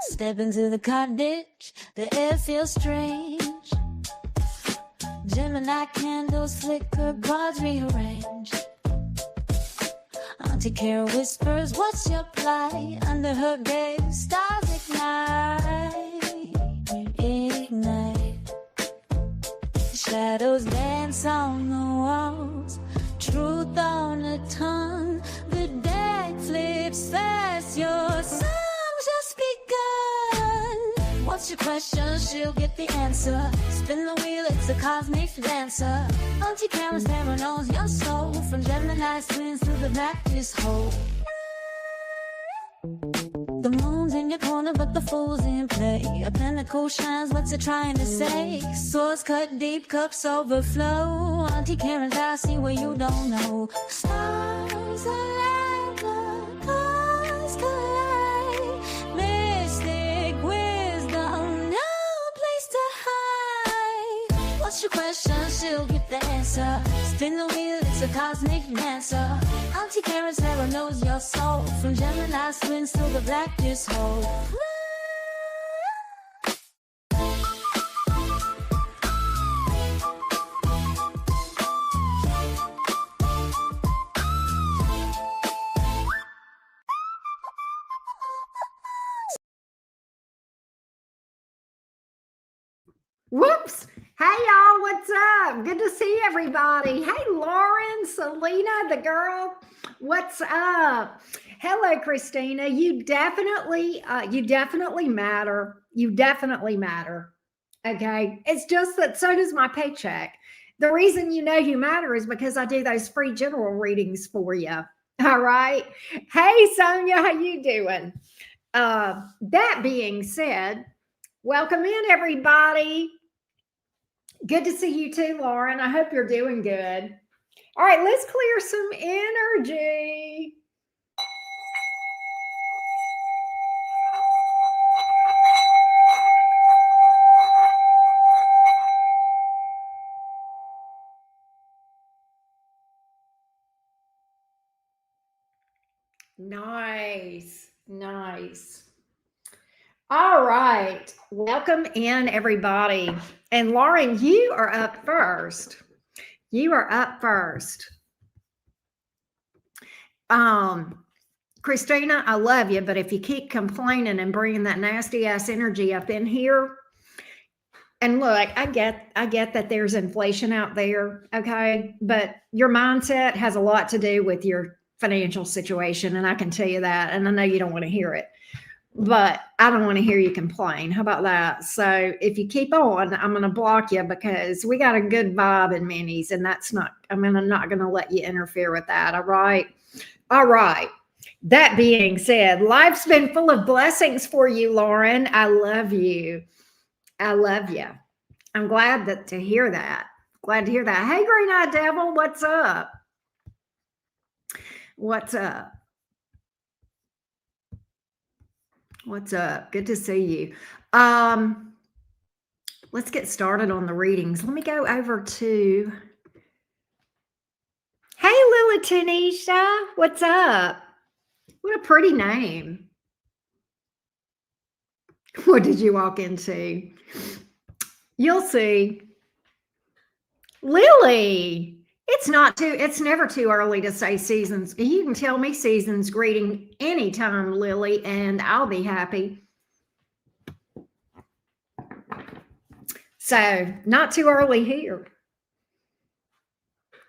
Step into the cottage, the air feels strange. Gemini candles flicker, cards rearrange. Auntie Kara whispers, what's your plight? Under her gaze, stars ignite. Shadows dance on the walls, truth on the tongue. The deck flips fast, your song's just begun. What's your question? She'll get the answer. Spin the wheel, it's a cosmic dancer. Auntie Kara's never knows your soul. From Gemini twins to the Baptist hole. The moon's in your corner, but the fool's in play. A pinnacle shines, what's it trying to say? Swords cut deep, cups overflow. Auntie Karen's I see where you don't know. Stars align, the cars collide. Mystic wisdom, no place to hide. What's your question? She'll get the answer. Spin the wheel, it's a cosmic dancer. Auntie Karen's never knows your soul. From Gemini twins to the Baptist hole. Whoops. Hey, y'all. What's up? Good to see everybody. Hey, Lauren, Selena, the girl. What's up? Hello, Christina. You definitely matter. You definitely matter. Okay. It's just that so does my paycheck. The reason you know you matter is because I do those free general readings for you. All right. Hey, Sonia, how you doing? That being said, welcome in, everybody. Good to see you too, Lauren. I hope you're doing good. All right, let's clear some energy. Nice, nice. All right, welcome in, everybody. And Lauren, you are up first. You are up first. Christina, I love you, but if you keep complaining and bringing that nasty ass energy up in here, and look, I get that there's inflation out there, okay? But your mindset has a lot to do with your financial situation, and I can tell you that, and I know you don't want to hear it. But I don't want to hear you complain. How about that? So if you keep on, I'm going to block you because we got a good vibe in minis, and that's not, I'm not going to let you interfere with that. All right. All right. That being said, life's been full of blessings for you, Lauren. I love you. I love you. I'm glad to hear that. Glad to hear that. Hey, Green Eyed Devil, what's up? What's up? What's up? Good to see you. Let's get started on the readings. Let me go over to, hey, Lila Tanisha, what's up? What a pretty name. What did you walk into? You'll see. Lily, it's never too early to say seasons. You can tell me seasons greeting anytime, Lily, and I'll be happy. So not too early here.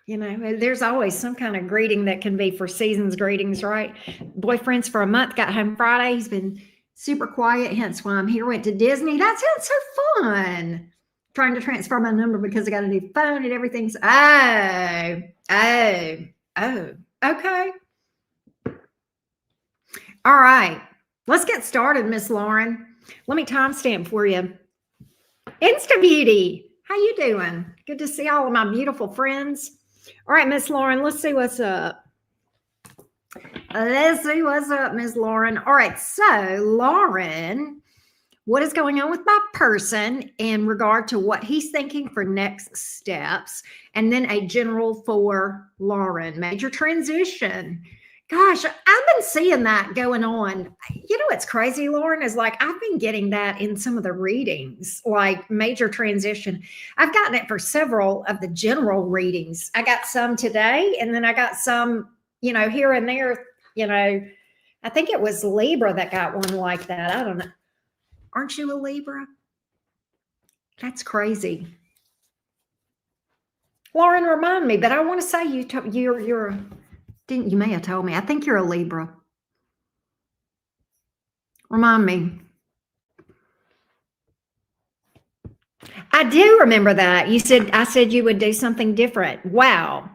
You know, there's always some kind of greeting that can be for seasons greetings, right? Boyfriend's for a month, got home Friday. He's been super quiet, hence why I'm here. Went to Disney. That sounds so fun. Trying to transfer my number because I got a new phone and everything's okay. All right, let's get started, Miss Lauren. Let me timestamp for you. Insta Beauty, how you doing? Good to see all of my beautiful friends. All right, Miss Lauren, let's see what's up. Let's see what's up, Miss Lauren. All right, so Lauren, what is going on with my person in regard to what he's thinking for next steps? And then a general for Lauren. Major transition. Gosh, I've been seeing that going on. You know what's crazy, Lauren, is like I've been getting that in some of the readings, like major transition. I've gotten it for several of the general readings. I got some today, and then I got some, here and there. I think it was Libra that got one like that. I don't know. Aren't you a Libra? That's crazy. Lauren, remind me, but I want to say you're didn't you may have told me. I think you're a Libra. Remind me. I do remember that. I said you would do something different. Wow.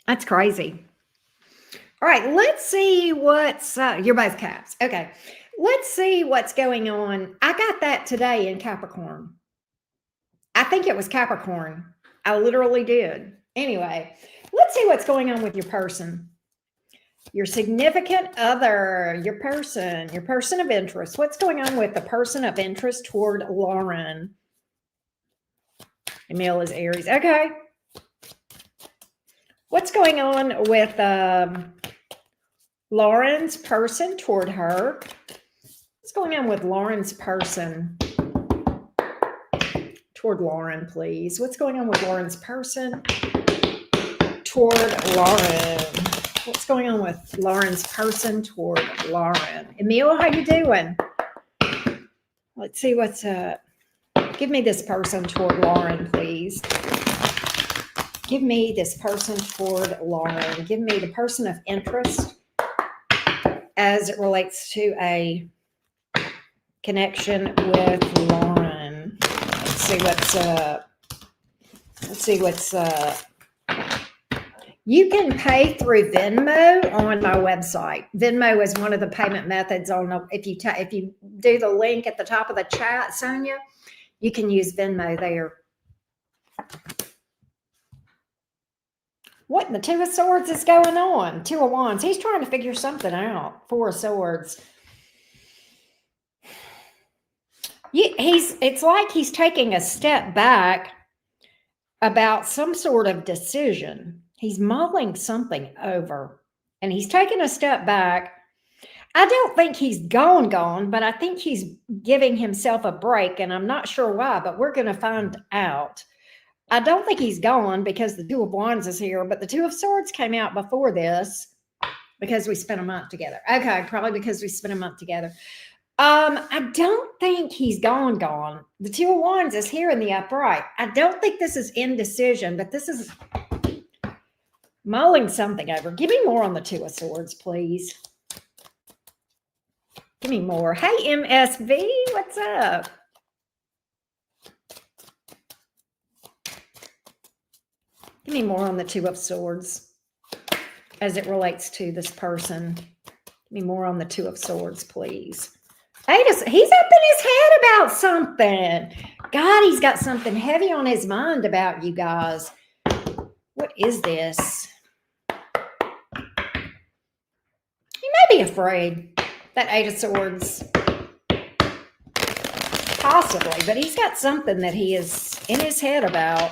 That's crazy. All right, let's see what's you're both Caps. Okay. Let's see what's going on. I got that today in Capricorn. I think it was Capricorn. I literally did. Anyway, let's see what's going on with your person. Your significant other, your person of interest. What's going on with the person of interest toward Lauren? Emil is Aries. Okay. What's going on with Lauren's person toward her? What's going on with Lauren's person toward Lauren, please? What's going on with Lauren's person toward Lauren? What's going on with Lauren's person toward Lauren? Emil, how you doing? Let's see what's give me this person toward Lauren, please. Give me this person toward Lauren. Give me the person of interest as it relates to a connection with Lauren. Let's see what's you can pay through Venmo on my website. Venmo is one of the payment methods if you do the link at the top of the chat, Sonia, you can use Venmo there. What in the Two of Swords is going on? Two of Wands. He's trying to figure something out. Four of Swords. It's like he's taking a step back about some sort of decision. He's mulling something over, and he's taking a step back. I don't think he's gone, but I think he's giving himself a break, and I'm not sure why, but we're going to find out. I don't think he's gone because the Two of Wands is here, but the Two of Swords came out before this because we spent a month together. Okay, probably because we spent a month together. I don't think he's gone. The Two of Wands is here in the upright. I don't think this is indecision, but this is mulling something over. Give me more on the Two of Swords, please. Give me more. Hey, MSV, what's up? Give me more on the Two of Swords as it relates to this person. Give me more on the Two of Swords, please. He's up in his head about something. God, he's got something heavy on his mind about you guys. What is this? He may be afraid. That Eight of Swords. Possibly, but he's got something that he is in his head about.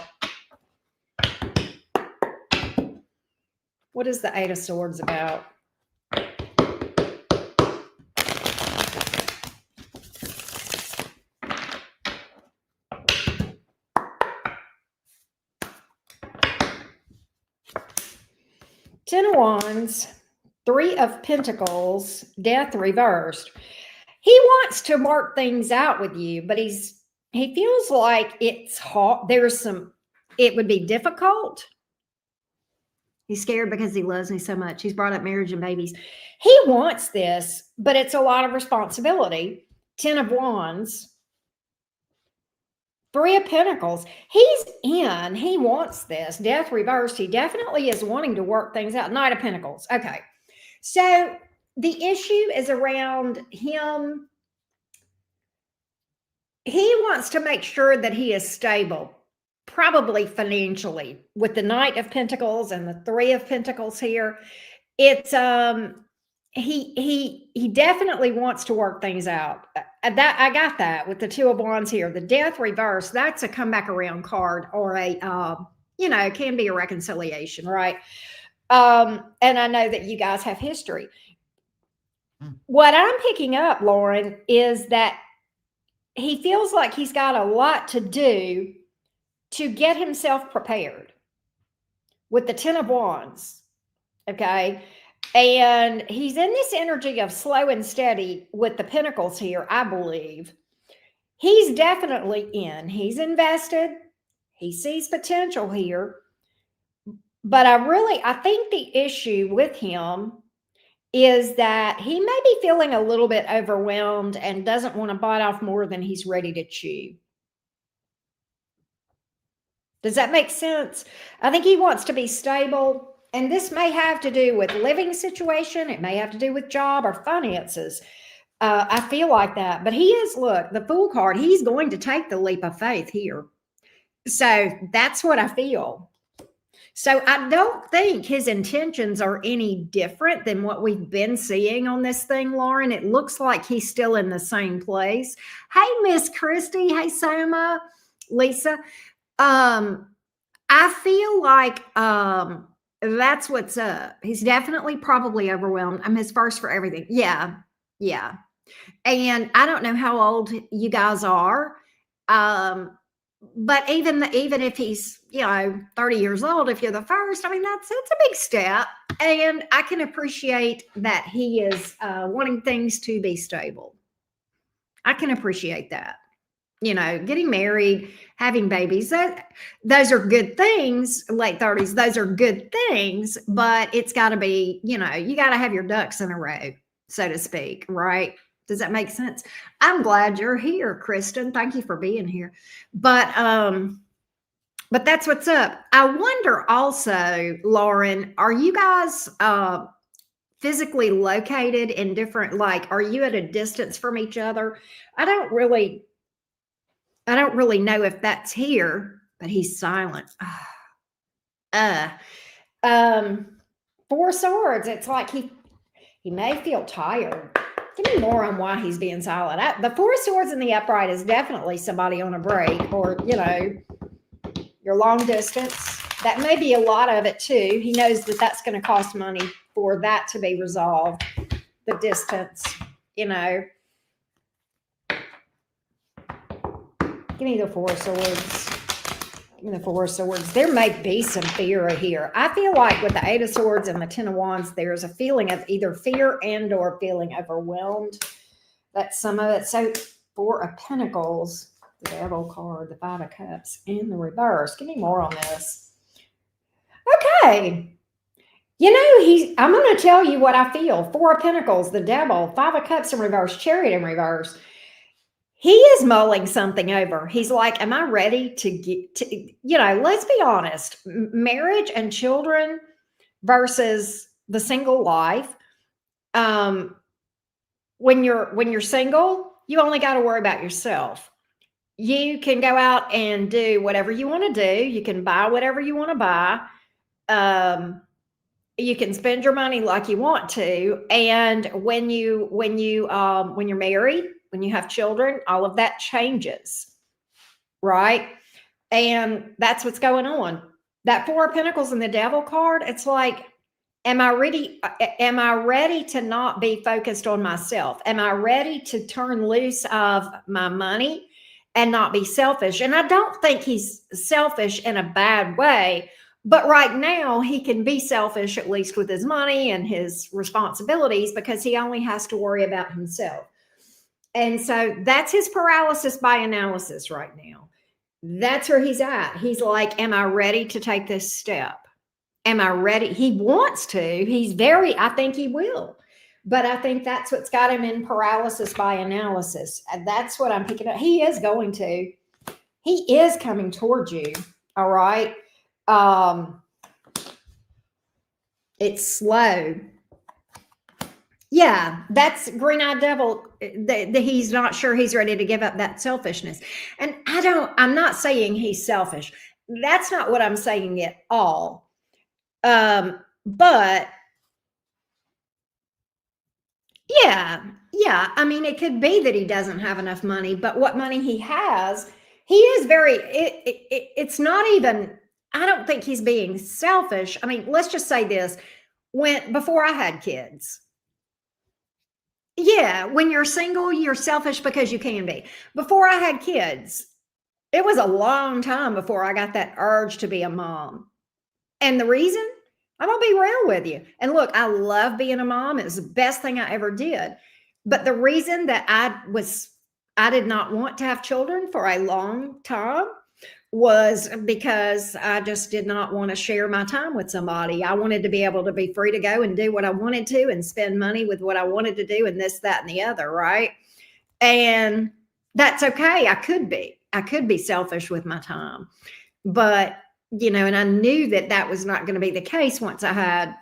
What is the Eight of Swords about? Ten of Wands, Three of Pentacles, Death reversed. He wants to work things out with you, but he feels like it's hard. It would be difficult. He's scared because he loves me so much. He's brought up marriage and babies. He wants this, but it's a lot of responsibility. Ten of Wands, Three of Pentacles. He's in. He wants this. Death reversed. He definitely is wanting to work things out. Knight of Pentacles. Okay. So the issue is around him. He wants to make sure that he is stable, probably financially, with the Knight of Pentacles and the Three of Pentacles here. It's he definitely wants to work things out. That I got that with the Two of Wands here. The Death reverse, that's a come back around card, or a it can be a reconciliation, right? And I know that you guys have history. What I'm picking up, Lauren, is that he feels like he's got a lot to do to get himself prepared with the Ten of Wands. Okay. And he's in this energy of slow and steady with the Pentacles here, I believe. He's definitely in. He's invested. He sees potential here. But I think the issue with him is that he may be feeling a little bit overwhelmed and doesn't want to bite off more than he's ready to chew. Does that make sense? I think he wants to be stable, and this may have to do with living situation. It may have to do with job or finances. I feel like that, but he is, look, the Fool card, he's going to take the leap of faith here. So that's what I feel. So I don't think his intentions are any different than what we've been seeing on this thing, Lauren. It looks like he's still in the same place. Hey, Miss Christy. Hey, Soma, Lisa. I feel like that's what's up. He's definitely probably overwhelmed. I'm his first for everything. Yeah. And I don't know how old you guys are. But even if he's 30 years old, if you're the first, I mean that's a big step, and I can appreciate that he is wanting things to be stable. I can appreciate that. Getting married, having babies, those are good things. Late 30s, those are good things, but it's got to be, you got to have your ducks in a row, so to speak, right? Does that make sense? I'm glad you're here, Kristen. Thank you for being here. But that's what's up. I wonder also, Lauren, are you guys physically located in different, like, are you at a distance from each other? I don't really know if that's here, but he's silent. Four Swords. It's like he may feel tired. Give me more on why he's being silent. The Four Swords in the upright is definitely somebody on a break, or, your long distance. That may be a lot of it too. He knows that that's going to cost money for that to be resolved. The distance, Give me the Four Swords. Give me the Four Swords. There may be some fear here. I feel like with the Eight of Swords and the Ten of Wands, there's a feeling of either fear and or feeling overwhelmed. That's some of it. So Four of Pentacles, the Devil card, the Five of Cups, in the reverse. Give me more on this. Okay. I'm going to tell you what I feel. Four of Pentacles, the Devil, Five of Cups in reverse, Chariot in reverse. He is mulling something over. He's like, am I ready to get to, let's be honest, marriage and children versus the single life. When you're single, you only got to worry about yourself. You can go out and do whatever you want to do. You can buy whatever you want to buy. You can spend your money like you want to. And when you're married, when you have children, all of that changes, right? And that's what's going on. That Four of Pentacles and the Devil card, it's like, am I ready to not be focused on myself? Am I ready to turn loose of my money and not be selfish? And I don't think he's selfish in a bad way, but right now he can be selfish, at least with his money and his responsibilities, because he only has to worry about himself. And so that's his paralysis by analysis right now. That's where he's at. He's like, am I ready to take this step? Am I ready? He wants to. I think he will. But I think that's what's got him in paralysis by analysis. And that's what I'm picking up. He is going to. He is coming towards you. All right. It's slow. Yeah, that's Green-Eyed Devil. He's not sure he's ready to give up that selfishness. And I'm not saying he's selfish. That's not what I'm saying at all. But yeah. I mean, it could be that he doesn't have enough money, but what money he has, he is very, it's not even, I don't think he's being selfish. I mean, let's just say this. Before I had kids, yeah, when you're single, you're selfish because you can be. Before I had kids, it was a long time before I got that urge to be a mom. And the reason, I'm gonna be real with you. And look, I love being a mom. It was the best thing I ever did. But the reason that I did not want to have children for a long time was because I just did not want to share my time with somebody. I wanted to be able to be free to go and do what I wanted to and spend money with what I wanted to do and this, that, and the other, right? And that's okay. I could be selfish with my time. But, and I knew that that was not going to be the case once I had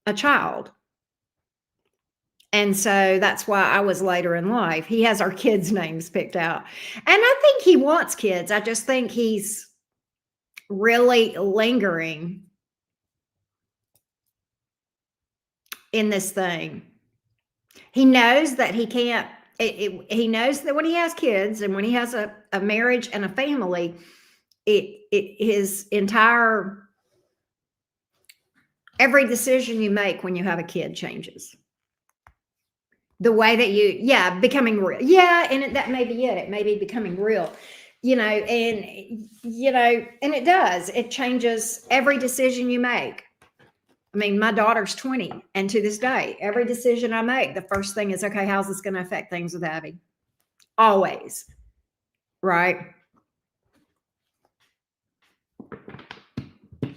a child. And so that's why I was later in life. He has our kids' names picked out. And I think he wants kids. I just think he's really lingering in this thing. He knows that he can't, he knows that when he has kids and when he has a marriage and a family, his entire, every decision you make when you have a kid changes. The way that becoming real. Yeah. And that may be it. It may be becoming real, and it does. It changes every decision you make. I mean, my daughter's 20, and to this day, every decision I make, the first thing is, okay, how's this going to affect things with Abby? Always. Right?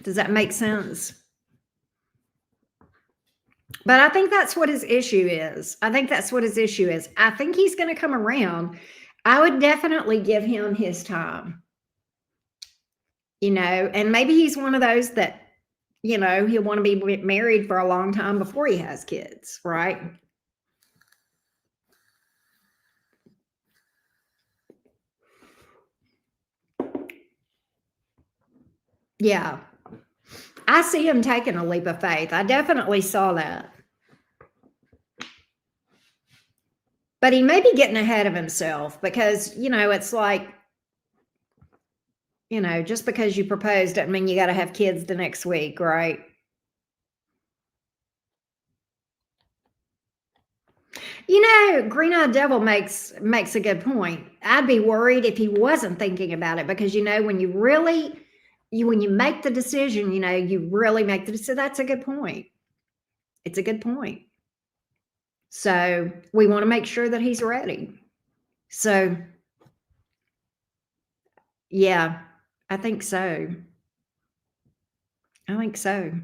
Does that make sense? But I think that's what his issue is. I think he's going to come around. I would definitely give him his time. And maybe he's one of those that, he'll want to be married for a long time before he has kids, right? Yeah. I see him taking a leap of faith. I definitely saw that. But he may be getting ahead of himself because, it's like, just because you proposed doesn't mean you got to have kids the next week, right? Green-eyed devil makes a good point. I'd be worried if he wasn't thinking about it because, when you really, when you make the decision, you really make the decision. That's a good point. It's a good point. So we want to make sure that he's ready. So, yeah, I think so. But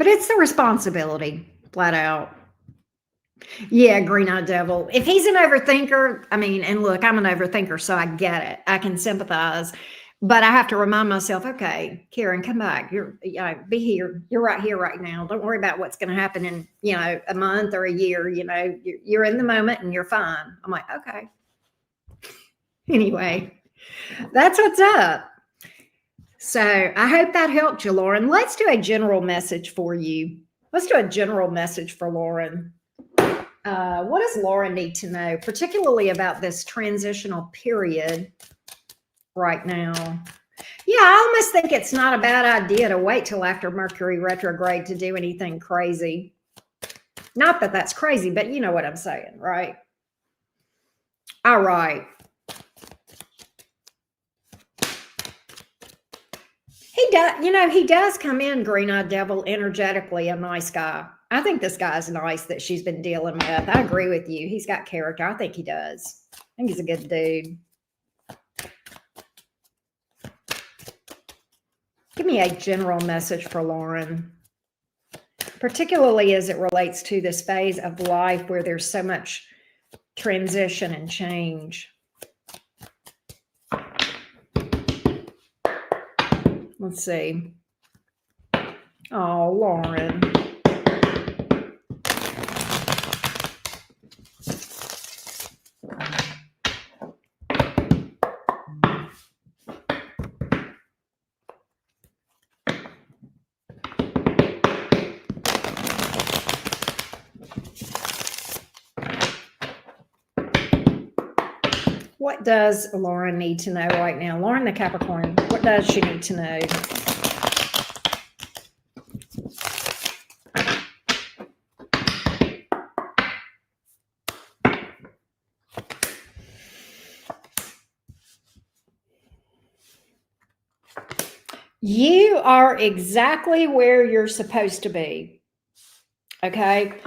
it's the responsibility, flat out. Yeah, green-eyed devil. If he's an overthinker, and look, I'm an overthinker, so I get it. I can sympathize. But I have to remind myself, okay, Karen, come back. Be here. You're right here, right now. Don't worry about what's going to happen in, a month or a year. You're in the moment and you're fine. I'm like, okay. Anyway, that's what's up. So I hope that helped you, Lauren. Let's do a general message for you. Let's do a general message for Lauren. What does Lauren need to know, particularly about this transitional period right now? Yeah, I almost think it's not a bad idea to wait till after Mercury retrograde to do anything crazy. Not that that's crazy, but you know what I'm saying, right? All right. He does come in, green-eyed devil, energetically a nice guy. I think this guy's nice that she's been dealing with. I agree with you. He's got character. I think he does. I think he's a good dude. Give me a general message for Lauren, particularly as it relates to this phase of life where there's so much transition and change. Let's see. Oh, Lauren. What does Lauren need to know right now? Lauren the Capricorn, what does she need to know? You are exactly where you're supposed to be. Okay.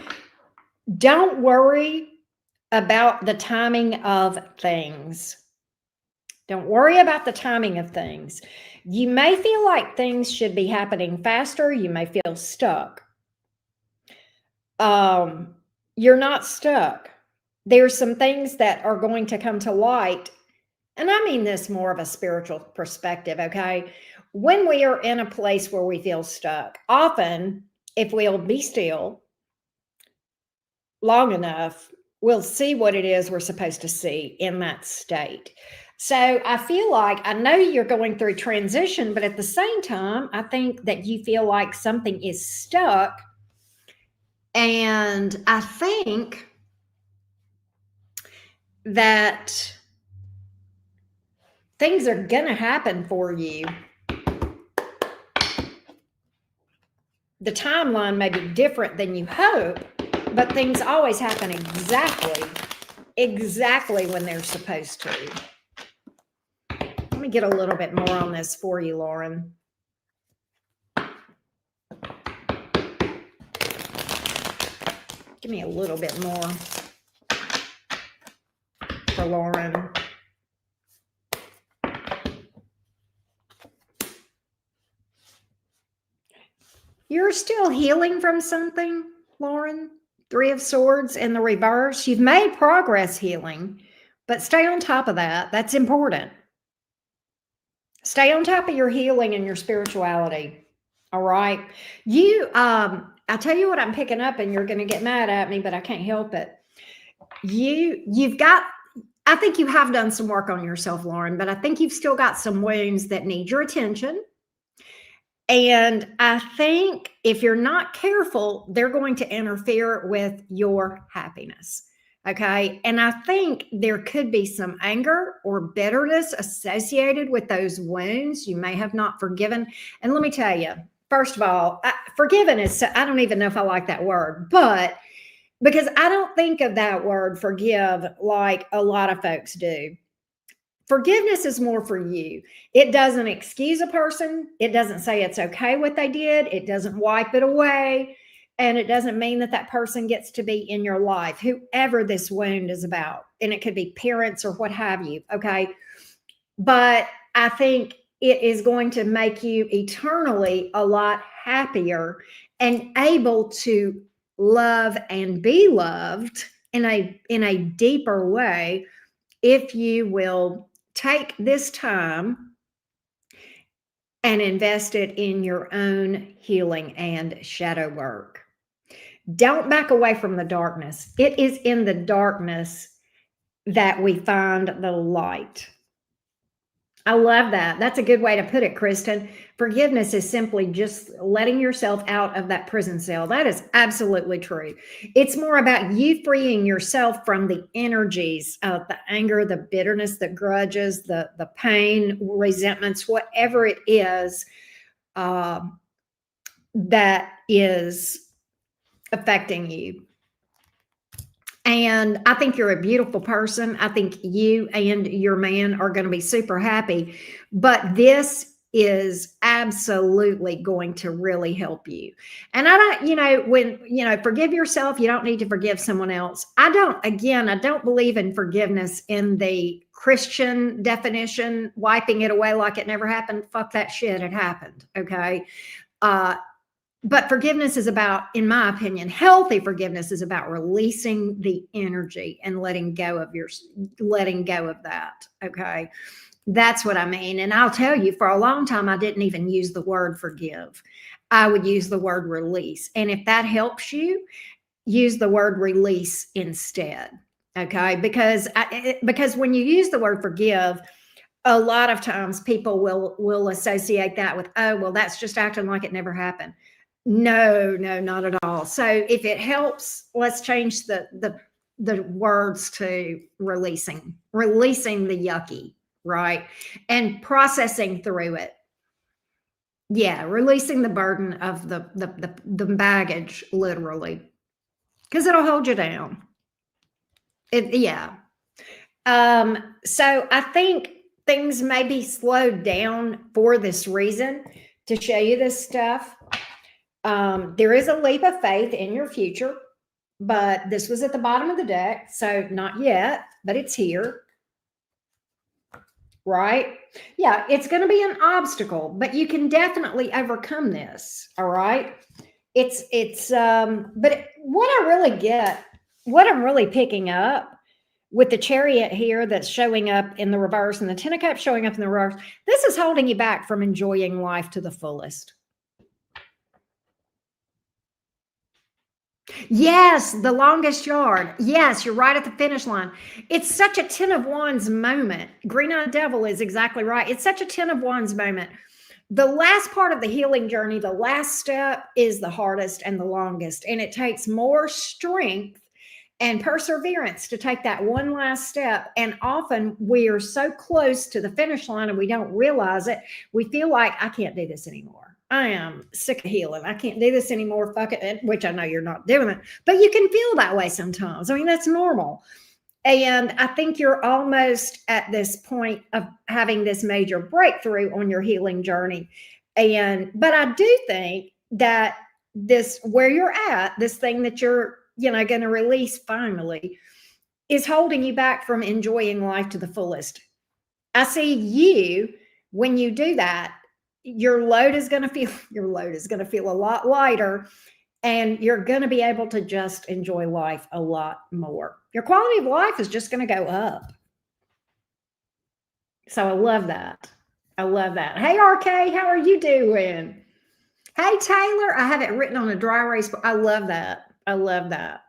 Don't worry about the timing of things. Don't worry about the timing of things. You may feel like things should be happening faster. You may feel stuck. You're not stuck. There's some things that are going to come to light. And I mean this more of a spiritual perspective, okay? When we are in a place where we feel stuck, often if we'll be still long enough, we'll see what it is we're supposed to see in that state. So I feel like, I know you're going through transition, but at the same time, I think that you feel like something is stuck. And I think that things are going to happen for you. The timeline may be different than you hope, but things always happen exactly when they're supposed to. Let me get a little bit more on this for you, Lauren. Give me a little bit more for Lauren. You're still healing from something, Lauren. 3 of Swords in the reverse. You've made progress healing, but stay on top of that. That's important. Stay on top of your healing and your spirituality. All right. I'll tell you what I'm picking up, and you're going to get mad at me, but I can't help it. I think you have done some work on yourself, Lauren, but I think you've still got some wounds that need your attention. And I think if you're not careful, they're going to interfere with your happiness. Okay. And I think there could be some anger or bitterness associated with those wounds you may have not forgiven. And let me tell you, first of all, forgiven is, I don't even know if I like that word, but because I don't think of that word forgive like a lot of folks do. Forgiveness is more for you. It doesn't excuse a person. It doesn't say it's okay what they did. It doesn't wipe it away. And it doesn't mean that that person gets to be in your life, whoever this wound is about. And it could be parents or what have you. Okay. But I think it is going to make you eternally a lot happier and able to love and be loved in a deeper way if you will take this time and invest it in your own healing and shadow work. Don't back away from the darkness. It is in the darkness that we find the light. I love that. That's a good way to put it, Kristen. Forgiveness is simply just letting yourself out of that prison cell. That is absolutely true. It's more about you freeing yourself from the energies of the anger, the bitterness, the grudges, the pain, resentments, whatever it is that is affecting you. And I think you're a beautiful person. I think you and your man are going to be super happy. But this is absolutely going to really help you. And I don't, forgive yourself. You don't need to forgive someone else. I don't believe in forgiveness in the Christian definition, wiping it away like it never happened. Fuck that shit. It happened. Okay. But forgiveness is about, in my opinion, healthy forgiveness is about releasing the energy and letting go of that. Okay. That's what I mean. And I'll tell you, for a long time, I didn't even use the word forgive. I would use the word release. And if that helps you, use the word release instead. Okay. Because when you use the word forgive, a lot of times people will associate that with, oh, well, that's just acting like it never happened. No, not at all. So if it helps, let's change the the words to releasing the yucky, right? And processing through it. Yeah, releasing the burden of the baggage, literally, because it'll hold you down. Yeah. So I think things may be slowed down for this reason, to show you this stuff. There is a leap of faith in your future, but this was at the bottom of the deck, so not yet, but it's here. Right? Yeah, it's going to be an obstacle, but you can definitely overcome this. All right. But what I really get, what I'm really picking up with the Chariot here that's showing up in the reverse and the Ten of Cups showing up in the reverse, this is holding you back from enjoying life to the fullest. Yes, the longest yard. Yes, you're right at the finish line. It's such a 10 of Wands moment. Green-eyed Devil is exactly right. It's such a 10 of Wands moment. The last part of the healing journey, the last step, is the hardest and the longest, and it takes more strength and perseverance to take that one last step. And often we are so close to the finish line and we don't realize it. We feel like, I can't do this anymore. I am sick of healing. I can't do this anymore. Fuck it. Which I know you're not doing it, but you can feel that way sometimes. I mean, that's normal. And I think you're almost at this point of having this major breakthrough on your healing journey. But I do think that this, where you're at, this thing that you're, going to release finally, is holding you back from enjoying life to the fullest. I see you, when you do that, your load is going to feel a lot lighter, and you're going to be able to just enjoy life a lot more. Your quality of life is just going to go up. So I love that. I love that. Hey, RK, how are you doing? Hey, Taylor, I have it written on a dry erase board. I love that. I love that.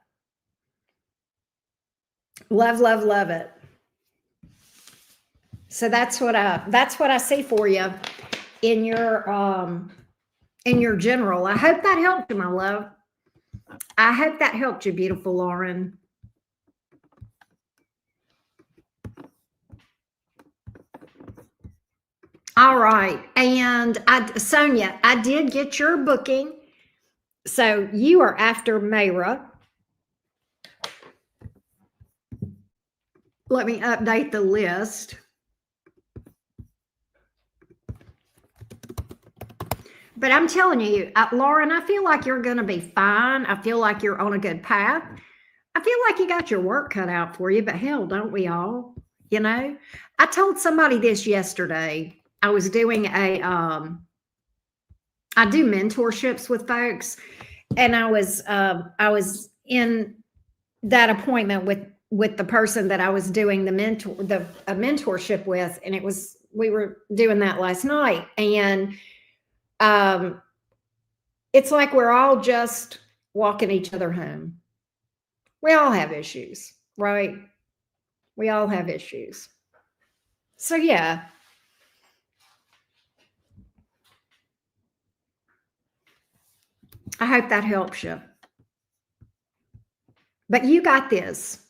Love, love, love it. So that's what I see for you in your general. I hope that helped you, my love. I hope that helped you, beautiful Lauren. All right. And Sonia, I did get your booking. So you are after Mayra. Let me update the list. But I'm telling you, Lauren, I feel like you're going to be fine. I feel like you're on a good path. I feel like you got your work cut out for you, but hell, don't we all? I told somebody this yesterday. I was doing I do mentorships with folks, and I was in that appointment with the person that I was doing a mentorship with, and we were doing that last night, and it's like we're all just walking each other home. We all have issues, right? We all have issues. So yeah. I hope that helps you. But you got this.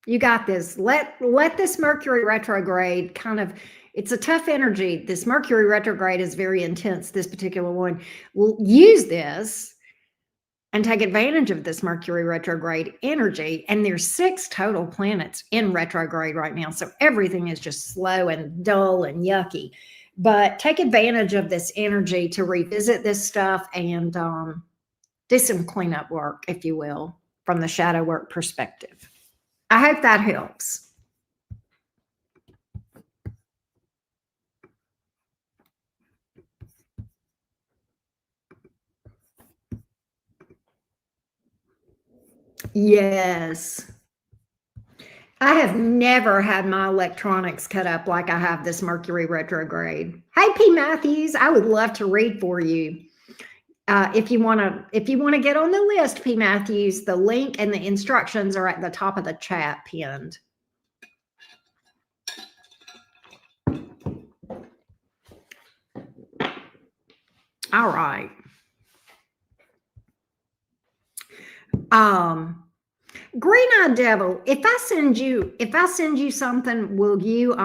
You got this. Let this Mercury retrograde kind of, it's a tough energy. This Mercury retrograde is very intense, this particular one. We'll use this and take advantage of this Mercury retrograde energy. And there's 6 total planets in retrograde right now. So everything is just slow and dull and yucky. But take advantage of this energy to revisit this stuff and do some cleanup work, if you will, from the shadow work perspective. I hope that helps. Yes. I have never had my electronics cut up like I have this Mercury retrograde. Hey, P. Matthews, I would love to read for you. If you want to get on the list, P. Matthews, the link and the instructions are at the top of the chat pinned. All right. Green-eyed devil, if I send you something, will you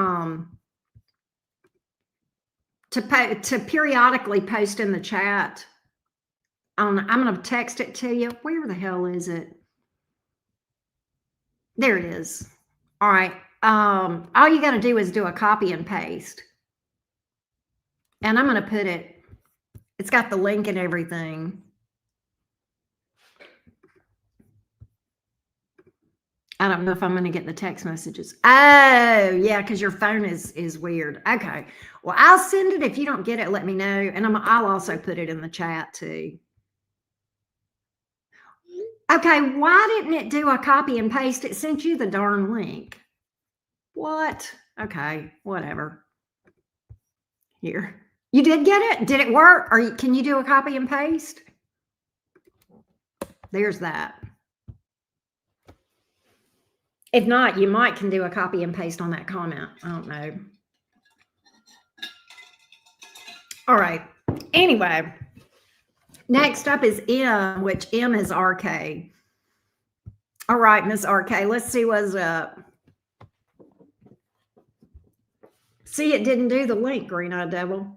to periodically post in the chat? I'm going to text it to you. Where the hell is it? There it is. All right. All you got to do is do a copy and paste. And I'm going to put it, it's got the link and everything. I don't know if I'm going to get the text messages. Oh, yeah, because your phone is weird. Okay. Well, I'll send it. If you don't get it, let me know. And I'll also put it in the chat too. Okay, why didn't it do a copy and paste? It sent you the darn link. What? Okay, whatever. Here. You did get it? Did it work? Can you do a copy and paste? There's that. If not, you might can do a copy and paste on that comment. I don't know. All right. Anyway, next up is M, which M is RK. All right, Miss RK, let's see what's up. See, it didn't do the link, Green-eyed devil.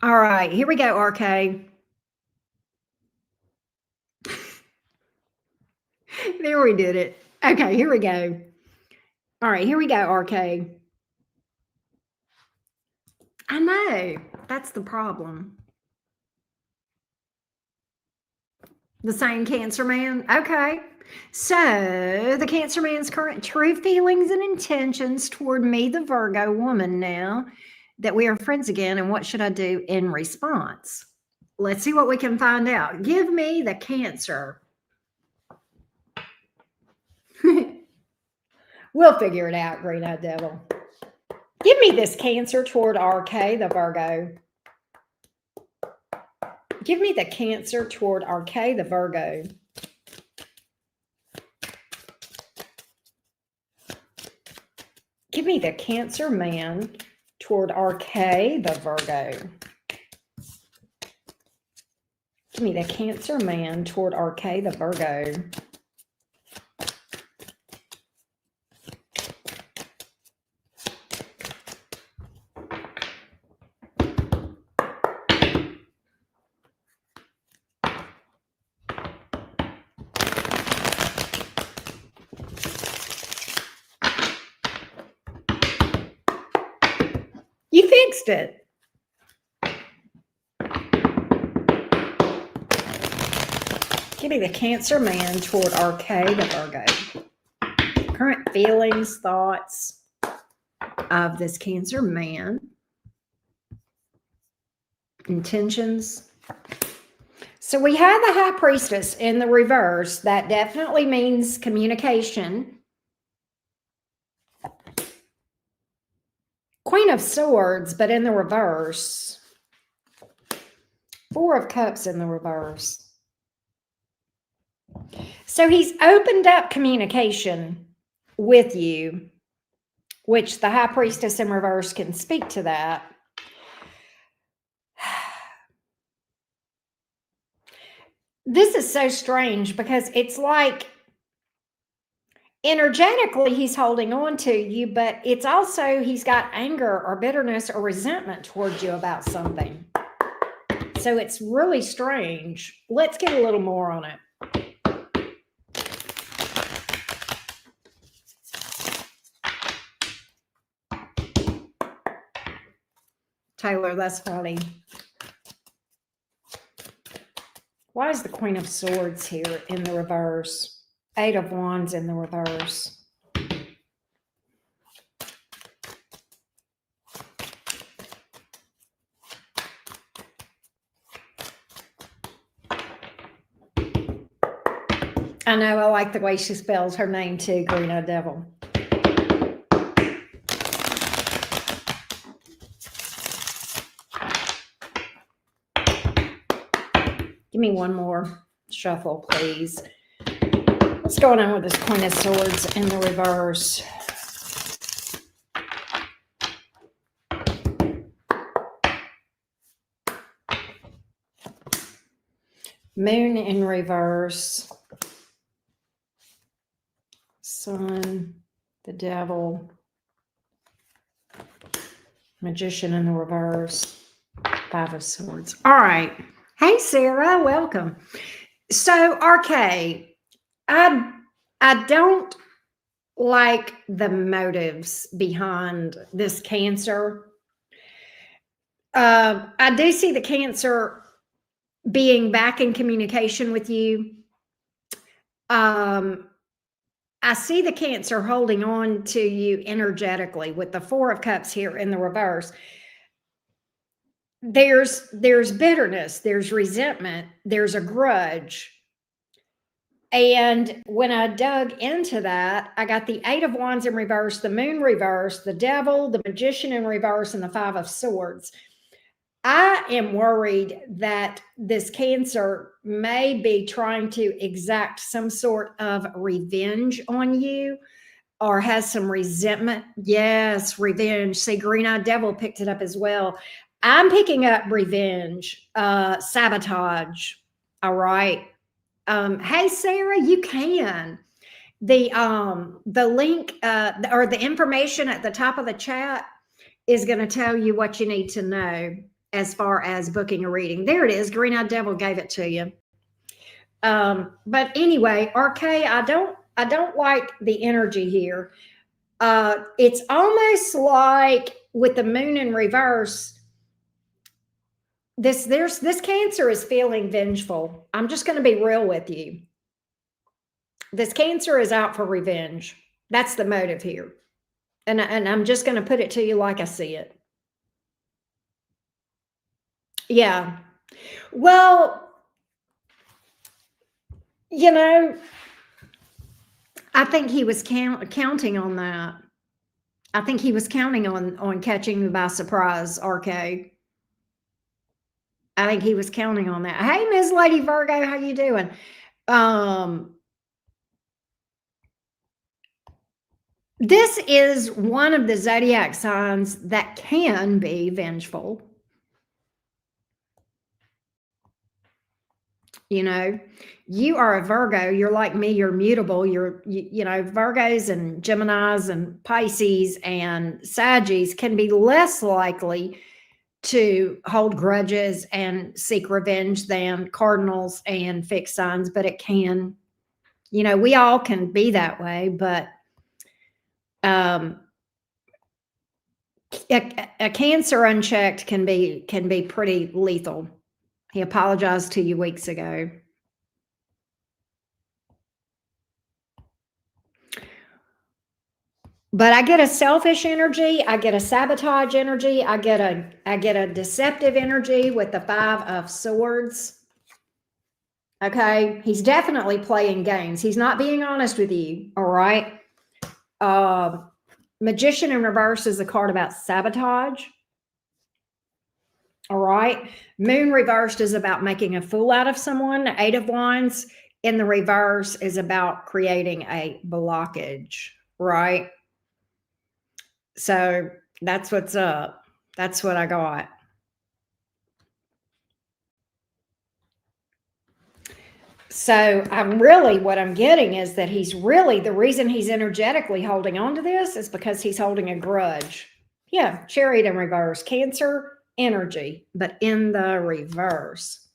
All right, here we go, RK. There, we did it. Okay, here we go. All right, here we go, RK. I know, that's the problem. The same Cancer man? Okay. So the Cancer man's current true feelings and intentions toward me, the Virgo woman, now that we are friends again, and what should I do in response? Let's see what we can find out. Give me the Cancer. We'll figure it out, Green-eyed devil. Give me this Cancer toward RK, the Virgo. Give me the Cancer toward RK, the Virgo. Give me the Cancer man toward RK, the Virgo. Give me the Cancer man toward RK, the Virgo. You fixed it. Give me the Cancer man toward RK, the Virgo. Current feelings, thoughts of this Cancer man. Intentions. So we have the High Priestess in the reverse. That definitely means communication. Queen of Swords, but in the reverse. Four of Cups in the reverse. So he's opened up communication with you, which the High Priestess in reverse can speak to that. This is so strange because it's like energetically he's holding on to you, but it's also he's got anger or bitterness or resentment towards you about something. So it's really strange. Let's get a little more on it. Taylor, that's funny. Why is the Queen of Swords here in the reverse? Eight of Wands in the reverse. I know, I like the way she spells her name too, Green-eyed devil. Give me one more shuffle, please. What's going on with this Queen of Swords in the reverse? Moon in reverse. Sun, the devil, Magician in the reverse, Five of Swords. All right. Hey, Sarah, welcome. So, RK, I don't like the motives behind this Cancer. I do see the Cancer being back in communication with you. I see the Cancer holding on to you energetically with the Four of Cups here in the reverse. There's bitterness, there's resentment, there's a grudge. And when I dug into that, I got the Eight of Wands in reverse, the Moon reverse, the Devil, the Magician in reverse, and the Five of Swords. I am worried that this Cancer may be trying to exact some sort of revenge on you or has some resentment. Yes, revenge. See, Green-Eyed Devil picked it up as well. I'm picking up revenge, sabotage. All right. Hey, Sarah, you can. The link or the information at the top of the chat is going to tell you what you need to know as far as booking a reading. There it is. Green-Eyed Devil gave it to you. But anyway, RK, I don't like the energy here. It's almost like with the Moon in reverse, this Cancer is feeling vengeful. I'm just going to be real with you. This Cancer is out for revenge. That's the motive here. And I'm just going to put it to you like I see it. Yeah. Well, you know, I think he was counting on that. I think he was counting on catching you by surprise, RK. I think he was counting on that. Hey, Ms. Lady Virgo, how you doing? This is one of the zodiac signs that can be vengeful. You know, you are a Virgo. You're like me. You're mutable. You know, Virgos and Geminis and Pisces and Saggies can be less likely to hold grudges and seek revenge than Cardinals and fixed signs, but it can, you know, we all can be that way, but a Cancer unchecked can be pretty lethal. He apologized to you weeks ago. But I get a selfish energy, I get a sabotage energy, I get a deceptive energy with the Five of Swords. Okay, he's definitely playing games. He's not being honest with you, all right? Magician in reverse is a card about sabotage. All right. Moon reversed is about making a fool out of someone. Eight of Wands in the reverse is about creating a blockage, right? So that's what's up. That's what I got. So what I'm getting is that he's really, the reason he's energetically holding on to this is because he's holding a grudge. Yeah, Chariot in reverse, Cancer energy, but in the reverse.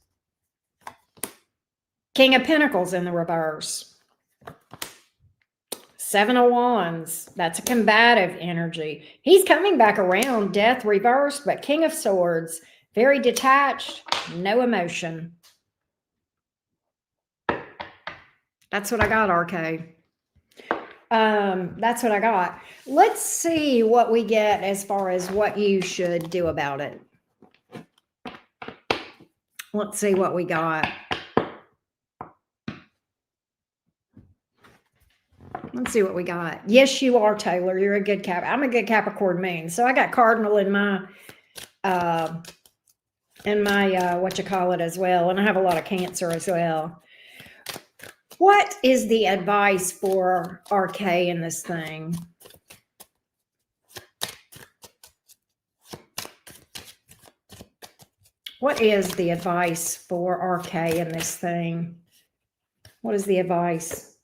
King of Pentacles in the reverse. Seven of Wands, that's a combative energy. He's coming back around, Death reversed, but King of Swords, very detached, no emotion. That's what I got, RK. That's what I got. Let's see what we get as far as what you should do about it. Let's see what we got. Let's see what we got. Yes, you are, Taylor. You're a good I'm a good Capricorn moon. So I got Cardinal in my what you call it as well. And I have a lot of Cancer as well. What is the advice for RK in this thing? What is the advice for RK in this thing? What is the advice?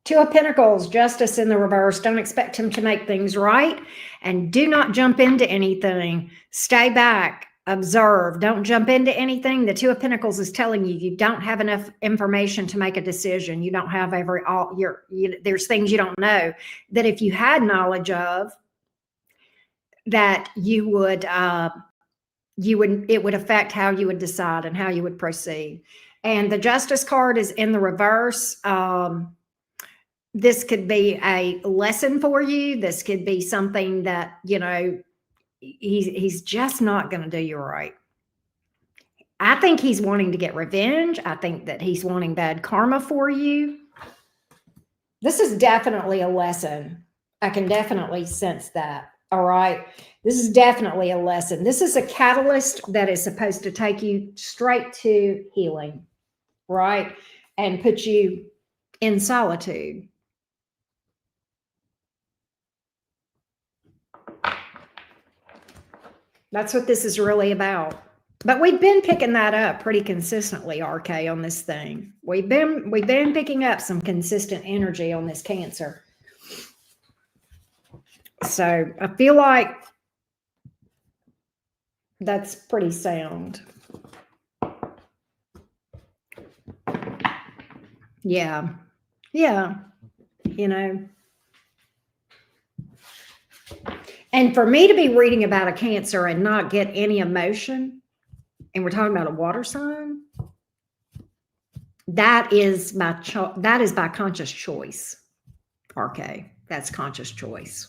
Two of Pentacles, Justice in the reverse. Don't expect him to make things right. And do not jump into anything. Stay back. Observe. Don't jump into anything. The Two of Pentacles is telling you you don't have enough information to make a decision. You don't have there's things you don't know that if you had knowledge of, that it would affect how you would decide and how you would proceed. And the Justice card is in the reverse. This could be a lesson for you. This could be something that, he's just not going to do you right. I think he's wanting to get revenge. I think that he's wanting bad karma for you. This is definitely a lesson. I can definitely sense that. All right. This is definitely a lesson. This is a catalyst that is supposed to take you straight to healing, right? And put you in solitude. That's what this is really about. But we've been picking that up pretty consistently, RK, on this thing. We've been picking up some consistent energy on this Cancer. So I feel like that's pretty sound. Yeah. Yeah. And for me to be reading about a Cancer and not get any emotion, and we're talking about a water sign, that is by conscious choice. RK, that's conscious choice.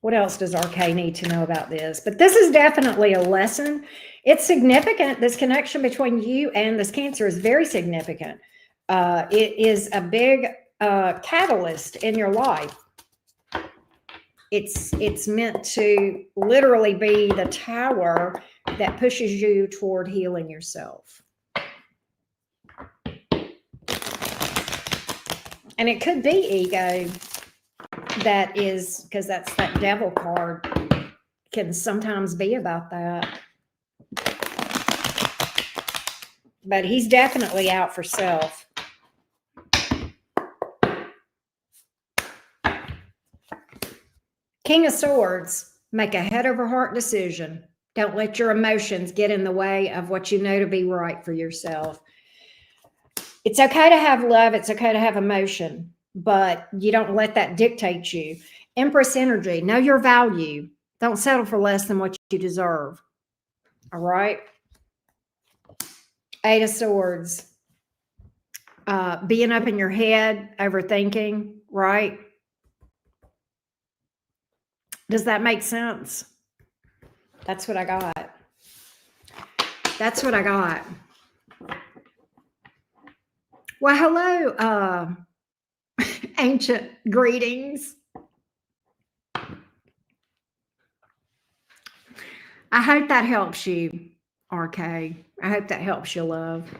What else does RK need to know about this? But this is definitely a lesson. It's significant. This connection between you and this Cancer is very significant. It is a big catalyst in your life. It's meant to literally be the tower that pushes you toward healing yourself. And it could be ego. That is, because that's that Devil card, can sometimes be about that. But he's definitely out for self. King of Swords, make a head over heart decision. Don't let your emotions get in the way of what you know to be right for yourself. It's okay to have love. It's okay to have emotion, but you don't let that dictate you. Empress energy, know your value. Don't settle for less than what you deserve. All right. Eight of Swords, being up in your head, overthinking, right? Does that make sense? That's what I got. That's what I got. Well, hello, ancient greetings. I hope that helps you, RK. I hope that helps you, love.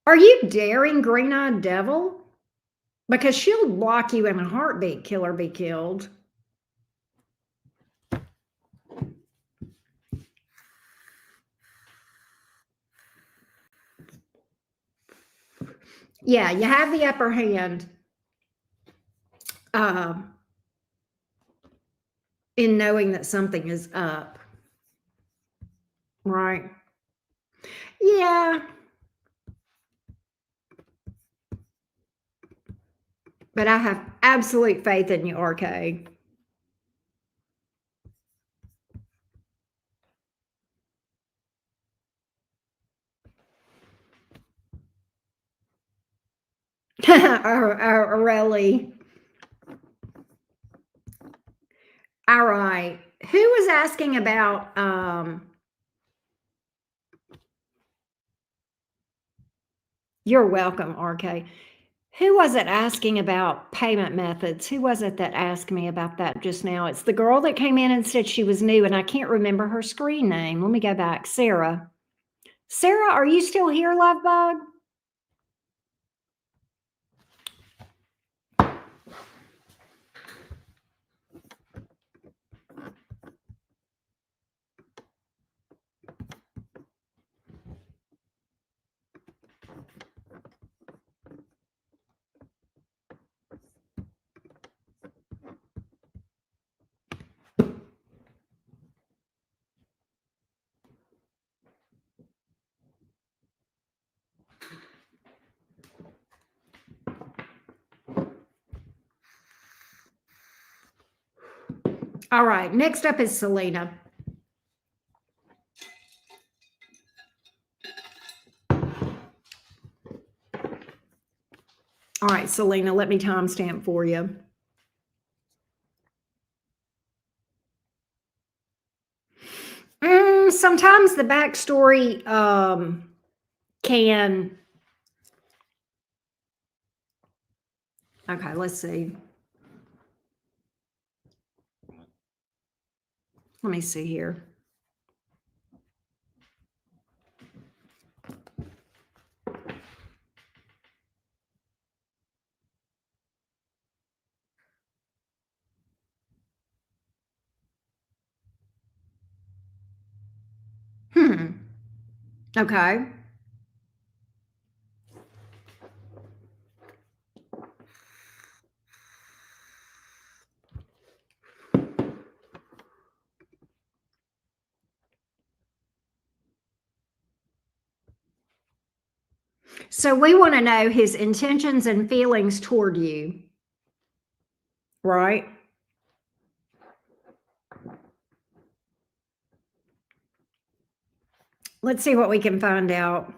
Are you daring green-eyed devil? Because she'll block you in a heartbeat, kill or be killed. Yeah, you have the upper hand in knowing that something is up. Right? Yeah. But I have absolute faith in you, RK. Really? All right. Who was asking about you're welcome, RK. Who was it asking about payment methods? Who was it that asked me about that just now? It's the girl that came in and said she was new, and I can't remember her screen name. Let me go back. Sarah. Sarah, are you still here, love bug? All right, next up is Selena. All right, Selena, let me timestamp for you. Sometimes the backstory can... Okay, let's see. Let me see here. Okay. So we want to know his intentions and feelings toward you, right? Let's see what we can find out.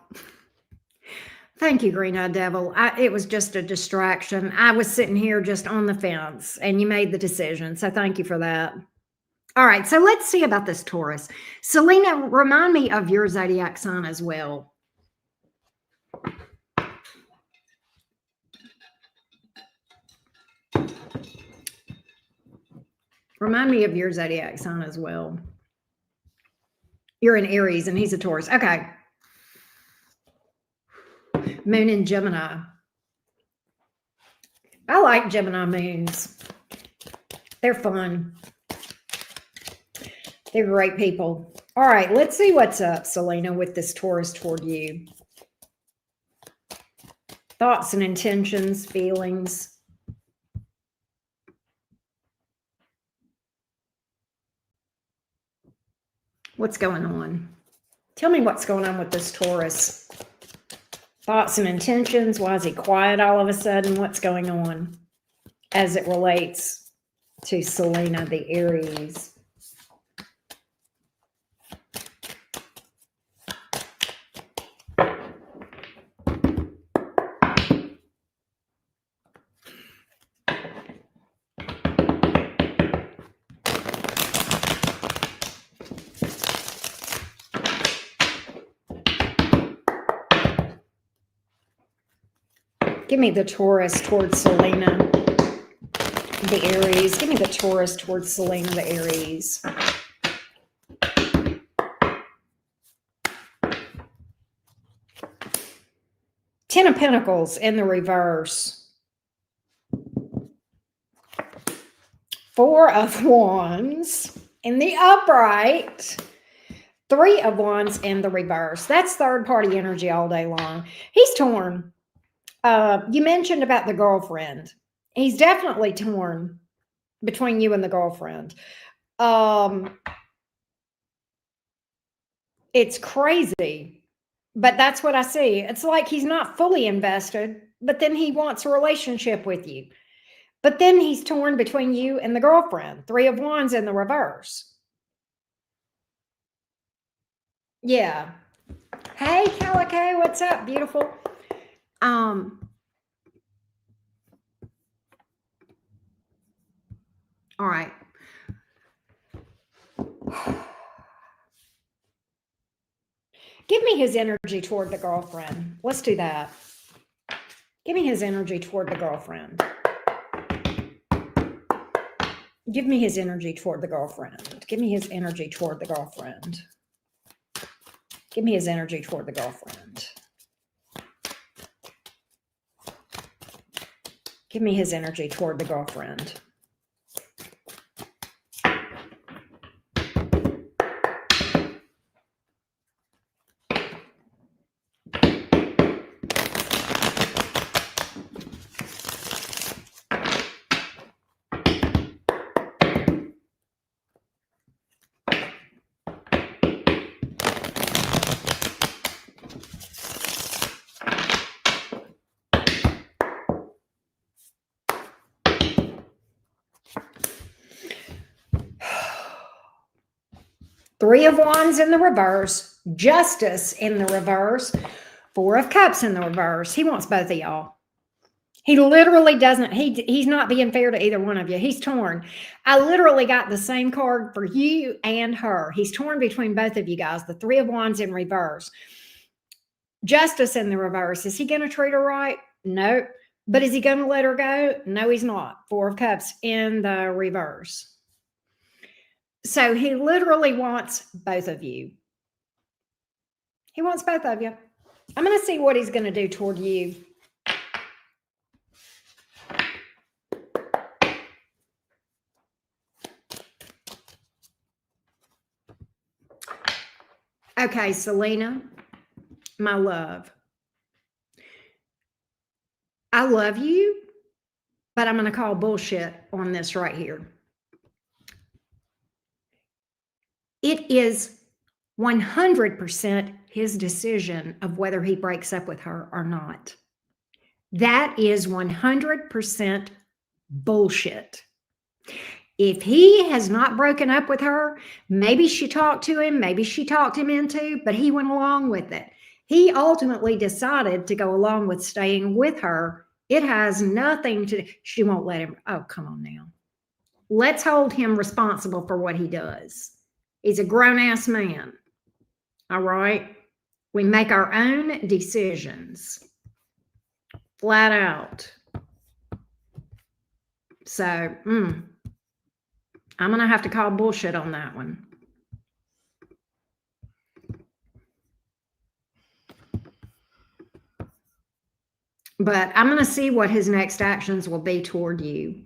Thank you, Green-Eyed Devil. It was just a distraction. I was sitting here just on the fence, and you made the decision. So thank you for that. All right, so let's see about this Taurus. Selena, remind me of your zodiac sign as well. Remind me of your zodiac sign as well. You're in Aries, and he's a Taurus. Okay. Moon in Gemini. I like Gemini moons. They're fun. They're great people. All right, let's see what's up, Selena, with this Taurus toward you. Thoughts and intentions, feelings. What's going on? Tell me what's going on with this Taurus. Thoughts and intentions. Why is he quiet all of a sudden? What's going on as it relates to Selena, the Aries? Give me the Taurus towards Selena, the Aries. Give me the Taurus towards Selena, the Aries. Ten of Pentacles in the reverse. Four of Wands in the upright. Three of Wands in the reverse. That's third party energy all day long. He's torn. You mentioned about the girlfriend. He's definitely torn between you and the girlfriend. It's crazy, but that's what I see. It's like he's not fully invested, but then he wants a relationship with you. But then he's torn between you and the girlfriend. Three of Wands in the reverse. Yeah. Hey, Calico, what's up, beautiful? All right. Give me his energy toward the girlfriend. Let's do that. Give me his energy toward the girlfriend. Give me his energy toward the girlfriend. Give me his energy toward the girlfriend. Give me his energy toward the girlfriend. Give me his energy toward the girlfriend. Three of Wands in the reverse, Justice in the reverse, Four of Cups in the reverse. He wants both of y'all. He literally doesn't, he's not being fair to either one of you. He's torn. I literally got the same card for you and her. He's torn between both of you guys. The Three of Wands in reverse. Justice in the reverse. Is he going to treat her right? No. But is he going to let her go? No, he's not. Four of Cups in the reverse. So he literally wants both of you. He wants both of you. I'm going to see what he's going to do toward you. Okay, Selena, my love. I love you, but I'm going to call bullshit on this right here. It is 100% his decision of whether he breaks up with her or not. That is 100% bullshit. If he has not broken up with her, maybe she talked to him, maybe she talked him into, but he went along with it. He ultimately decided to go along with staying with her. It has nothing to, she won't let him. Oh, come on now. Let's hold him responsible for what he does. He's a grown-ass man. All right? We make our own decisions. Flat out. So, I'm going to have to call bullshit on that one. But I'm going to see what his next actions will be toward you.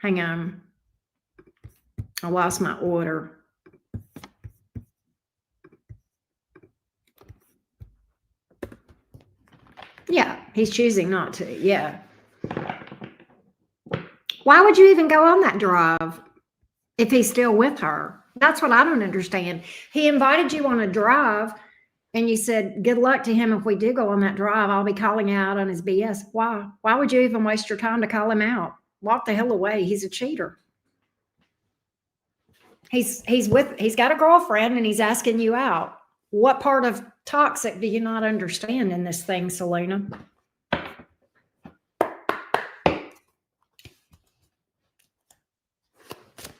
Hang on. I lost my order. Yeah, he's choosing not to. Yeah. Why would you even go on that drive if he's still with her? That's what I don't understand. He invited you on a drive and you said, good luck to him if we do go on that drive. I'll be calling out on his BS. Why? Why would you even waste your time to call him out? Walk the hell away. He's a cheater. He's got a girlfriend and he's asking you out. What part of toxic do you not understand in this thing, Selena?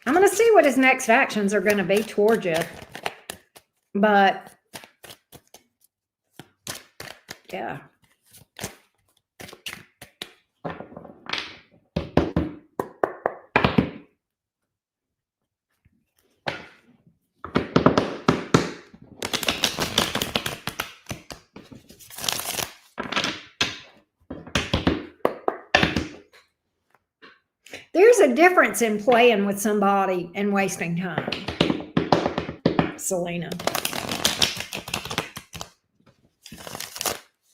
I'm going to see what his next actions are going to be towards you. But, yeah. There's a difference in playing with somebody and wasting time, Selena.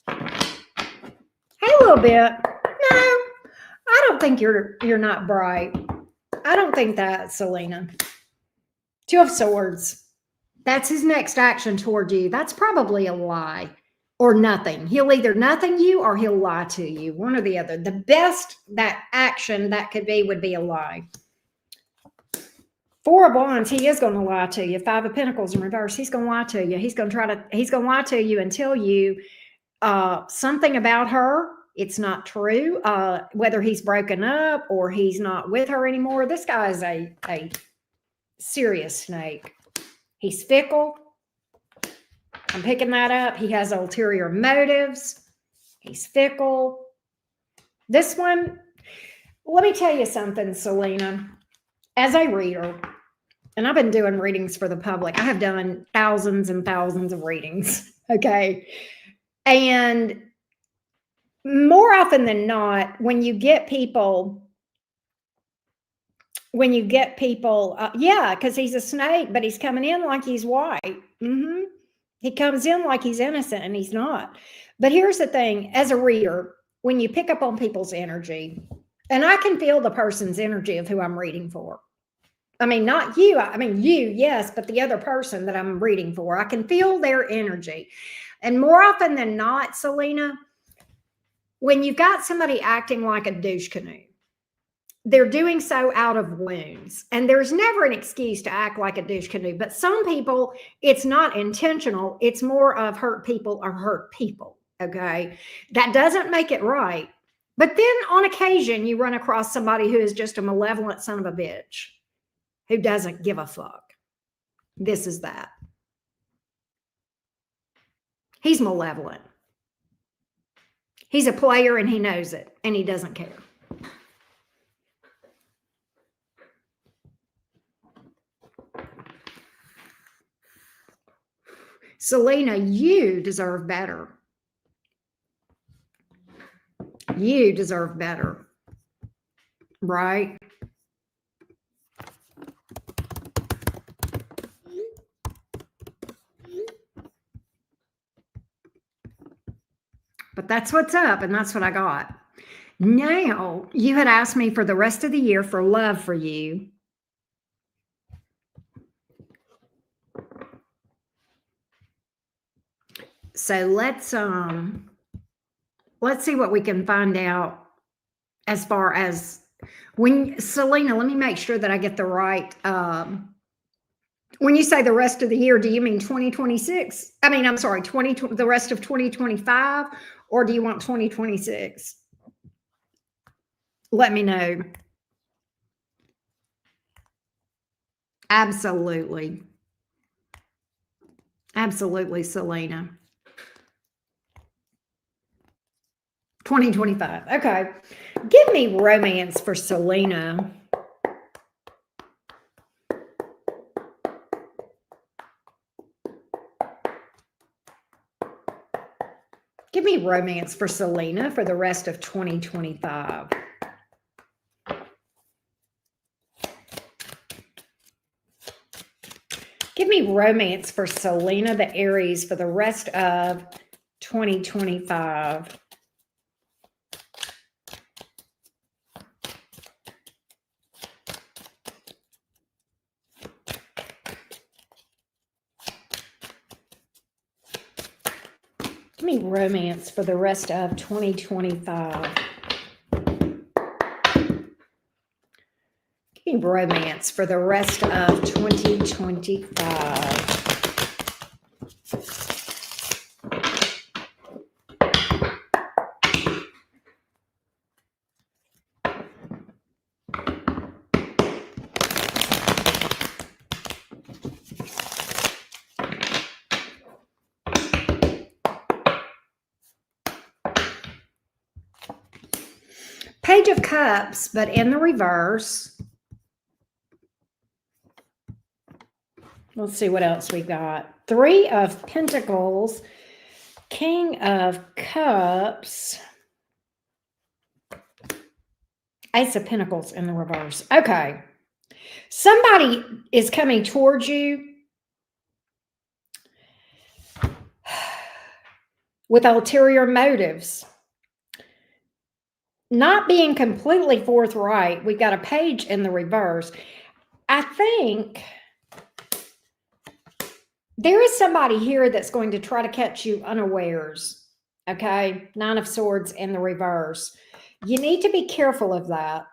Hey, a little bit. No, I don't think you're not bright. I don't think that, Selena. Two of Swords. That's his next action toward you. That's probably a lie. Or nothing. He'll either nothing you or he'll lie to you. One or the other. The best that action that could be would be a lie. Four of Wands, he is going to lie to you. Five of Pentacles in reverse, he's going to lie to you. He's going to lie to you and tell you something about her. It's not true. Whether he's broken up or he's not with her anymore. This guy is a serious snake. He's fickle. I'm picking that up. He has ulterior motives. He's fickle. This one, let me tell you something, Selena. As a reader, and I've been doing readings for the public. I have done thousands and thousands of readings, okay? And more often than not, when you get people, yeah, because he's a snake, but he's coming in like he's white. He comes in like he's innocent and he's not. But here's the thing, as a reader, when you pick up on people's energy, and I can feel the person's energy of who I'm reading for. I mean, not you. I mean, you, yes, but the other person that I'm reading for, I can feel their energy. And more often than not, Selena, when you've got somebody acting like a douche canoe, they're doing so out of wounds. And there's never an excuse to act like a douche canoe. But some people, it's not intentional. It's more of hurt people are hurt people. Okay. That doesn't make it right. But then on occasion, you run across somebody who is just a malevolent son of a bitch who doesn't give a fuck. This is that. He's malevolent. He's a player and he knows it and he doesn't care. Selena, you deserve better. You deserve better. Right? But that's what's up, and that's what I got. Now, you had asked me for the rest of the year for love for you. So let's see what we can find out as far as when Selena, let me make sure that I get the right when you say the rest of the year, do you mean 2026? I mean, I'm sorry, the rest of 2025, or do you want 2026? Let me know. Absolutely. Absolutely, Selena. 2025. Okay. Give me romance for Selena. Give me romance for Selena for the rest of 2025. Give me romance for Selena, the Aries, for the rest of 2025. Give me romance for the rest of 2025. Give me romance for the rest of 2025. Page of Cups, but in the reverse. Let's see what else we got. Three of Pentacles, King of Cups, Ace of Pentacles in the reverse. Okay. Somebody is coming towards you with ulterior motives. Not being completely forthright. We've got a page in the reverse. I think there is somebody here that's going to try to catch you unawares. Okay. 9 of Swords in the reverse. You need to be careful of that.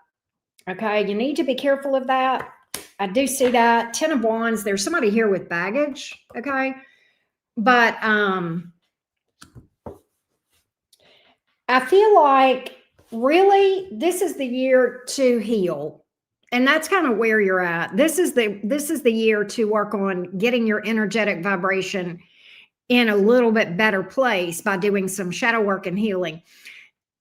Okay. You need to be careful of that. I do see that. 10 of Wands. There's somebody here with baggage. Okay. But I feel like really this is the year to heal. And that's kind of where you're at. This is the year to work on getting your energetic vibration in a little bit better place by doing some shadow work and healing.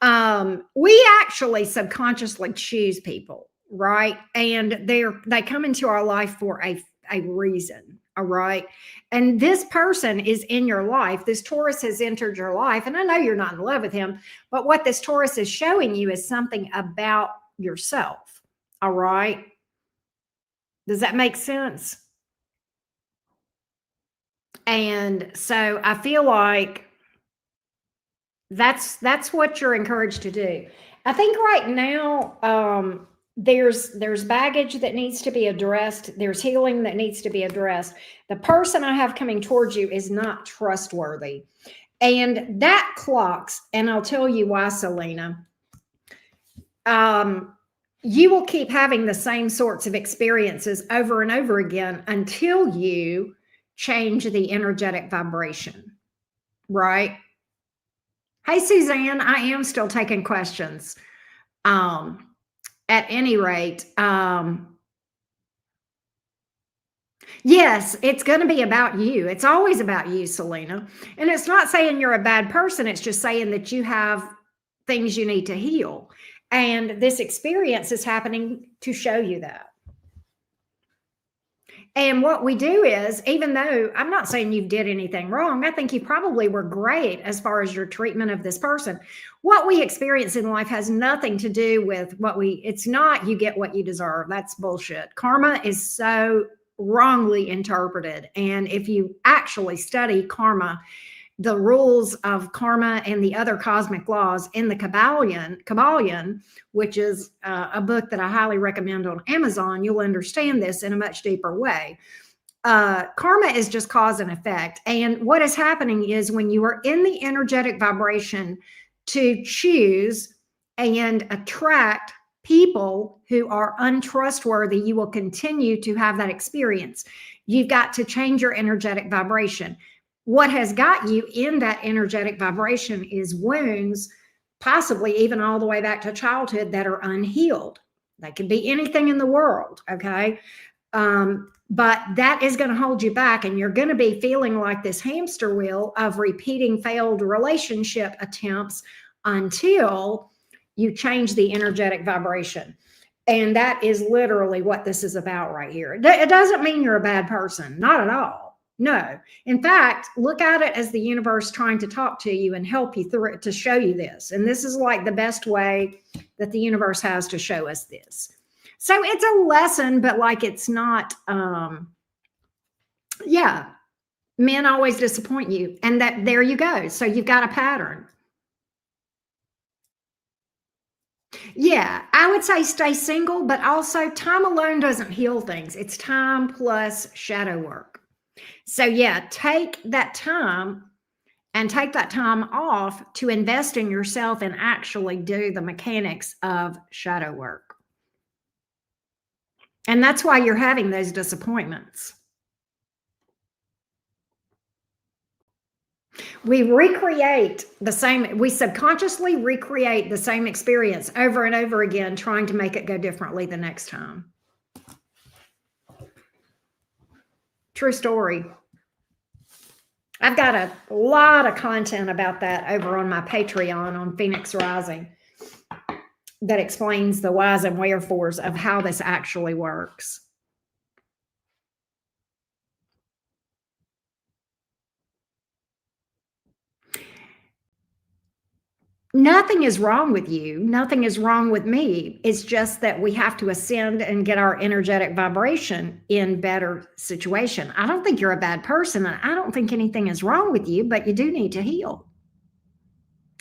We actually subconsciously choose people, right? And they come into our life for a reason. All right. And this person is in your life. This Taurus has entered your life. And I know you're not in love with him, but what this Taurus is showing you is something about yourself. All right. Does that make sense? And so I feel like that's what you're encouraged to do. I think right now, there's baggage that needs to be addressed. There's healing that needs to be addressed. The person I have coming towards you is not trustworthy. And that clocks, and I'll tell you why, Selena. you will keep having the same sorts of experiences over and over again until you change the energetic vibration, right? Hey, Suzanne, I am still taking questions. At any rate, yes, it's going to be about you. It's always about you, Selena. And it's not saying you're a bad person. It's just saying that you have things you need to heal. And this experience is happening to show you that. And what we do is, even though I'm not saying you did anything wrong, I think you probably were great as far as your treatment of this person. What we experience in life has nothing to do with it's not you get what you deserve. That's bullshit. Karma is so wrongly interpreted. And if you actually study karma, the rules of karma and the other cosmic laws in the Kabbalion, which is a book that I highly recommend on Amazon, you'll understand this in a much deeper way. Karma is just cause and effect. And what is happening is when you are in the energetic vibration to choose and attract people who are untrustworthy, you will continue to have that experience. You've got to change your energetic vibration. What has got you in that energetic vibration is wounds, possibly even all the way back to childhood, that are unhealed. They could be anything in the world, okay? But that is going to hold you back, and you're going to be feeling like this hamster wheel of repeating failed relationship attempts until you change the energetic vibration. And that is literally what this is about right here. It doesn't mean you're a bad person, not at all. No. In fact, look at it as the universe trying to talk to you and help you through it, to show you this. And this is like the best way that the universe has to show us this. So it's a lesson, but like it's not, yeah, men always disappoint you. And that there you go. So you've got a pattern. Yeah, I would say stay single, but also time alone doesn't heal things. It's time plus shadow work. So yeah, take that time off to invest in yourself and actually do the mechanics of shadow work. And that's why you're having those disappointments. We subconsciously recreate the same experience over and over again, trying to make it go differently the next time. True story. I've got a lot of content about that over on my Patreon on Phoenix Rising that explains the whys and wherefores of how this actually works. Nothing is wrong with you. Nothing is wrong with me. It's just that we have to ascend and get our energetic vibration in better situation. I don't think you're a bad person, and I don't think anything is wrong with you, but you do need to heal.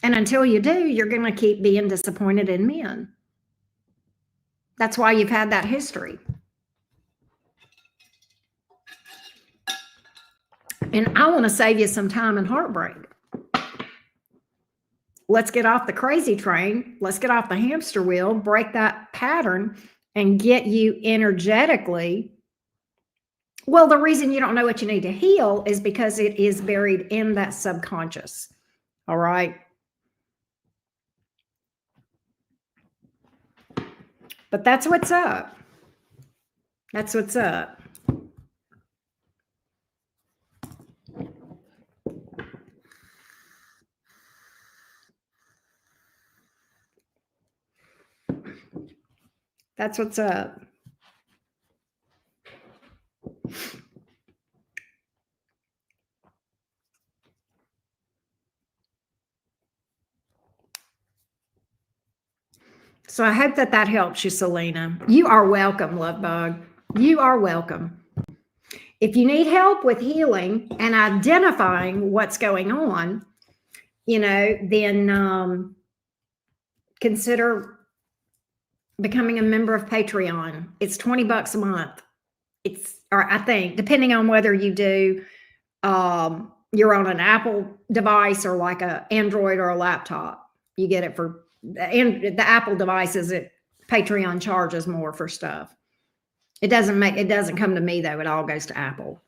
And until you do, you're going to keep being disappointed in men. That's why you've had that history. And I want to save you some time and heartbreak. Let's get off the crazy train. Let's get off the hamster wheel, break that pattern, and get you energetically. Well, the reason you don't know what you need to heal is because it is buried in that subconscious. All right. But that's what's up. That's what's up. That's what's up. So I hope that helps you, Selena. You are welcome, love bug. You are welcome. If you need help with healing and identifying what's going on, then consider becoming a member of Patreon. It's $20 a month. Or I think, depending on whether you do, you're on an Apple device or like a Android or a laptop, you get it for, and the Apple device is at Patreon charges more for stuff. It doesn't come to me though. It all goes to Apple.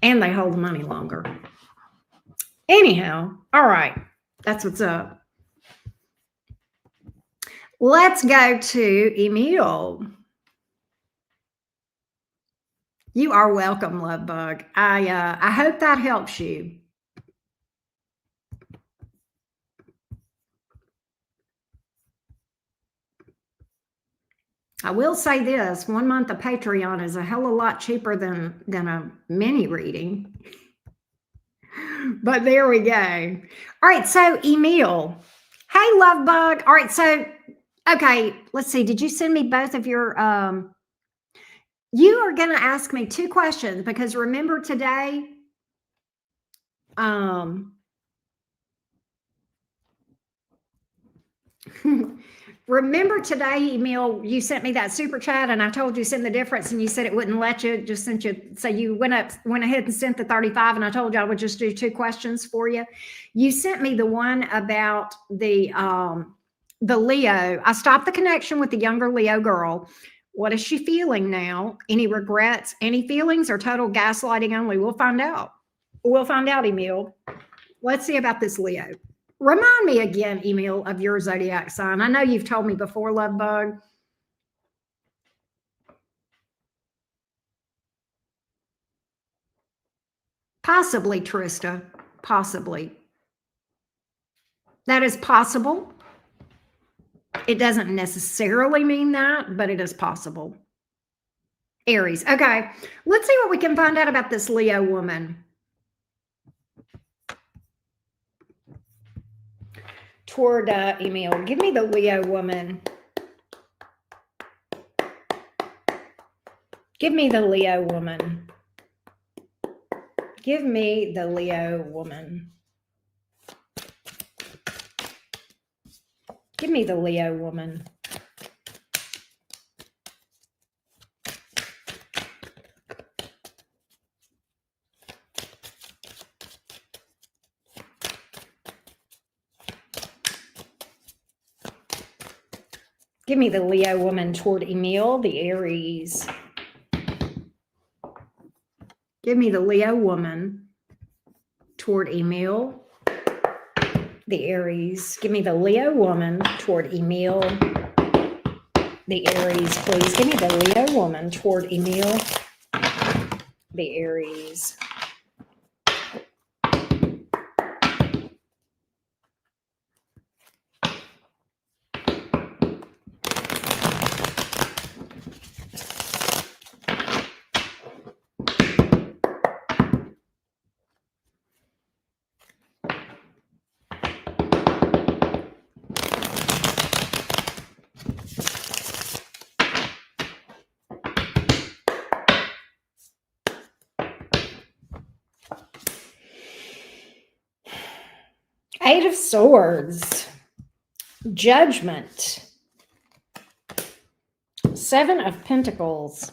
And they hold the money longer. Anyhow, all right. That's what's up. Let's go to Emil. You are welcome, love bug. I hope that helps you. I will say this, 1 month of Patreon is a hell of a lot cheaper than a mini reading. But there we go. All right, so Emil. Hey, love bug. All right, so, okay, let's see. Did you send me both of your, you are going to ask me 2 questions because remember today, remember today, Emil, you sent me that super chat and I told you send the difference and you said it wouldn't let you, just sent you, so you went ahead and sent the 35 and I told you I would just do 2 questions for you. You sent me the one about the Leo. I stopped the connection with the younger Leo girl. What is she feeling now? Any regrets, any feelings, or total gaslighting only? We'll find out. We'll find out, Emil. Let's see about this Leo. Remind me again, Emil, of your zodiac sign. I know you've told me before, love bug. Possibly, Trista. Possibly. That is possible. It doesn't necessarily mean that, but it is possible. Aries. Okay. Let's see what we can find out about this Leo woman. Toward Emil. Give me the Leo woman. Give me the Leo woman. Give me the Leo woman. Give me the Leo woman. Give me the Leo woman toward Emil, the Aries. Give me the Leo woman toward Emil, the Aries. Give me the Leo woman toward Emil, the Aries, please. Give me the Leo woman toward Emil, the Aries. Eight of Swords, Judgment, 7 of Pentacles.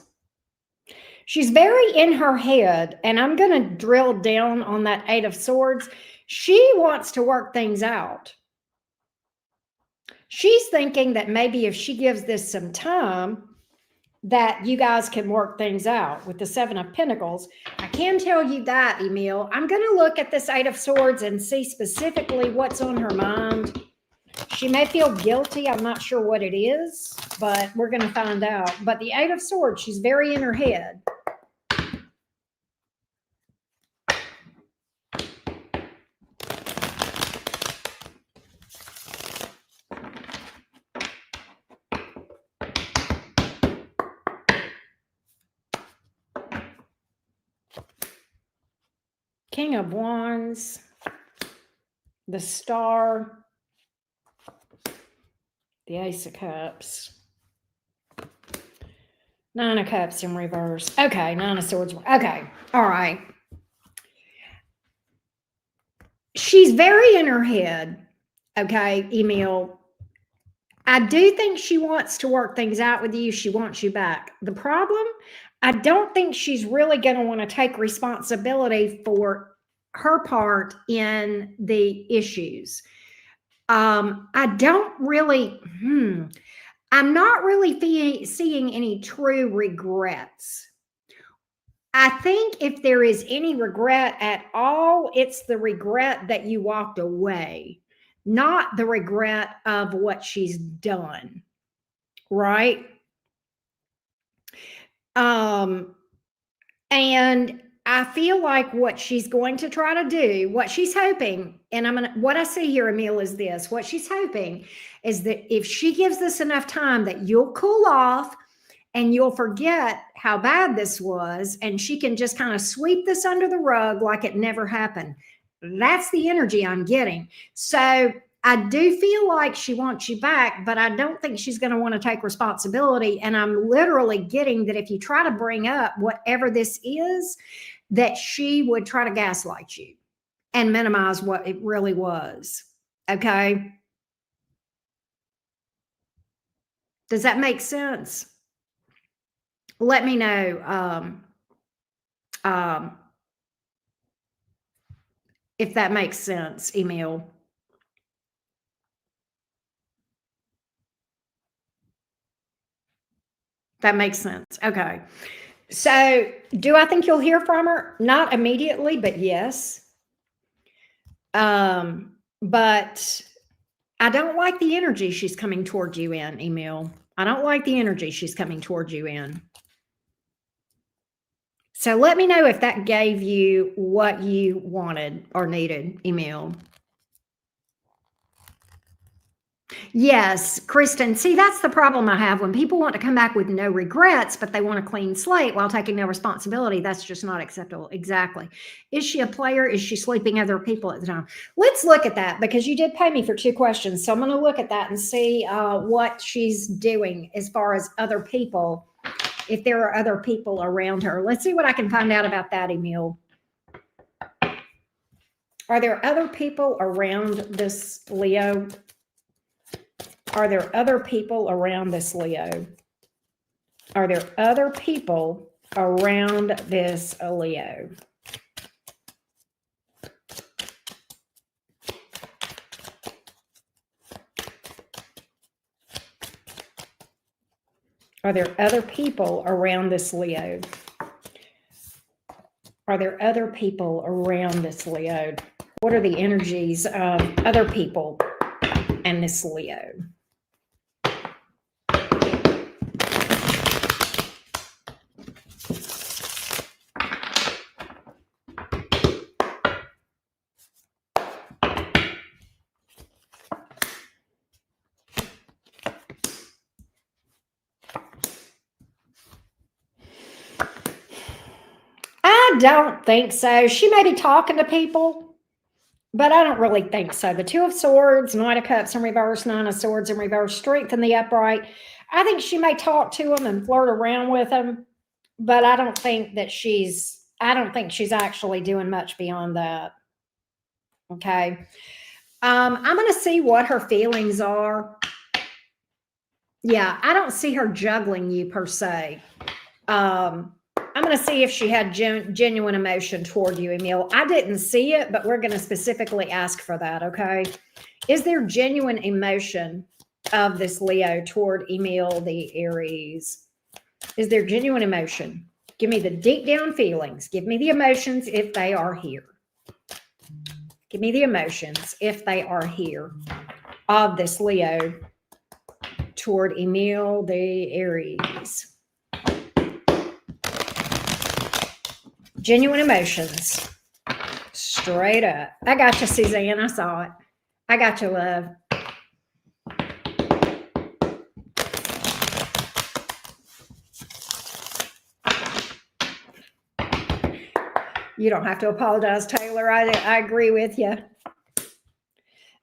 She's very in her head, and I'm going to drill down on that 8 of Swords. She wants to work things out. She's thinking that maybe if she gives this some time, that you guys can work things out with the 7 of Pentacles. I can tell you that, Emil. I'm going to look at this 8 of Swords and see specifically what's on her mind. She may feel guilty. I'm not sure what it is, but we're going to find out. But the 8 of Swords, she's very in her head. King of Wands, the Star, the Ace of Cups, 9 of Cups in reverse. Okay, 9 of Swords. Okay, all right. She's very in her head, okay, Emil. I do think she wants to work things out with you. She wants you back. The problem, I don't think she's really going to want to take responsibility for her part in the issues. I don't really, I'm not really seeing any true regrets. I think if there is any regret at all, it's the regret that you walked away, not the regret of what she's done, right? And I feel like what she's going to try to do, what she's hoping, and what I see here, Emil, is this: what she's hoping is that if she gives this enough time, that you'll cool off and you'll forget how bad this was, and she can just kind of sweep this under the rug like it never happened. That's the energy I'm getting. So I do feel like she wants you back, but I don't think she's going to want to take responsibility. And I'm literally getting that if you try to bring up whatever this is, that she would try to gaslight you and minimize what it really was. Okay. Does that make sense? Let me know if that makes sense, Emil. That makes sense. Okay. So, do I think you'll hear from her? Not immediately, but yes. But I don't like the energy she's coming toward you in, Emil. I don't like the energy she's coming toward you in. So let me know if that gave you what you wanted or needed, Emil. Yes, Kristen. See, that's the problem I have when people want to come back with no regrets, but they want a clean slate while taking no responsibility. That's just not acceptable. Exactly. Is she a player? Is she sleeping other people at the time? Let's look at that because you did pay me for 2 questions. So I'm going to look at that and see what she's doing as far as other people, if there are other people around her. Let's see what I can find out about that, Emil. Are there other people around this Leo? Are there other people around this Leo? Are there other people around this Leo? Are there other people around this Leo? Are there other people around this Leo? What are the energies of other people and this Leo? I don't think so. She may be talking to people, but I don't really think so. The 2 of Swords, Knight of Cups in reverse, 9 of Swords in reverse, Strength in the upright. I think she may talk to them and flirt around with them, but I don't think she's actually doing much beyond that. Okay. I'm going to see what her feelings are. Yeah, I don't see her juggling you per se. I'm going to see if she had genuine emotion toward you, Emil. I didn't see it, but we're going to specifically ask for that, okay? Is there genuine emotion of this Leo toward Emil, the Aries? Is there genuine emotion? Give me the deep down feelings. Give me the emotions if they are here. Give me the emotions if they are here of this Leo toward Emil, the Aries. Genuine emotions. Straight up. I got you, Suzanne. I saw it. I got you, love. You don't have to apologize, Taylor. I agree with you.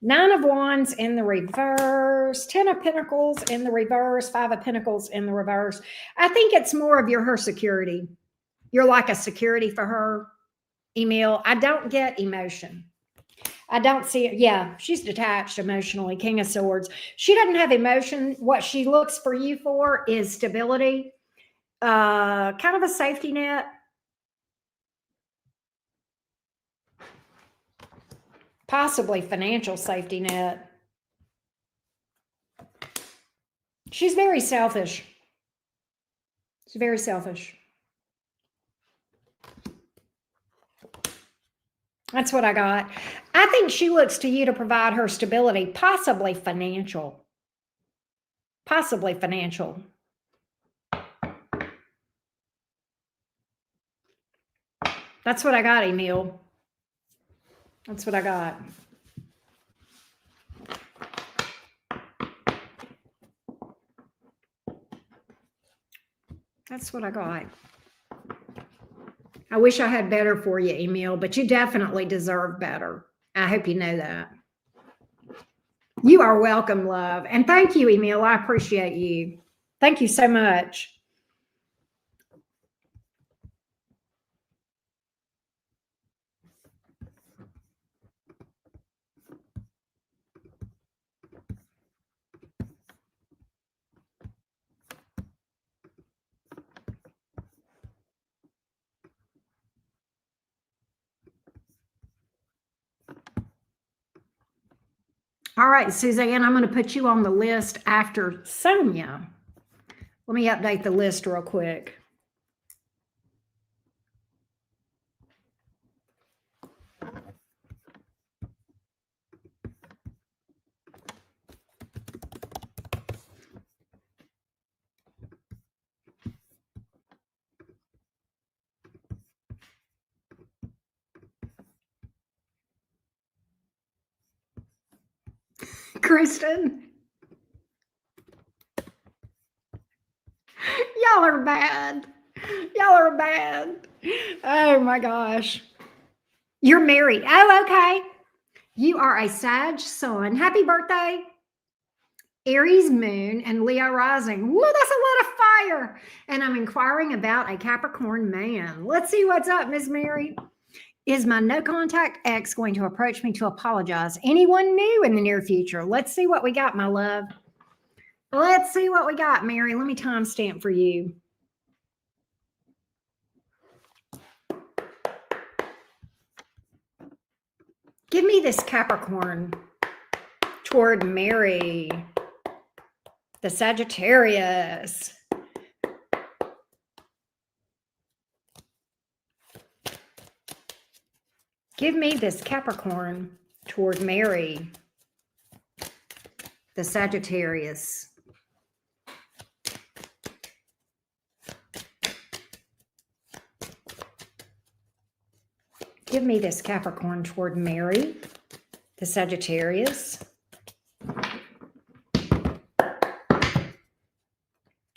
9 of Wands in the reverse, 10 of Pentacles in the reverse, 5 of Pentacles in the reverse. I think it's more of her security. You're like a security for her, Emil. I don't get emotion. I don't see it. Yeah, she's detached emotionally. King of Swords. She doesn't have emotion. What she looks for you for is stability, kind of a safety net. Possibly financial safety net. She's very selfish. She's very selfish. That's what I got. I think she looks to you to provide her stability, possibly financial. Possibly financial. That's what I got, Emil. That's what I got. That's what I got. I wish I had better for you, Emil, but you definitely deserve better. I hope you know that. You are welcome, love. And thank you, Emil. I appreciate you. Thank you so much. All right, Suzanne, I'm going to put you on the list after Sonia. Let me update the list real quick. Kristen, y'all are bad. Y'all are bad. Oh my gosh. You're married. Oh, okay. You are a Sag sun. Happy birthday. Aries moon and Leo rising. Whoa, that's a lot of fire. And I'm inquiring about a Capricorn man. Let's see what's up, Miss Mary. Is my no contact ex going to approach me to apologize? Anyone new in the near future? Let's see what we got, my love. Let's see what we got, Mary. Let me timestamp for you. Give me this Capricorn toward Mary, the Sagittarius. Give me this Capricorn toward Mary, the Sagittarius. Give me this Capricorn toward Mary, the Sagittarius.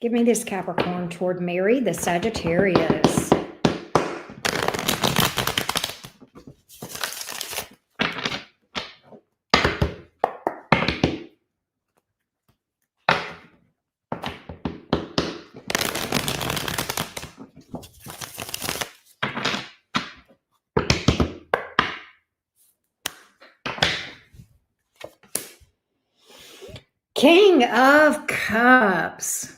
Give me this Capricorn toward Mary, the Sagittarius. King of Cups.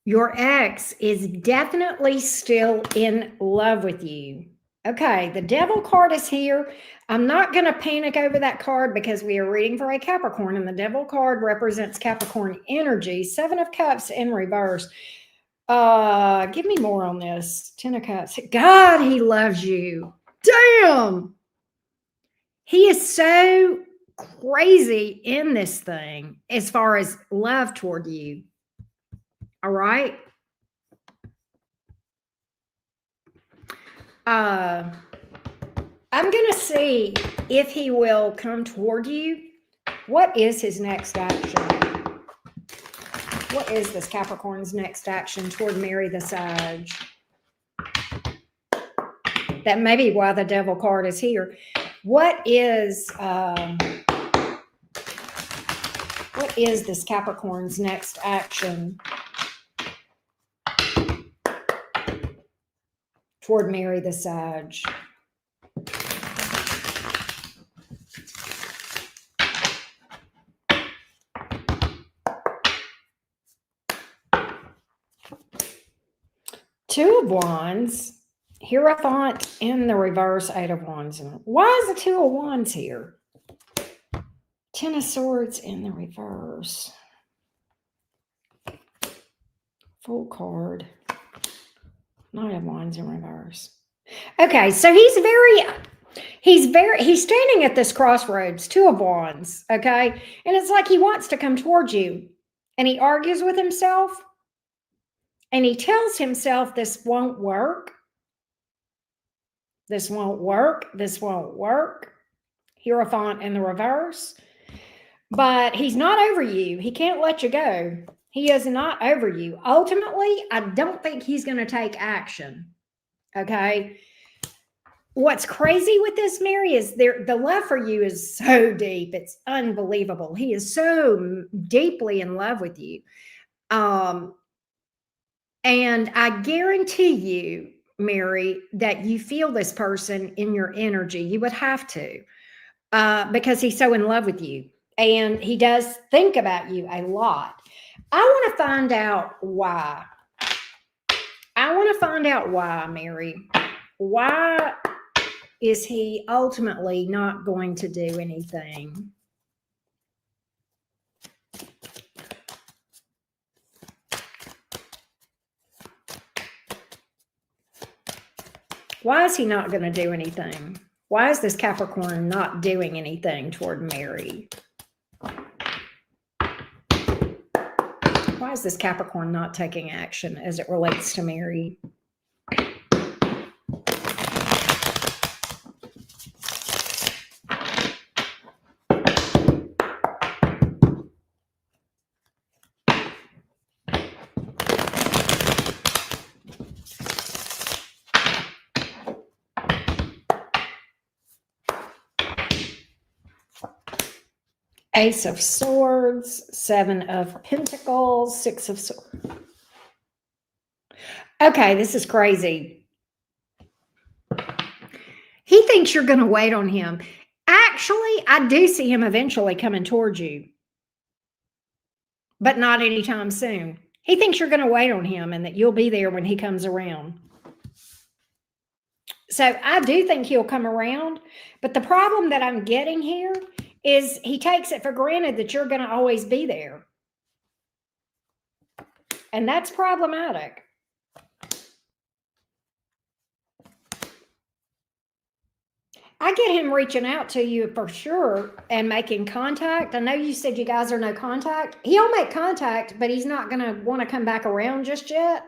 Your ex is definitely still in love with you. Okay, the Devil card is here. I'm not going to panic over that card because we are reading for a Capricorn, and the Devil card represents Capricorn energy. 7 of Cups in reverse. Give me more on this. 10 of Cups. God, he loves you. Damn. He is so crazy in this thing as far as love toward you. All right. I'm going to see if he will come toward you. What is his next action? What is this Capricorn's next action toward Mary the Sag? That may be why the Devil card is here. What is this Capricorn's next action toward Mary the Sag? Two of Wands, Hierophant in the reverse, 8 of Wands. Why is the 2 of Wands here? 10 of Swords in the reverse. Full card. Knight of Wands in reverse. Okay, so he's standing at this crossroads, Two of Wands, okay? And it's like he wants to come towards you, and he argues with himself, and he tells himself this won't work. This won't work. This won't work. Hierophant in the reverse. But he's not over you. He can't let you go. He is not over you. Ultimately, I don't think he's going to take action. Okay? What's crazy with this, Mary, is the love for you is so deep. It's unbelievable. He is so deeply in love with you. And I guarantee you, Mary, that you feel this person in your energy. You would have to, because he's so in love with you. And he does think about you a lot. I want to find out why. I want to find out why, Mary. Why is he ultimately not going to do anything? Why is he not going to do anything? Why is this Capricorn not doing anything toward Mary? Why is this Capricorn not taking action as it relates to Mary? Ace of Swords, Seven of Pentacles, Six of Swords. Okay, this is crazy. He thinks you're going to wait on him. Actually, I do see him eventually coming towards you, but not anytime soon. He thinks you're going to wait on him and that you'll be there when he comes around. So I do think he'll come around, but the problem that I'm getting here is he takes it for granted that you're going to always be there. And that's problematic. I get him reaching out to you for sure and making contact. I know you said you guys are no contact. He'll make contact, but he's not going to want to come back around just yet.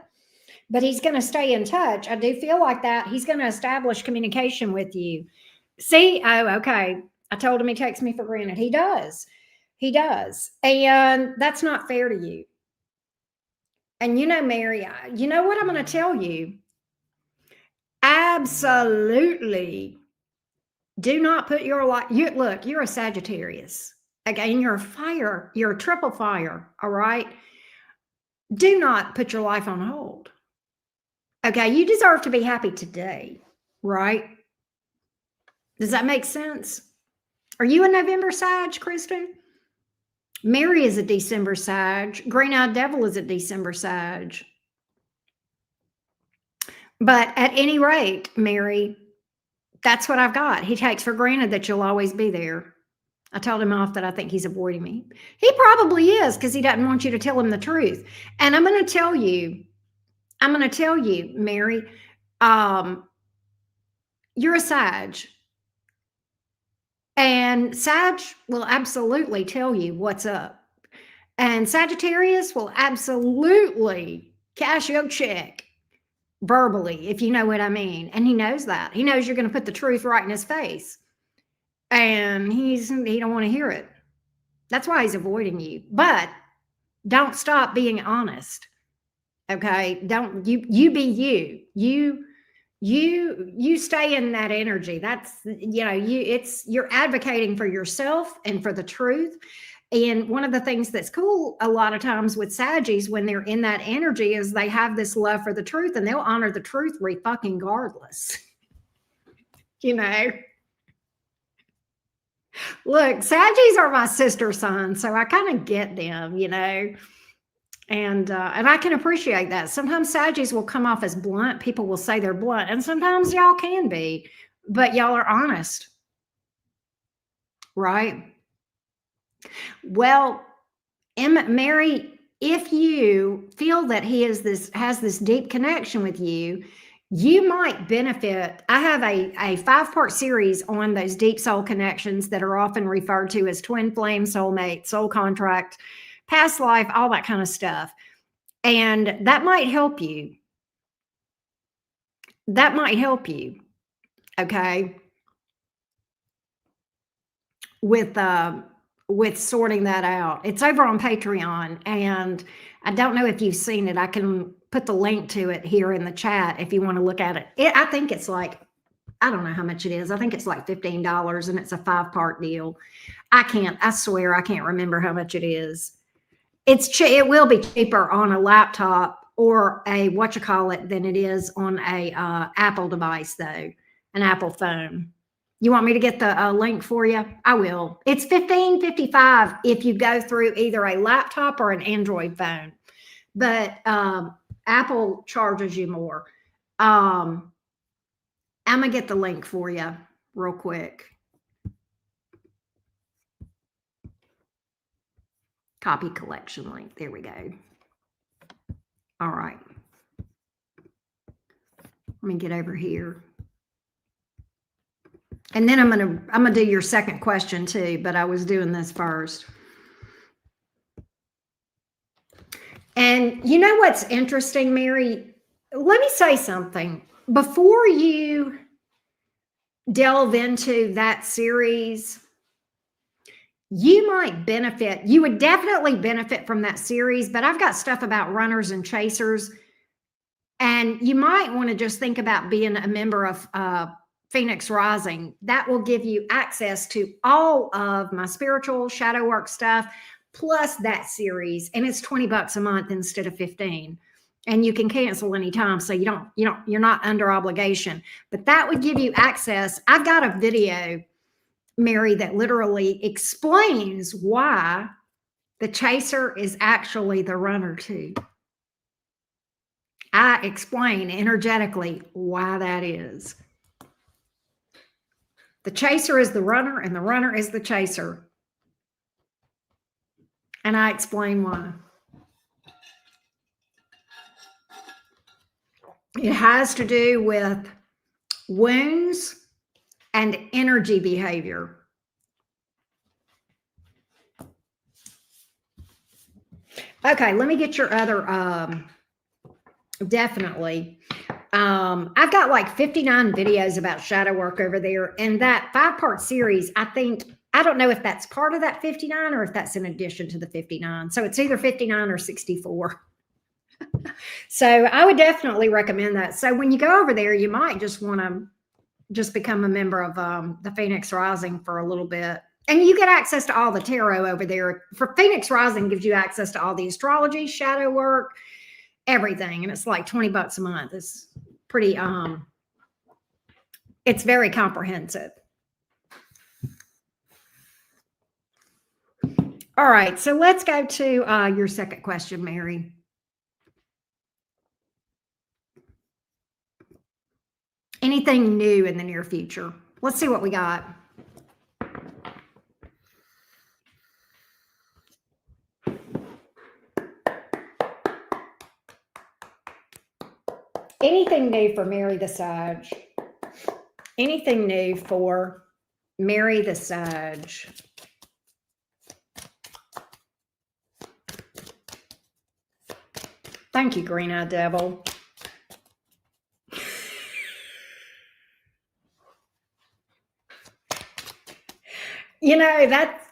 But he's going to stay in touch. I do feel like that. He's going to establish communication with you. See? Oh, okay. I told him he takes me for granted. He does. He does. And that's not fair to you. And you know, Mary, you know what I'm going to tell you? Absolutely. Do not put your life. Look, you're a Sagittarius. Okay, and you're a fire. You're a triple fire. All right. Do not put your life on hold. Okay, you deserve to be happy today, right? Does that make sense? Are you a November Sag, Kristen? Mary is a December Sag. Green-eyed Devil is a December Sag. But at any rate, Mary, that's what I've got. He takes for granted that you'll always be there. I told him off that I think he's avoiding me. He probably is, because he doesn't want you to tell him the truth. And I'm going to tell you, Mary, you're a Sag. And Sag will absolutely tell you what's up. And Sagittarius will absolutely cash your check verbally, if you know what I mean. And he knows that. He knows you're going to put the truth right in his face. And he don't want to hear it. That's why he's avoiding you. But don't stop being honest. Okay? Don't you be you. You stay in that energy. That's, you're advocating for yourself and for the truth. And one of the things that's cool a lot of times with Saggies when they're in that energy is they have this love for the truth, and they'll honor the truth fucking regardless. Look, Saggies are my sister signs, so I kind of get them, and I can appreciate that. Sometimes Saggies will come off as blunt. People will say they're blunt, and sometimes y'all can be, but y'all are honest, right? Well, Mary, if you feel that he has this deep connection with you, you might benefit. I have a 5-part series on those deep soul connections that are often referred to as twin flame, soulmate, soul contract, past life, all that kind of stuff. And that might help you. That might help you, okay, with sorting that out. It's over on Patreon, and I don't know if you've seen it. I can put the link to it here in the chat if you want to look at it. I think it's like, I don't know how much it is. I think it's like $15, and it's a 5-part deal. I swear I can't remember how much it is. It will be cheaper on a laptop or a than it is on a Apple device, though, an Apple phone. You want me to get the link for you? I will. It's $15.55 if you go through either a laptop or an Android phone, but Apple charges you more. I'm gonna get the link for you real quick. Copy collection link. There we go. All right. Let me get over here. And then I'm gonna do your second question too, but I was doing this first. And you know what's interesting, Mary? Let me say something. Before you delve into that series, you might benefit. You would definitely benefit from that series, but I've got stuff about runners and chasers. And you might want to just think about being a member of Phoenix Rising. That will give you access to all of my spiritual shadow work stuff, plus that series. And it's $20 a month instead of 15. And you can cancel anytime. So you're not under obligation, but that would give you access. I've got a video, Mary, that literally explains why the chaser is actually the runner too. I explain energetically why that is. The chaser is the runner and the runner is the chaser. And I explain why. It has to do with wounds and energy behavior. Okay, let me get your other, definitely. I've got like 59 videos about shadow work over there. And that 5-part series, I don't know if that's part of that 59 or if that's in addition to the 59. So it's either 59 or 64. So I would definitely recommend that. So when you go over there, you might just want to just become a member of the Phoenix Rising for a little bit. And you get access to all the tarot over there. For Phoenix Rising gives you access to all the astrology, shadow work, everything. And it's like $20 a month. It's pretty, it's very comprehensive. All right. So let's go to your second question, Mary. Anything new in the near future? Let's see what we got. Anything new for Mary the Sage? Anything new for Mary the Sage? Thank you, Green Eye Devil. You know, that's,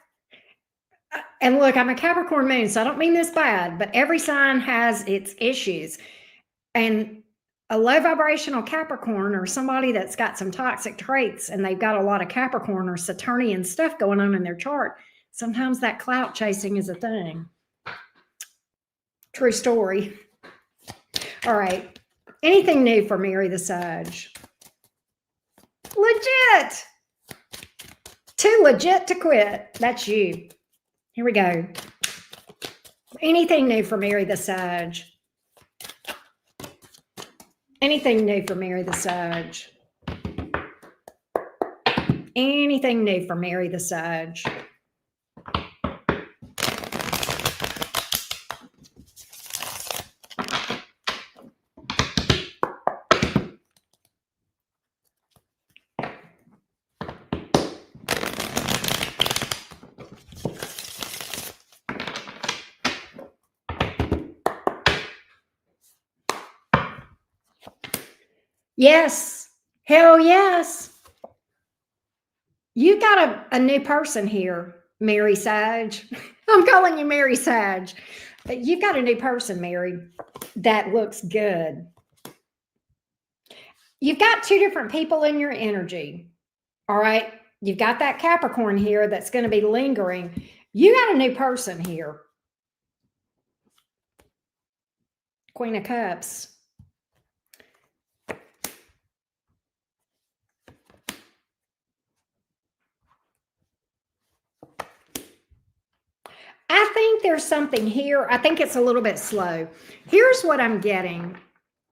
and look, I'm a Capricorn moon, so I don't mean this bad, but every sign has its issues. And a low vibrational Capricorn or somebody that's got some toxic traits and they've got a lot of Capricorn or Saturnian stuff going on in their chart, sometimes that clout chasing is a thing. True story. All right. Anything new for Mary the Sage? Legit. Too legit to quit. That's you. Here we go. Anything new for Mary the Sage? Anything new for Mary the Sage? Anything new for Mary the Sage? Yes. Hell yes. You got a new person here, Mary Sage. I'm calling you Mary Sage. You've got a new person, Mary, that looks good. You've got two different people in your energy. All right. You've got that Capricorn here that's going to be lingering. You got a new person here. Queen of Cups. I think there's something here. I think it's a little bit slow. Here's what I'm getting,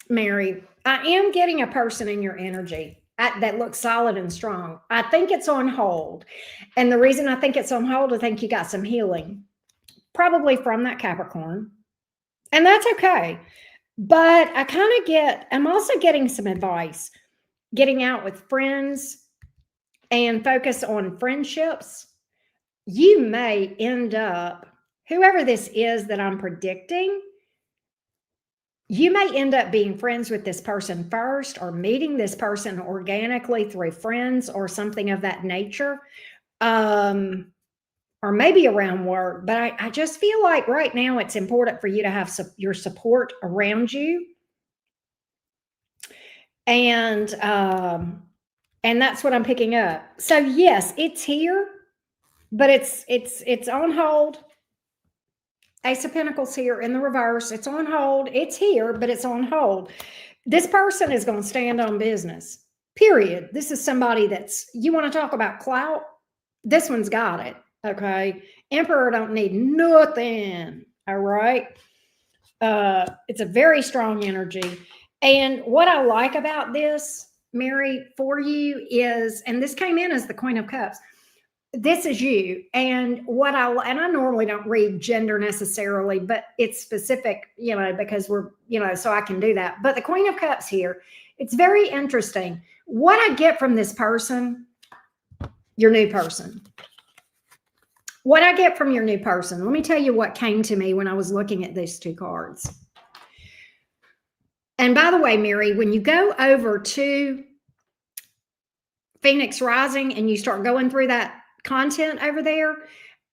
Mary. I am getting a person in your energy that looks solid and strong. I think it's on hold. And the reason I think it's on hold, I think you got some healing, probably from that Capricorn. And that's okay. But I'm also getting some advice, getting out with friends and focus on friendships. You may end up, whoever this is that I'm predicting, you may end up being friends with this person first or meeting this person organically through friends or something of that nature, or maybe around work. But I just feel like right now it's important for you to have your support around you. And that's what I'm picking up. So yes, it's here, but it's on hold. Ace of Pentacles here in the reverse. It's on hold. It's here, but it's on hold. This person is going to stand on business, period. This is somebody you want to talk about clout? This one's got it, okay? Emperor don't need nothing, all right? It's a very strong energy. And what I like about this, Mary, for you is, and this came in as the Queen of Cups, this is you. And I normally don't read gender necessarily, but it's specific, because we're, so I can do that. But the Queen of Cups here, it's very interesting. What I get from this person, your new person, what I get from your new person, let me tell you what came to me when I was looking at these two cards. And by the way, Mary, when you go over to Phoenix Rising and you start going through that content over there,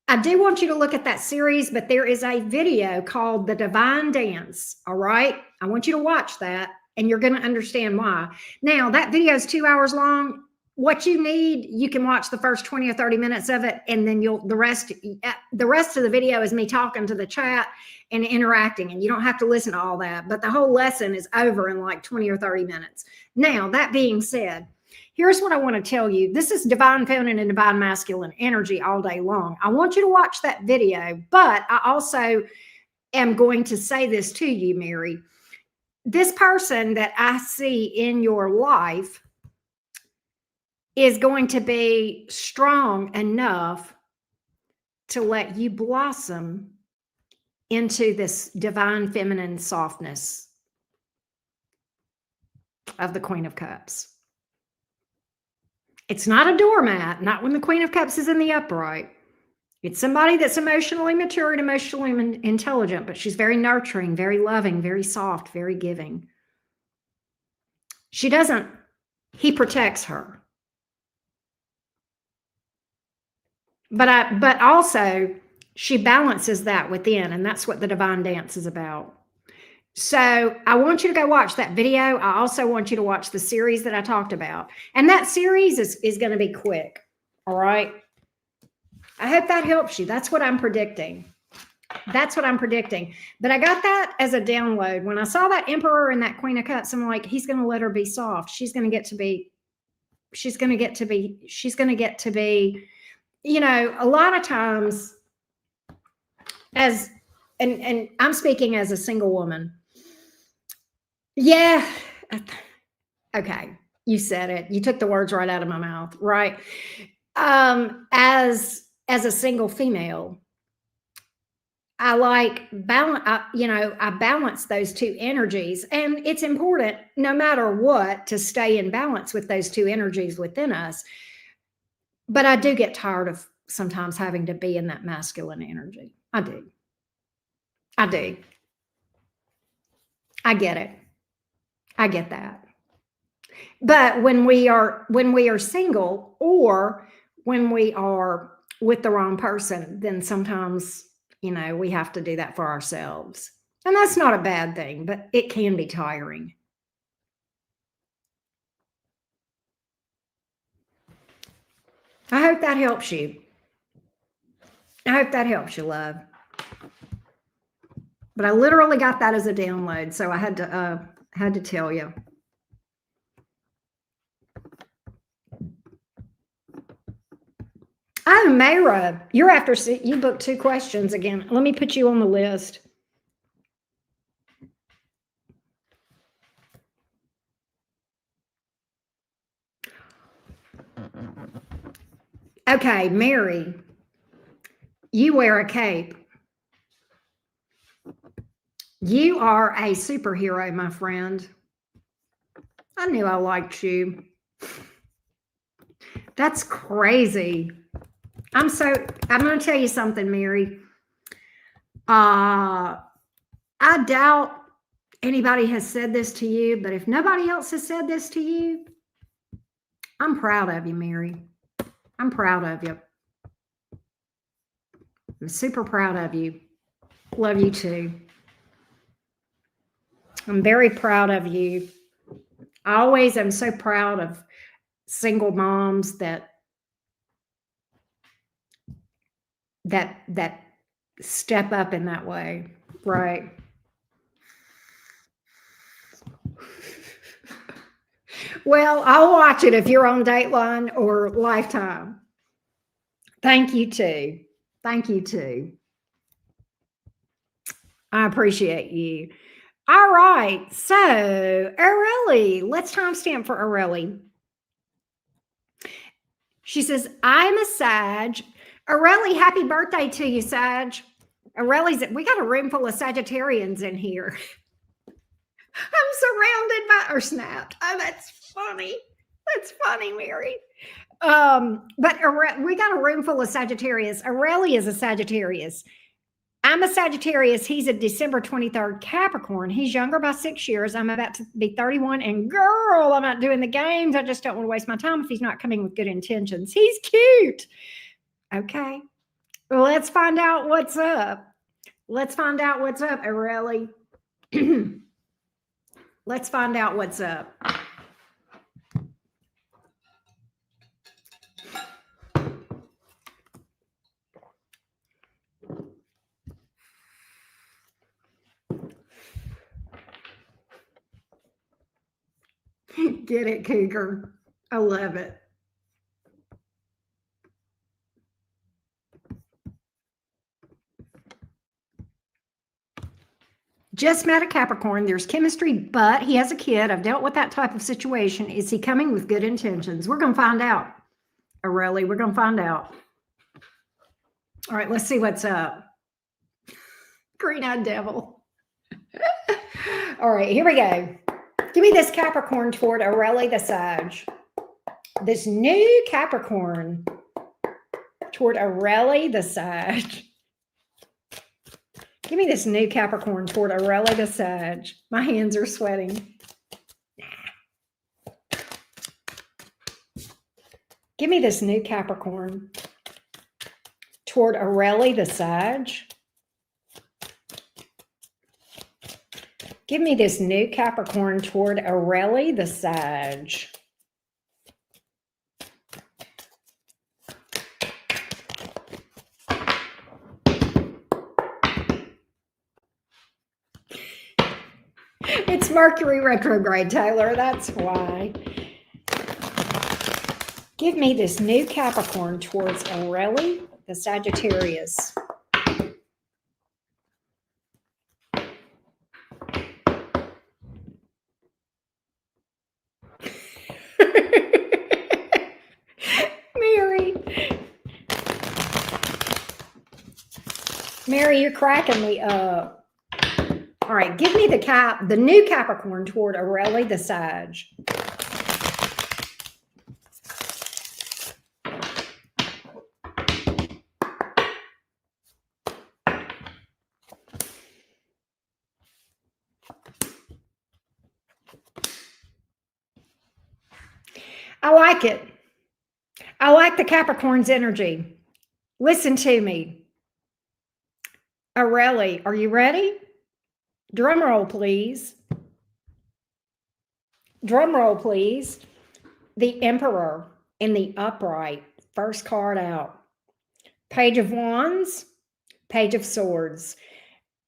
I do want you to look at that series, but there is a video called The Divine Dance. All right. I want you to watch that and you're going to understand why. Now that video is 2 hours long. What you need, you can watch the first 20 or 30 minutes of it. And then the rest of the video is me talking to the chat and interacting. And you don't have to listen to all that, but the whole lesson is over in like 20 or 30 minutes. Now, that being said, here's what I want to tell you. This is divine feminine and divine masculine energy all day long. I want you to watch that video, but I also am going to say this to you, Mary. This person that I see in your life is going to be strong enough to let you blossom into this divine feminine softness of the Queen of Cups. It's not a doormat, not when the Queen of Cups is in the upright. It's somebody that's emotionally mature and emotionally intelligent, but she's very nurturing, very loving, very soft, very giving. He protects her. But also she balances that within, and that's what the divine dance is about. So I want you to go watch that video. I also want you to watch the series that I talked about. And that series is going to be quick. All right. I hope that helps you. That's what I'm predicting. That's what I'm predicting. But I got that as a download. When I saw that Emperor and that Queen of Cups, I'm like, he's going to let her be soft. She's going to get to be, a lot of times and I'm speaking as a single woman. Yeah. Okay. You said it. You took the words right out of my mouth, right? As a single female, I like balance, I balance those two energies, and it's important no matter what to stay in balance with those two energies within us. But I do get tired of sometimes having to be in that masculine energy. I do. I get it. I get that. But when we are single, or when we are with the wrong person, then sometimes, we have to do that for ourselves. And that's not a bad thing, but it can be tiring. I hope that helps you. I hope that helps you, love. But I literally got that as a download, so I had to tell you. Oh, Mayra, you booked 2 questions again. Let me put you on the list. Okay, Mary, you wear a cape. You are a superhero, my friend. I knew I liked you. That's crazy. I'm going to tell you something, Mary. I doubt anybody has said this to you, but if nobody else has said this to you, I'm proud of you, Mary. I'm proud of you. I'm super proud of you. Love you too. I'm very proud of you. I always am so proud of single moms that step up in that way. Right. Well, I'll watch it if you're on Dateline or Lifetime. Thank you too. Thank you too. I appreciate you. All right. So, Aurelie, let's timestamp for Aurelie. She says, I'm a Sag. Aurelie, happy birthday to you, Sag. Aurelie's, we got a room full of Sagittarians in here. I'm surrounded by, or snapped. Oh, that's funny. That's funny, Mary. But we got a room full of Sagittarius. Aurelie is a Sagittarius. I'm a Sagittarius. He's a December 23rd Capricorn. He's younger by 6 years. I'm about to be 31. And girl, I'm not doing the games. I just don't want to waste my time if he's not coming with good intentions. He's cute. Okay. Well, let's find out what's up. Let's find out what's up, Aurelie. Let's find out what's up. Get it, Cougar. I love it. Just met a Capricorn. There's chemistry, but he has a kid. I've dealt with that type of situation. Is he coming with good intentions? We're going to find out, Aurelie. We're going to find out. All right, let's see what's up. Green-eyed devil. All right, here we go. Give me this Capricorn toward Aurelie the Sag. This new Capricorn toward Aurelie the Sag. Give me this new Capricorn toward Aurelie the Sag. My hands are sweating. Give me this new Capricorn toward Aurelie the Sag. Give me this new Capricorn toward Aurelie the Sag. It's Mercury retrograde, Taylor. That's why. Give me this new Capricorn towards Aurelie the Sagittarius. Mary, you're cracking me up. All right, give me the new Capricorn toward Aurelie the Sag. I like it. I like the Capricorn's energy. Listen to me. Aurelie, are you ready? Drum roll, please. Drum roll, please. The Emperor in the upright. First card out. Page of Wands, Page of Swords.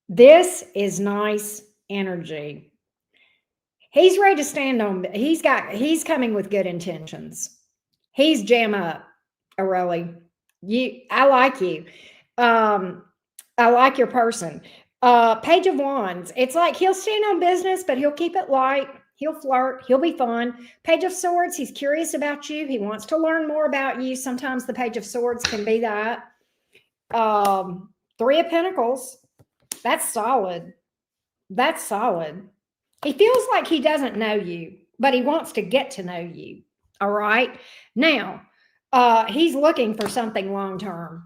This is nice energy. He's ready to stand on. He's coming with good intentions. He's jam up, Aurelie. I like you. I like your person. Page of Wands. It's like he'll stand on business, but he'll keep it light. He'll flirt. He'll be fun. Page of Swords. He's curious about you. He wants to learn more about you. Sometimes the Page of Swords can be that. Three of Pentacles. That's solid. That's solid. He feels like he doesn't know you, but he wants to get to know you. All right. Now, he's looking for something long-term.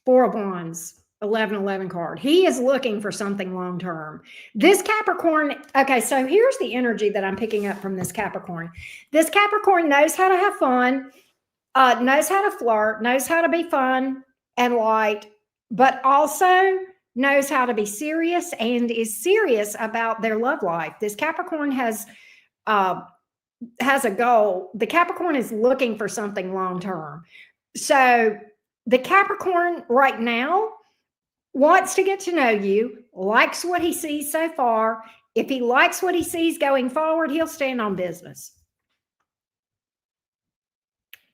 Four of Wands, 11-11 card. He is looking for something long-term. This Capricorn, okay, so here's the energy that I'm picking up from this Capricorn. This Capricorn knows how to have fun, knows how to flirt, knows how to be fun and light, but also knows how to be serious and is serious about their love life. This Capricorn has a goal. The Capricorn is looking for something long-term. So the Capricorn right now wants to get to know you, likes what he sees so far. If he likes what he sees going forward, he'll stand on business.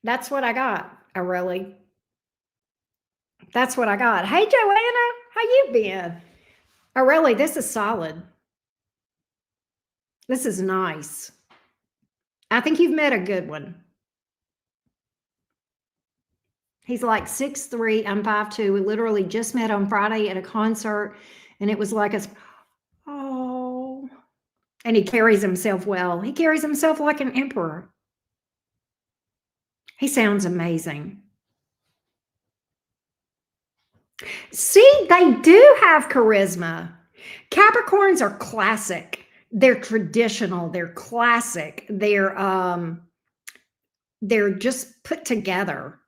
That's what I got, Aurelie. That's what I got. Hey, Joanna, how you been? Aurelie, this is solid. This is nice. I think you've met a good one. He's like 6'3", I'm 5'2". We literally just met on Friday at a concert, and it was like oh. And he carries himself well. He carries himself like an emperor. He sounds amazing. See, they do have charisma. Capricorns are classic. They're traditional. They're classic. They're just put together.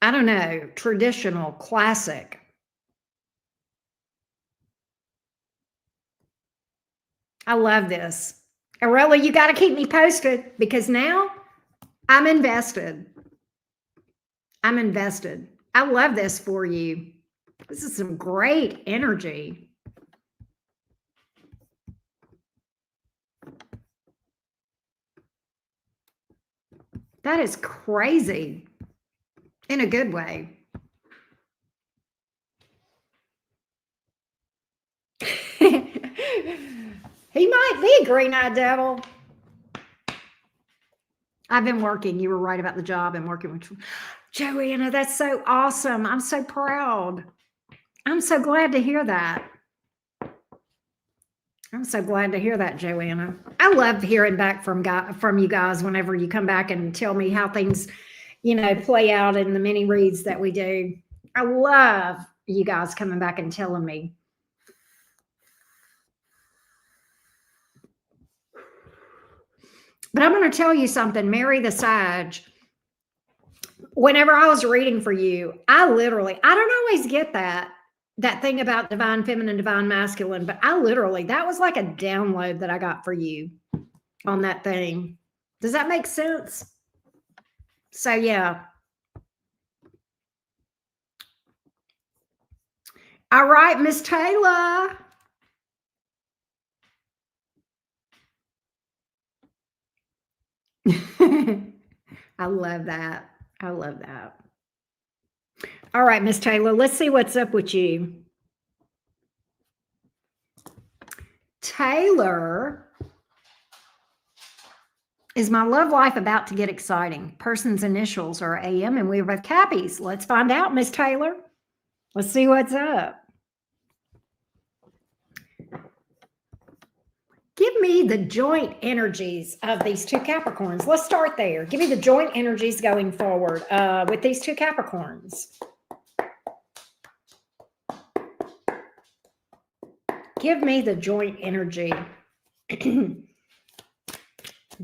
I don't know, traditional, classic. I love this. Aurelie, you got to keep me posted because now I'm invested. I'm invested. I love this for you. This is some great energy. That is crazy in a good way. He might be a green-eyed devil. I've been working. You were right about the job and working with Joanna. That's so awesome. I'm so proud. I'm so glad to hear that. I'm so glad to hear that, Joanna. I love hearing back from you guys whenever you come back and tell me how things, play out in the mini reads that we do. I love you guys coming back and telling me. But I'm going to tell you something, Mary the Sage. Whenever I was reading for you, I don't always get that thing about divine feminine, divine masculine, but that was like a download that I got for you on that thing. Does that make sense? So yeah. All right, Miss Taylor. I love that. I love that. All right, Miss Taylor, let's see what's up with you. Taylor, is my love life about to get exciting? Person's initials are AM and we're both Cappies. Let's find out, Miss Taylor. Let's see what's up. Give me the joint energies of these two Capricorns. Let's start there. Give me the joint energies going forward with these two Capricorns. Give me the joint energy.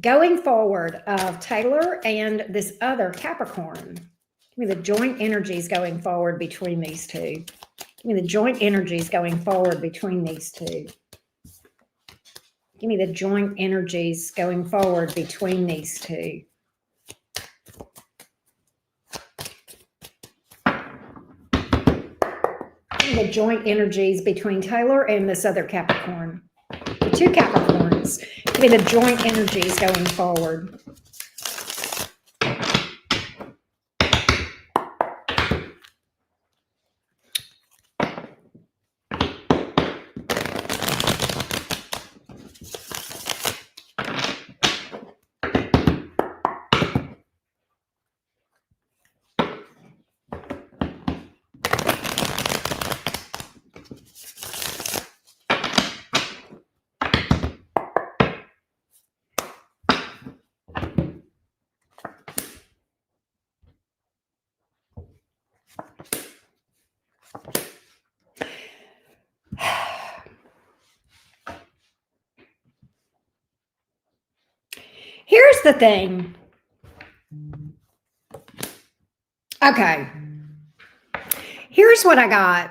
going forward of Taylor and this other Capricorn. Give me the joint energies going forward between these two. Give me the joint energies going forward between these two. Give me the joint energies going forward between these two. Give me the joint energies between Taylor and this other Capricorn. The two Capricorns. Give me the joint energies going forward. Here's the thing. Okay. Here's what I got.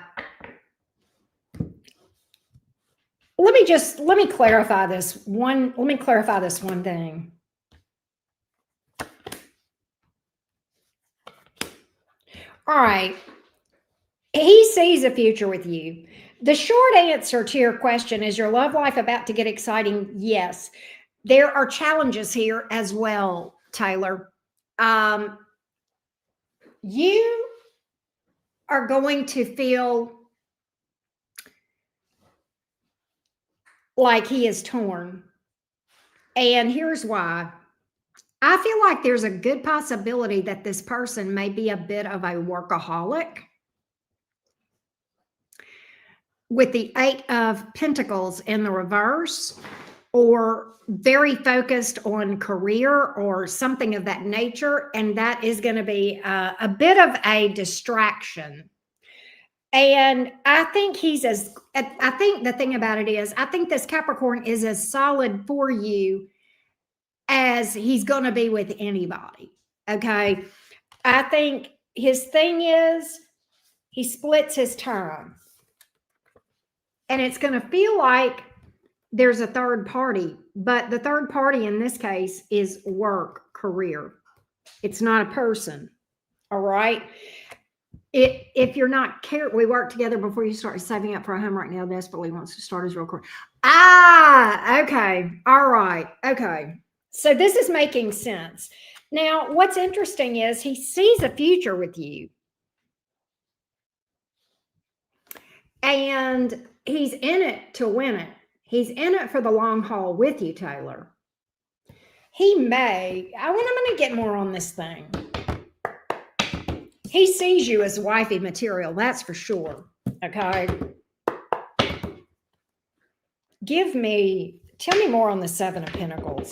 Let me clarify this one. Let me clarify this one thing. All right. He sees a future with you. The short answer to your question, is your love life about to get exciting? Yes. There are challenges here as well, Taylor. You are going to feel like he is torn. And here's why. I feel like there's a good possibility that this person may be a bit of a workaholic. With the 8 of Pentacles in the reverse, or very focused on career or something of that nature. And that is going to be a bit of a distraction. And I think I think the thing about it is, I think this Capricorn is as solid for you as he's going to be with anybody. Okay. I think his thing is he splits his time. And it's going to feel like there's a third party, but the third party in this case is work, career. It's not a person. All right. If you're not we work together before you start saving up for a home right now, desperately wants to start his real career. Okay. All right. Okay. So this is making sense. Now, what's interesting is he sees a future with you. And he's in it to win it. He's in it for the long haul with you, Taylor. I'm going to get more on this thing. He sees you as wifey material, that's for sure. Okay. Tell me more on the 7 of Pentacles.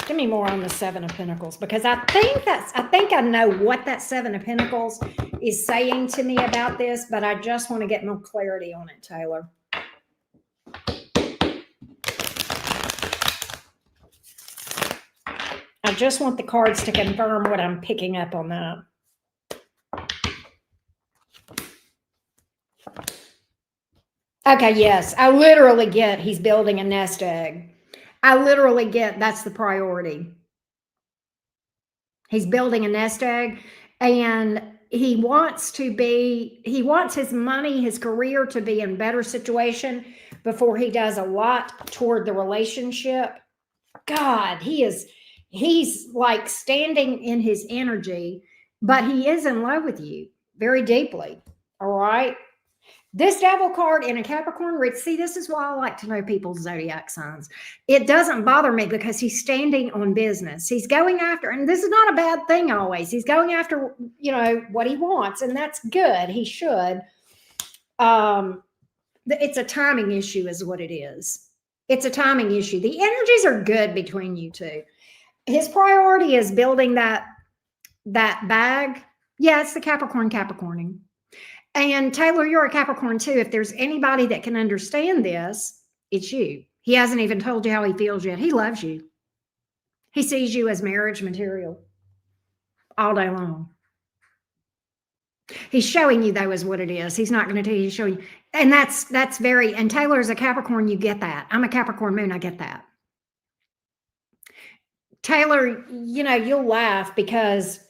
Give me more on the 7 of Pentacles, because I think I know what that 7 of Pentacles is saying to me about this, but I just want to get more clarity on it, Taylor. I just want the cards to confirm what I'm picking up on that. Okay, yes, I literally get he's building a nest egg. I literally get that's the priority. He's building a nest egg, and he wants his money, his career to be in better situation before he does a lot toward the relationship. God, he's like standing in his energy, but he is in love with you very deeply. All right. This Devil card in a Capricorn, see, this is why I like to know people's zodiac signs. It doesn't bother me because he's standing on business. He's going after, and this is not a bad thing always. He's going after, what he wants, and that's good. He should. It's a timing issue is what it is. It's a timing issue. The energies are good between you two. His priority is building that bag. Yeah, it's the Capricorning. And Taylor, you're a Capricorn too. If there's anybody that can understand this, it's you. He hasn't even told you how he feels yet. He loves you. He sees you as marriage material all day long. He's showing you though is what it is. He's not going to tell you, he's showing you. And that's very, and Taylor's a Capricorn, you get that. I'm a Capricorn moon, I get that. Taylor, you'll laugh because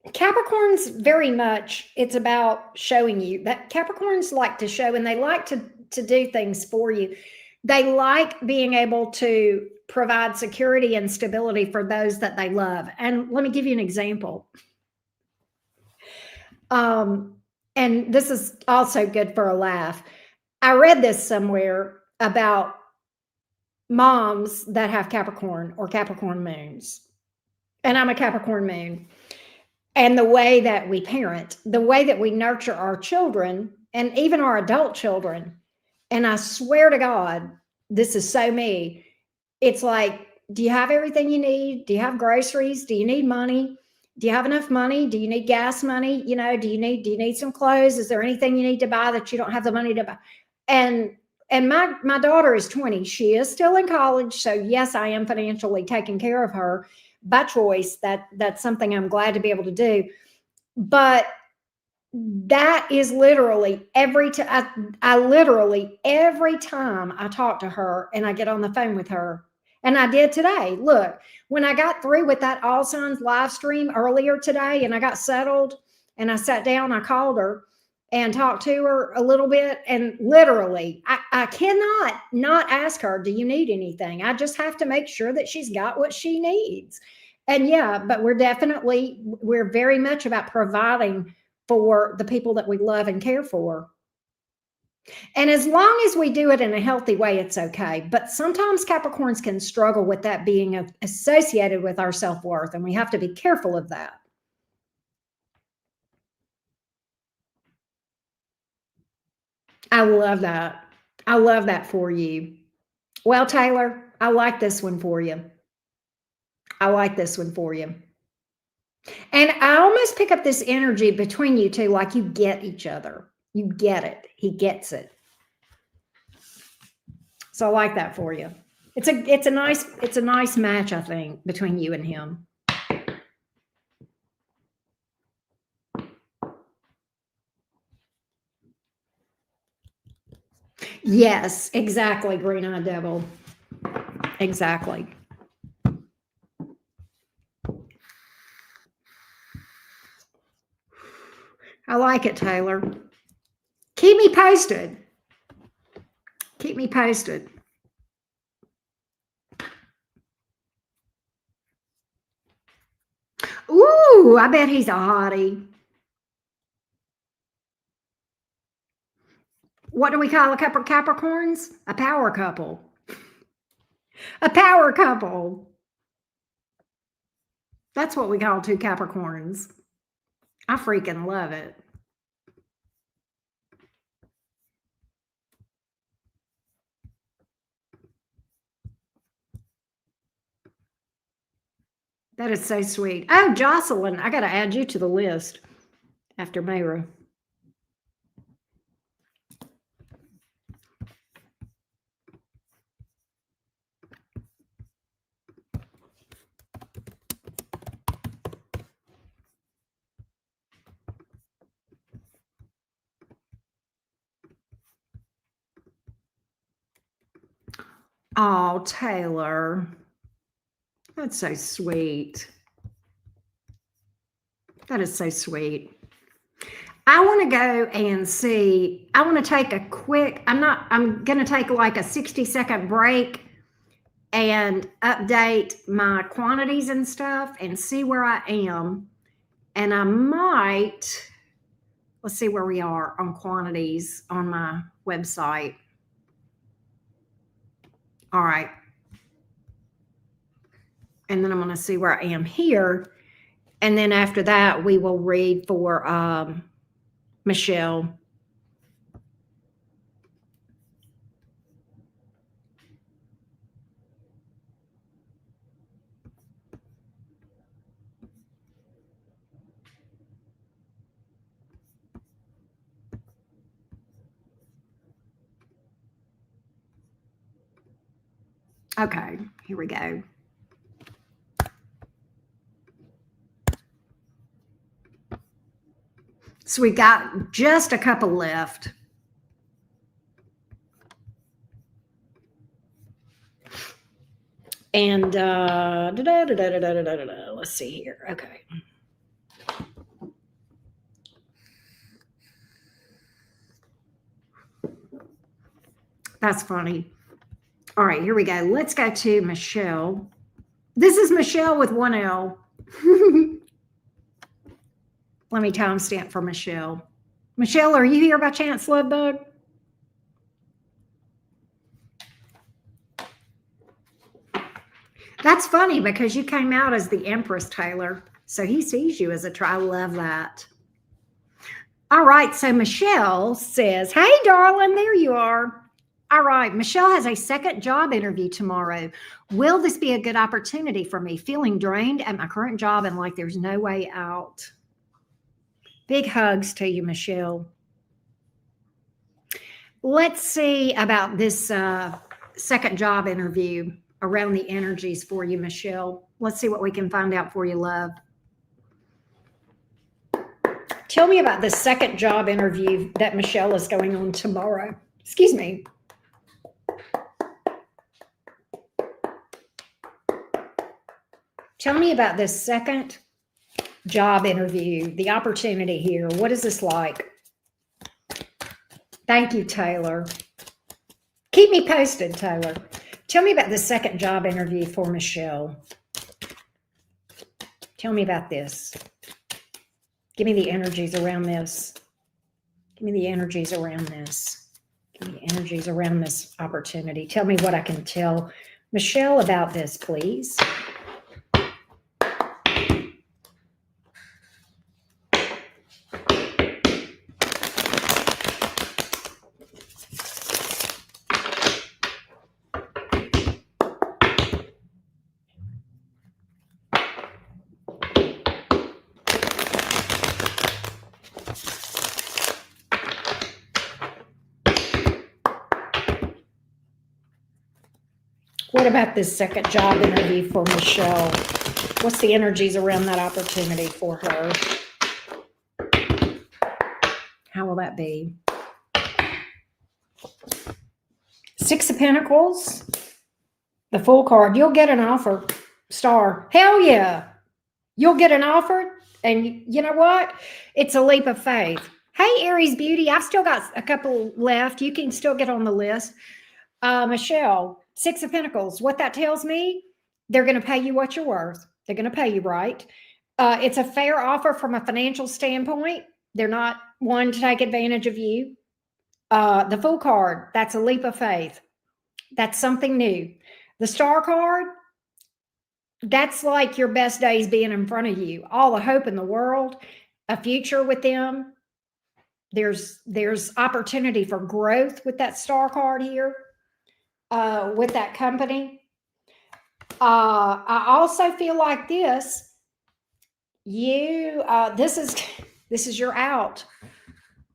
Capricorns very much, it's about showing you that Capricorns like to show and they like to do things for you. They like being able to provide security and stability for those that they love. And let me give you an example. And this is also good for a laugh. I read this somewhere about moms that have Capricorn or Capricorn moons. And I'm a Capricorn moon. And the way that we parent, the way that we nurture our children and even our adult children. And I swear to God, this is so me. It's like, do you have everything you need? Do you have groceries? Do you need money? Do you have enough money? Do you need gas money? Do you need some clothes? Is there anything you need to buy that you don't have the money to buy? And my daughter is 20. She is still in college. So yes, I am financially taking care of her by choice. That's something I'm glad to be able to do. But that is literally every time I literally every time I talk to her and I get on the phone with her, and I did today. Look, when I got through with that All Sons live stream earlier today and I got settled and I sat down, I called her and talked to her a little bit. And literally, I cannot not ask her, do you need anything? I just have to make sure that she's got what she needs. And yeah, but we're very much about providing for the people that we love and care for. And as long as we do it in a healthy way, it's okay. But sometimes Capricorns can struggle with that being associated with our self-worth, and we have to be careful of that. I love that. I love that for you. Well, Taylor, I like this one for you. I like this one for you. And I almost pick up this energy between you two, like you get each other. You get it. He gets it. So I like that for you. It's a nice match, I think, between you and him. Yes, exactly, Green Eye Devil. Exactly. I like it, Taylor. Keep me posted. Keep me posted. Ooh, I bet he's a hottie. What do we call a couple of Capricorns? A power couple. A power couple. That's what we call two Capricorns. I freaking love it. That is so sweet. Oh, Jocelyn, I got to add you to the list after Mayra. Oh, Taylor. That's so sweet. That is so sweet. I want to go and see. I want to take a quick, I'm going to take like a 60-second break and update my quantities and stuff and see where I am. And I might, let's see where we are on quantities on my website. All right. And then I'm going to see where I am here. And then after that, we will read for Michelle. Okay, here we go. So we got just a couple left. And let's see here. Okay. That's funny. All right, here we go. Let's go to Michelle. This is Michelle with one L. Let me timestamp for Michelle. Michelle, are you here by chance, love bug? That's funny because you came out as the Empress, Taylor. So he sees you as a I love that. All right. So Michelle says, hey, darling, there you are. All right. Michelle has a second job interview tomorrow. Will this be a good opportunity for me? Feeling drained at my current job and like there's no way out. Big hugs to you, Michelle. Let's see about this second job interview around the energies for you, Michelle. Let's see what we can find out for you, love. Tell me about the second job interview that Michelle is going on tomorrow. Excuse me. Tell me about this second job interview, the opportunity here. What is this like? Thank you, Taylor. Keep me posted, Taylor. Tell me about the second job interview for Michelle. Tell me about this. Give me the energies around this. Give me the energies around this. Give me the energies around this opportunity. Tell me what I can tell Michelle about this, please. What about this second job interview for Michelle? What's the energies around that opportunity for her? How will that be? Six of Pentacles, the Fool card. You'll get an offer, Star. Hell yeah. You'll get an offer. And you know what? It's a leap of faith. Hey, Aries Beauty. I've still got a couple left. You can still get on the list. Michelle, Six of Pentacles. What that tells me, they're going to pay you what you're worth. They're going to pay you right. It's a fair offer from a financial standpoint. They're not one to take advantage of you. The Fool card, that's a leap of faith. That's something new. The Star card, that's like your best days being in front of you. All the hope in the world, a future with them. There's opportunity for growth with that Star card here, with that company. I also feel like this. This is your out.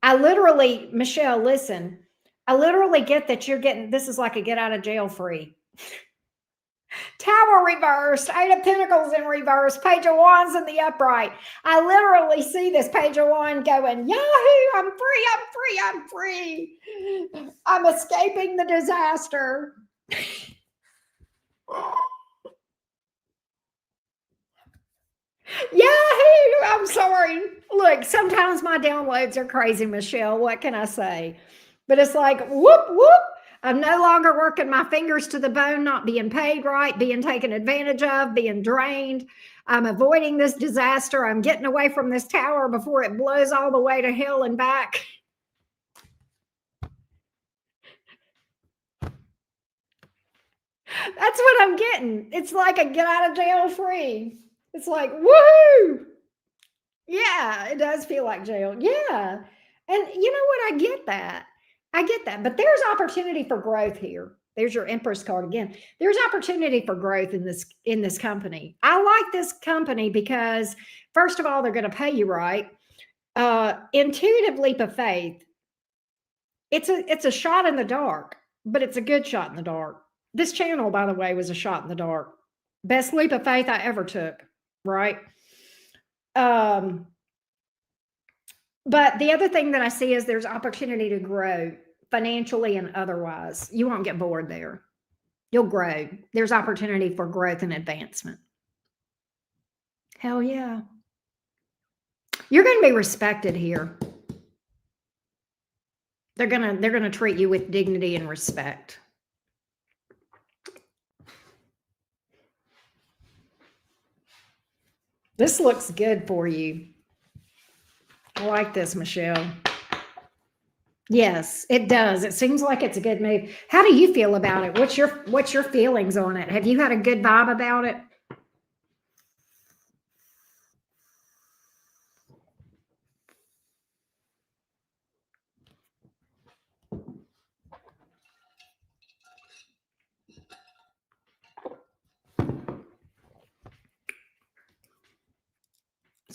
I literally, Michelle, listen. I literally get that you're getting. This is like a get out of jail free. Tower reversed, Eight of Pentacles in reverse, Page of Wands in the upright. I literally see this Page of Wands going, Yahoo, I'm free, I'm free, I'm free. I'm escaping the disaster. Yahoo, I'm sorry. Look, sometimes my downloads are crazy, Michelle. What can I say? But it's like, whoop, whoop. I'm no longer working my fingers to the bone, not being paid right, being taken advantage of, being drained. I'm avoiding this disaster. I'm getting away from this tower before it blows all the way to hell and back. That's what I'm getting. It's like a get out of jail free. It's like, woohoo! Yeah, it does feel like jail. Yeah. And you know what? I get that. But there's opportunity for growth here. There's your Empress card again. There's opportunity for growth in this company. I like this company because, first of all, they're going to pay you right. Intuitive leap of faith. It's a shot in the dark, but it's a good shot in the dark. This channel, by the way, was a shot in the dark. Best leap of faith I ever took, right? But the other thing that I see is there's opportunity to grow financially and otherwise. You won't get bored there. You'll grow. There's opportunity for growth and advancement. Hell yeah. You're going to be respected here. They're going to treat you with dignity and respect. This looks good for you. I like this, Michelle. Yes, it does. It seems like it's a good move. How do you feel about it? What's your feelings on it? Have you had a good vibe about it?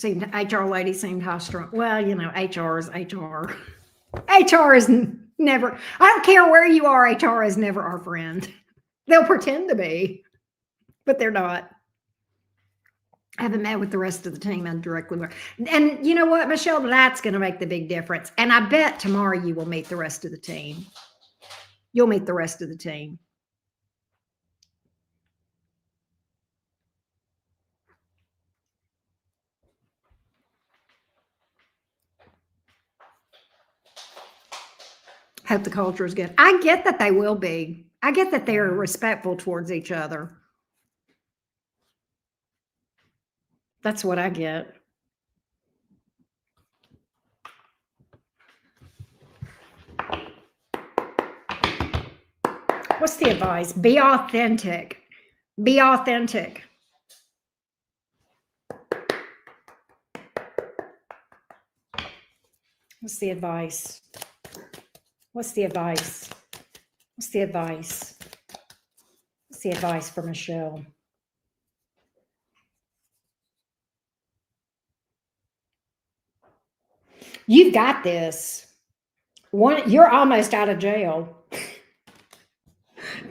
HR lady seemed high strung. Well, you know, HR is HR. HR is never, I don't care where you are, HR is never our friend. They'll pretend to be, but they're not. I haven't met with the rest of the team. I directly work. And you know what, Michelle, that's going to make the big difference. And I bet tomorrow you will meet the rest of the team. You'll meet the rest of the team. Hope the culture is good. I get that they will be. I get that they're respectful towards each other. That's what I get. What's the advice? Be authentic. Be authentic. What's the advice? What's the advice? What's the advice? What's the advice for Michelle? You've got this. You're almost out of jail.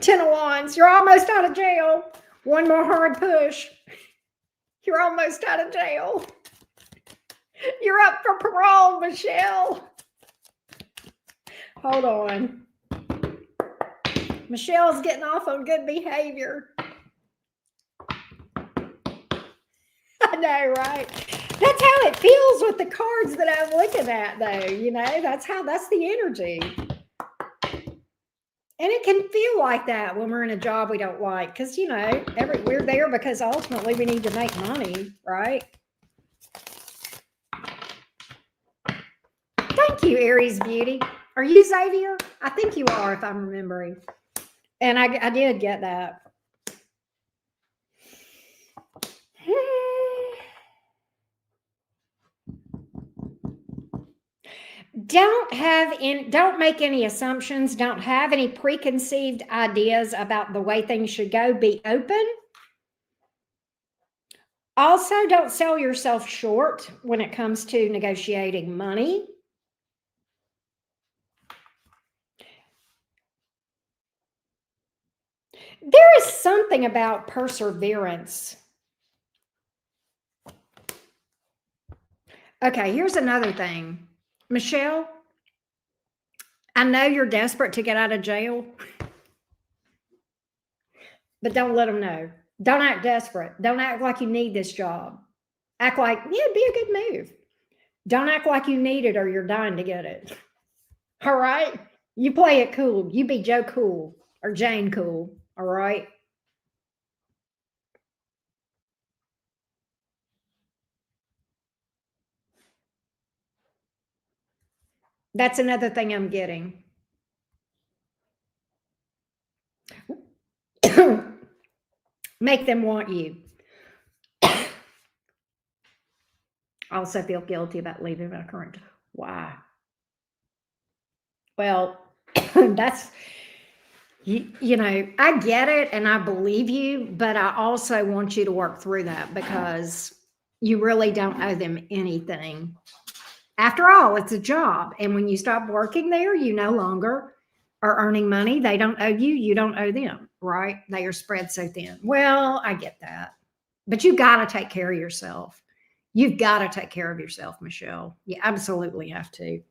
10 of Wands, you're almost out of jail. One more hard push. You're almost out of jail. You're up for parole, Michelle. Hold on. Michelle's getting off on good behavior. I know, right? That's how it feels with the cards that I'm looking at, though. You know, that's the energy. And it can feel like that when we're in a job we don't like, because, you know, we're there because ultimately we need to make money, right? Thank you, Aries Beauty. Are you Xavier? I think you are, if I'm remembering. And I did get that. Don't make any assumptions. Don't have any preconceived ideas about the way things should go. Be open. Also, don't sell yourself short when it comes to negotiating money. There is something about perseverance. Okay, here's another thing. Michelle, I know you're desperate to get out of jail, but don't let them know. Don't act desperate. Don't act like you need this job. Act like, yeah, it'd be a good move. Don't act like you need it or you're dying to get it. All right? You play it cool. You be Joe Cool or Jane Cool. All right? That's another thing I'm getting. Make them want you. I also feel guilty about leaving my current. Why? Well, that's, you know, I get it and I believe you, but I also want you to work through that because you really don't owe them anything. After all, it's a job. And when you stop working there, you no longer are earning money. They don't owe you. You don't owe them. right? They are spread so thin. Well, I get that. But you got to take care of yourself. You've got to take care of yourself, Michelle. You absolutely have to.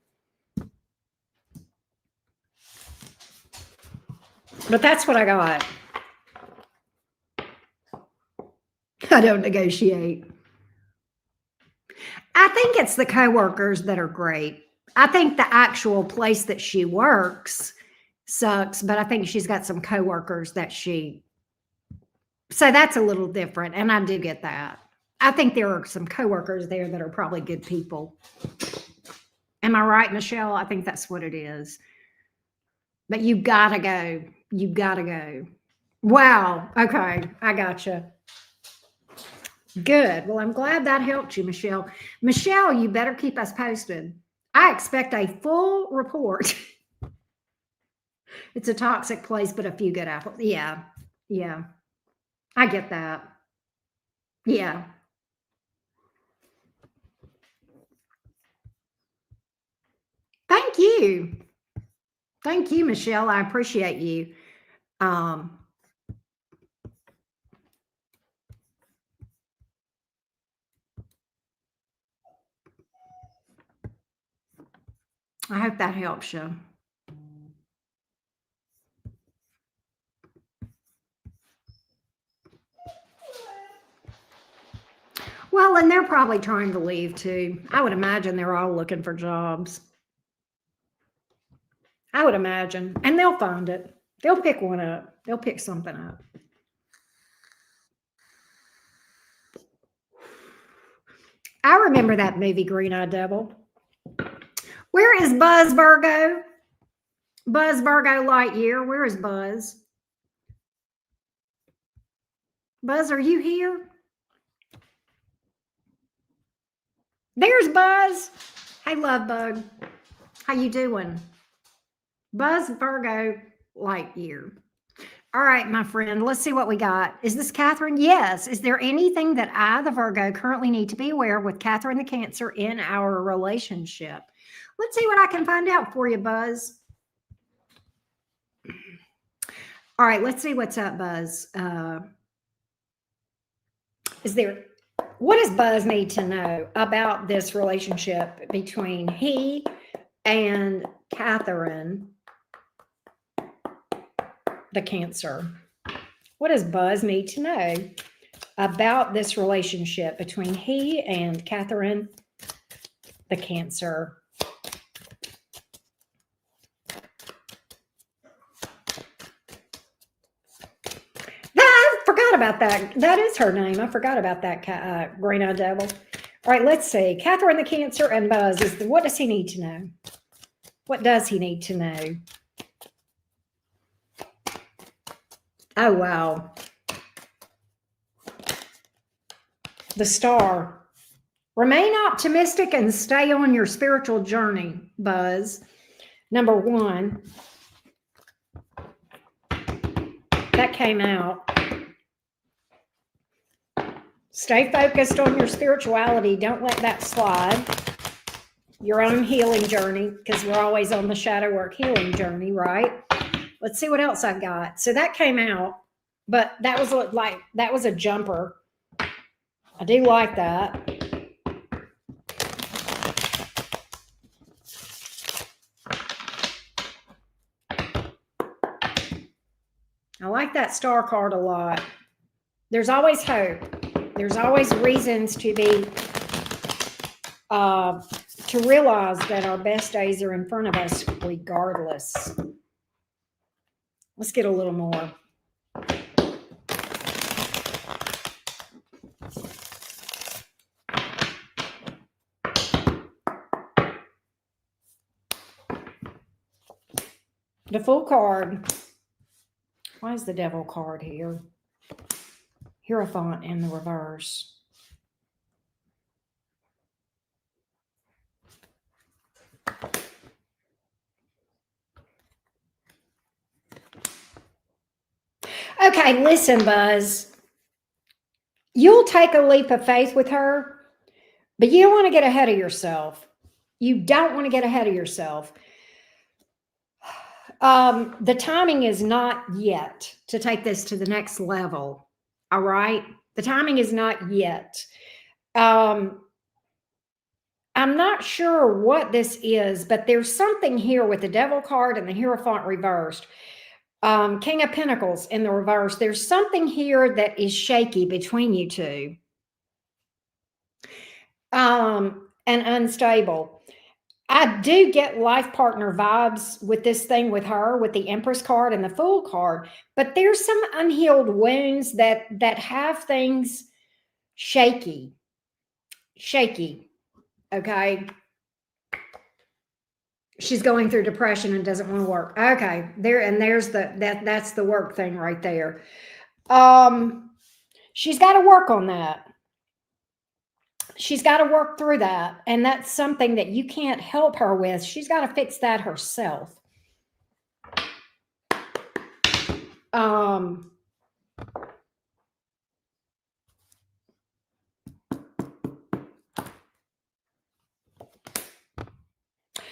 But that's what I got. I don't negotiate. I think it's the coworkers that are great. I think the actual place that she works sucks, but I think she's got some coworkers that so that's a little different. And I do get that. I think there are some coworkers there that are probably good people. Am I right, Michelle? I think that's what it is. But you gotta go. You gotta go. Wow. Okay. I gotcha. Good. Well, I'm glad that helped you, Michelle. Michelle, you better keep us posted. I expect a full report. It's a toxic place, but a few good apples. Yeah. Yeah. I get that. Yeah. Thank you. Thank you, Michelle. I appreciate you. I hope that helps you. Well, and they're probably trying to leave too. I would imagine they're all looking for jobs. I would imagine. And they'll find it. They'll pick one up. They'll pick something up. I remember that movie, Green Eye Devil. Where is Buzz Virgo? Buzz Virgo Lightyear. Where is Buzz? Buzz, are you here? There's Buzz. Hey, love bug. How you doing? Buzz Virgo Lightyear. All right, my friend, let's see what we got. Is this Catherine? Yes. Is there anything that I, the Virgo, currently need to be aware of with Catherine, the Cancer, in our relationship? Let's see what I can find out for you, Buzz. All right, let's see what's up, Buzz. What does Buzz need to know about this relationship between he and Catherine, the Cancer? What does Buzz need to know about this relationship between he and Catherine, the Cancer? I forgot about that. That is her name. I forgot about that, Green Eye Devil. All right, let's see. Catherine, the Cancer, and Buzz. What does he need to know? What does he need to know? Oh, wow. The Star. Remain optimistic and stay on your spiritual journey, Buzz. Number one. That came out. Stay focused on your spirituality. Don't let that slide. Your own healing journey, because we're always on the shadow work healing journey, right? Let's see what else I've got. So that came out, but that was a jumper. I do like that. I like that Star card a lot. There's always hope. There's always reasons to be, to realize that our best days are in front of us regardless. Let's get a little more. The Fool card. Why is the Devil card here? Hierophant in the reverse. Okay, listen, Buzz. You'll take a leap of faith with her, but you don't want to get ahead of yourself. You don't want to get ahead of yourself. The timing is not yet to take this to the next level. All right. The timing is not yet. I'm not sure what this is, but there's something here with the Devil card and the Hierophant reversed. King of Pentacles in the reverse. There's something here that is shaky between you two. And unstable. I do get life partner vibes with this thing with her, with the Empress card and the Fool card, but there's some unhealed wounds that have things shaky. Okay. She's going through depression and doesn't want to work. Okay. There's that's the work thing right there. She's got to work on that. She's got to work through that. And that's something that you can't help her with. She's got to fix that herself.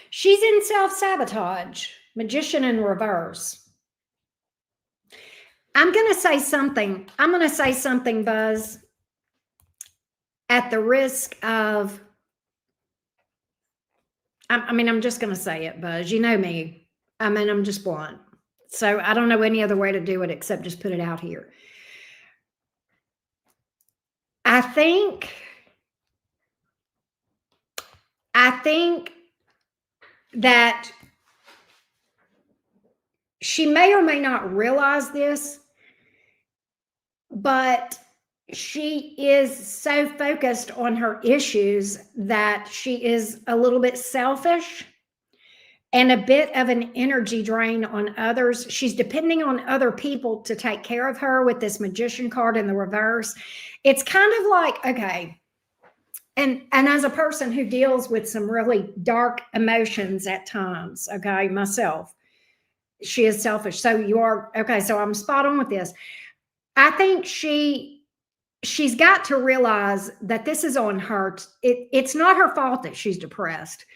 She's in self-sabotage, Magician in reverse. I'm going to say something. Buzz, at the risk of, I'm just going to say it, Buzz. You know me. I'm just blunt. So I don't know any other way to do it except just put it out here. I think that she may or may not realize this, but she is so focused on her issues that she is a little bit selfish and a bit of an energy drain on others. She's depending on other people to take care of her with this Magician card in the reverse. It's kind of like, okay, and as a person who deals with some really dark emotions at times, okay, myself, she is selfish. So you are, okay, so I'm spot on with this. I think she's got to realize that this is on her. It's not her fault that she's depressed.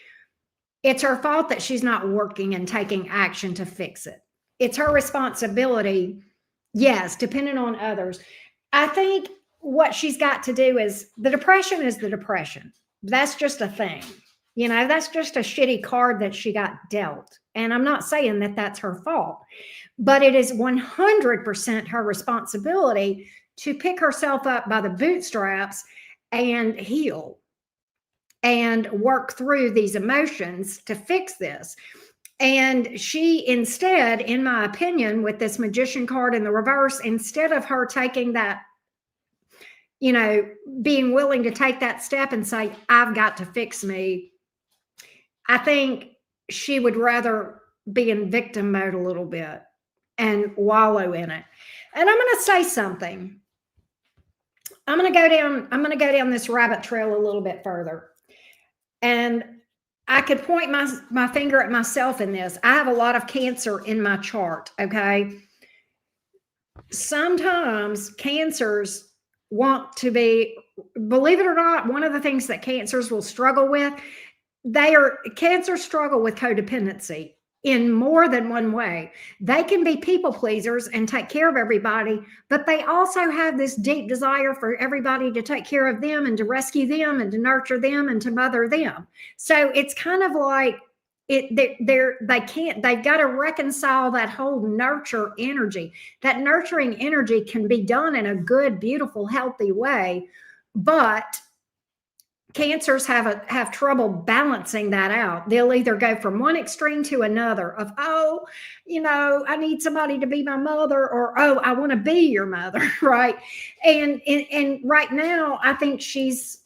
It's her fault that she's not working and taking action to fix it. It's her responsibility, yes, depending on others. I think what she's got to do is the depression is the depression. That's just a thing. You know, that's just a shitty card that she got dealt. And I'm not saying that that's her fault, but it is 100% her responsibility to pick herself up by the bootstraps and heal and work through these emotions to fix this. And she instead, in my opinion, with this Magician card in the reverse, instead of her taking that, you know, being willing to take that step and say, I've got to fix me, I think she would rather be in victim mode a little bit and wallow in it. And I'm going to say something. I'm going to go down this rabbit trail a little bit further. And I could point my finger at myself in this. I have a lot of Cancer in my chart, okay? Sometimes Cancers want to be, believe it or not, one of the things that Cancers will struggle with, Cancers struggle with codependency in more than one way. They can be people pleasers and take care of everybody, but they also have this deep desire for everybody to take care of them and to rescue them and to nurture them and to mother them. So it's kind of like they've got to reconcile that whole nurture energy. That nurturing energy can be done in a good, beautiful, healthy way, but Cancers have trouble balancing that out. They'll either go from one extreme to another of, oh, you know, I need somebody to be my mother, or, oh, I want to be your mother, right? And right now, I think she's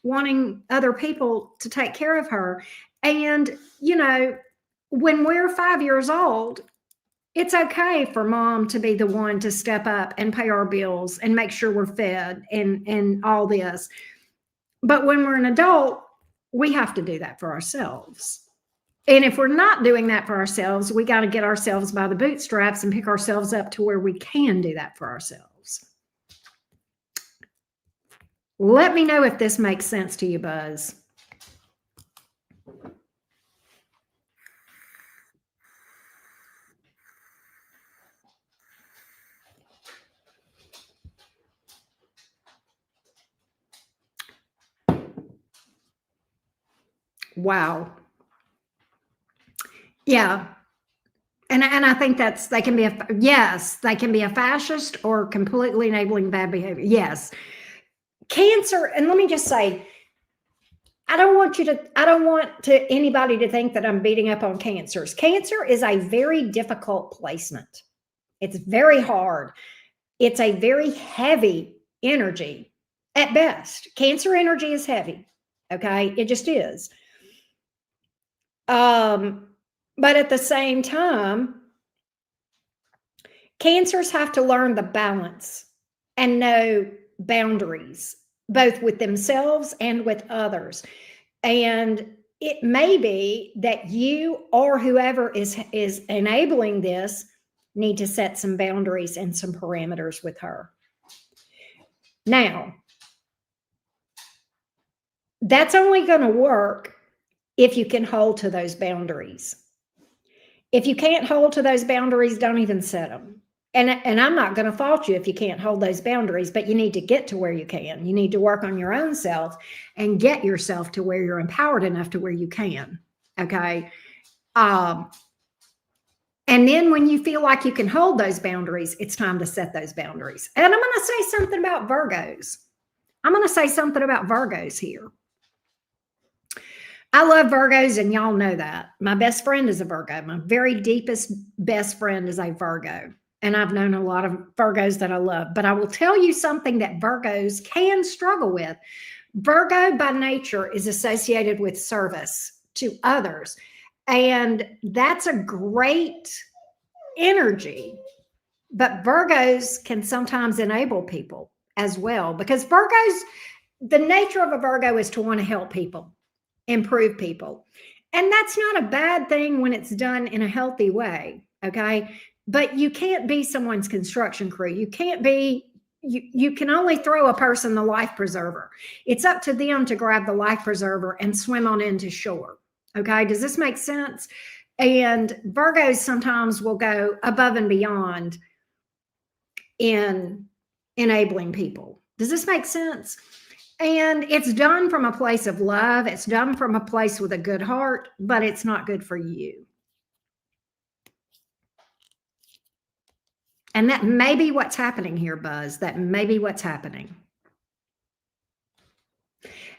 wanting other people to take care of her. And, you know, when we're 5 years old, it's okay for mom to be the one to step up and pay our bills and make sure we're fed and all this. But when we're an adult, we have to do that for ourselves. And if we're not doing that for ourselves, we got to get ourselves by the bootstraps and pick ourselves up to where we can do that for ourselves. Let me know if this makes sense to you, Buzz. Wow. Yeah. And I think that's they can be a yes, they can be a fascist or completely enabling bad behavior. Yes. Cancer, and let me just say, I don't want to anybody to think that I'm beating up on cancers. Cancer is a very difficult placement. It's very hard. It's a very heavy energy at best. Cancer energy is heavy. Okay. It just is. But at the same time, cancers have to learn the balance and know boundaries, both with themselves and with others. And it may be that you or whoever is enabling this need to set some boundaries and some parameters with her. Now, that's only going to work if you can hold to those boundaries. If you can't hold to those boundaries, don't even set them. And I'm not going to fault you if you can't hold those boundaries, but you need to get to where you can. You need to work on your own self and get yourself to where you're empowered enough to where you can. Okay. And then when you feel like you can hold those boundaries, it's time to set those boundaries. And I'm going to say something about Virgos. I'm going to say something about Virgos here. I love Virgos, and y'all know that. My best friend is a Virgo. My very deepest best friend is a Virgo. And I've known a lot of Virgos that I love. But I will tell you something that Virgos can struggle with. Virgo by nature is associated with service to others. And that's a great energy. But Virgos can sometimes enable people as well. Because Virgos, the nature of a Virgo is to want to help people, improve people. And that's not a bad thing when it's done in a healthy way. Okay. But you can't be someone's construction crew. You can't be, you can only throw a person the life preserver. It's up to them to grab the life preserver and swim on into shore. Okay. Does this make sense? And Virgos sometimes will go above and beyond in enabling people. Does this make sense? And it's done from a place of love. It's done from a place with a good heart, but it's not good for you. And that may be what's happening here, Buzz. That may be what's happening.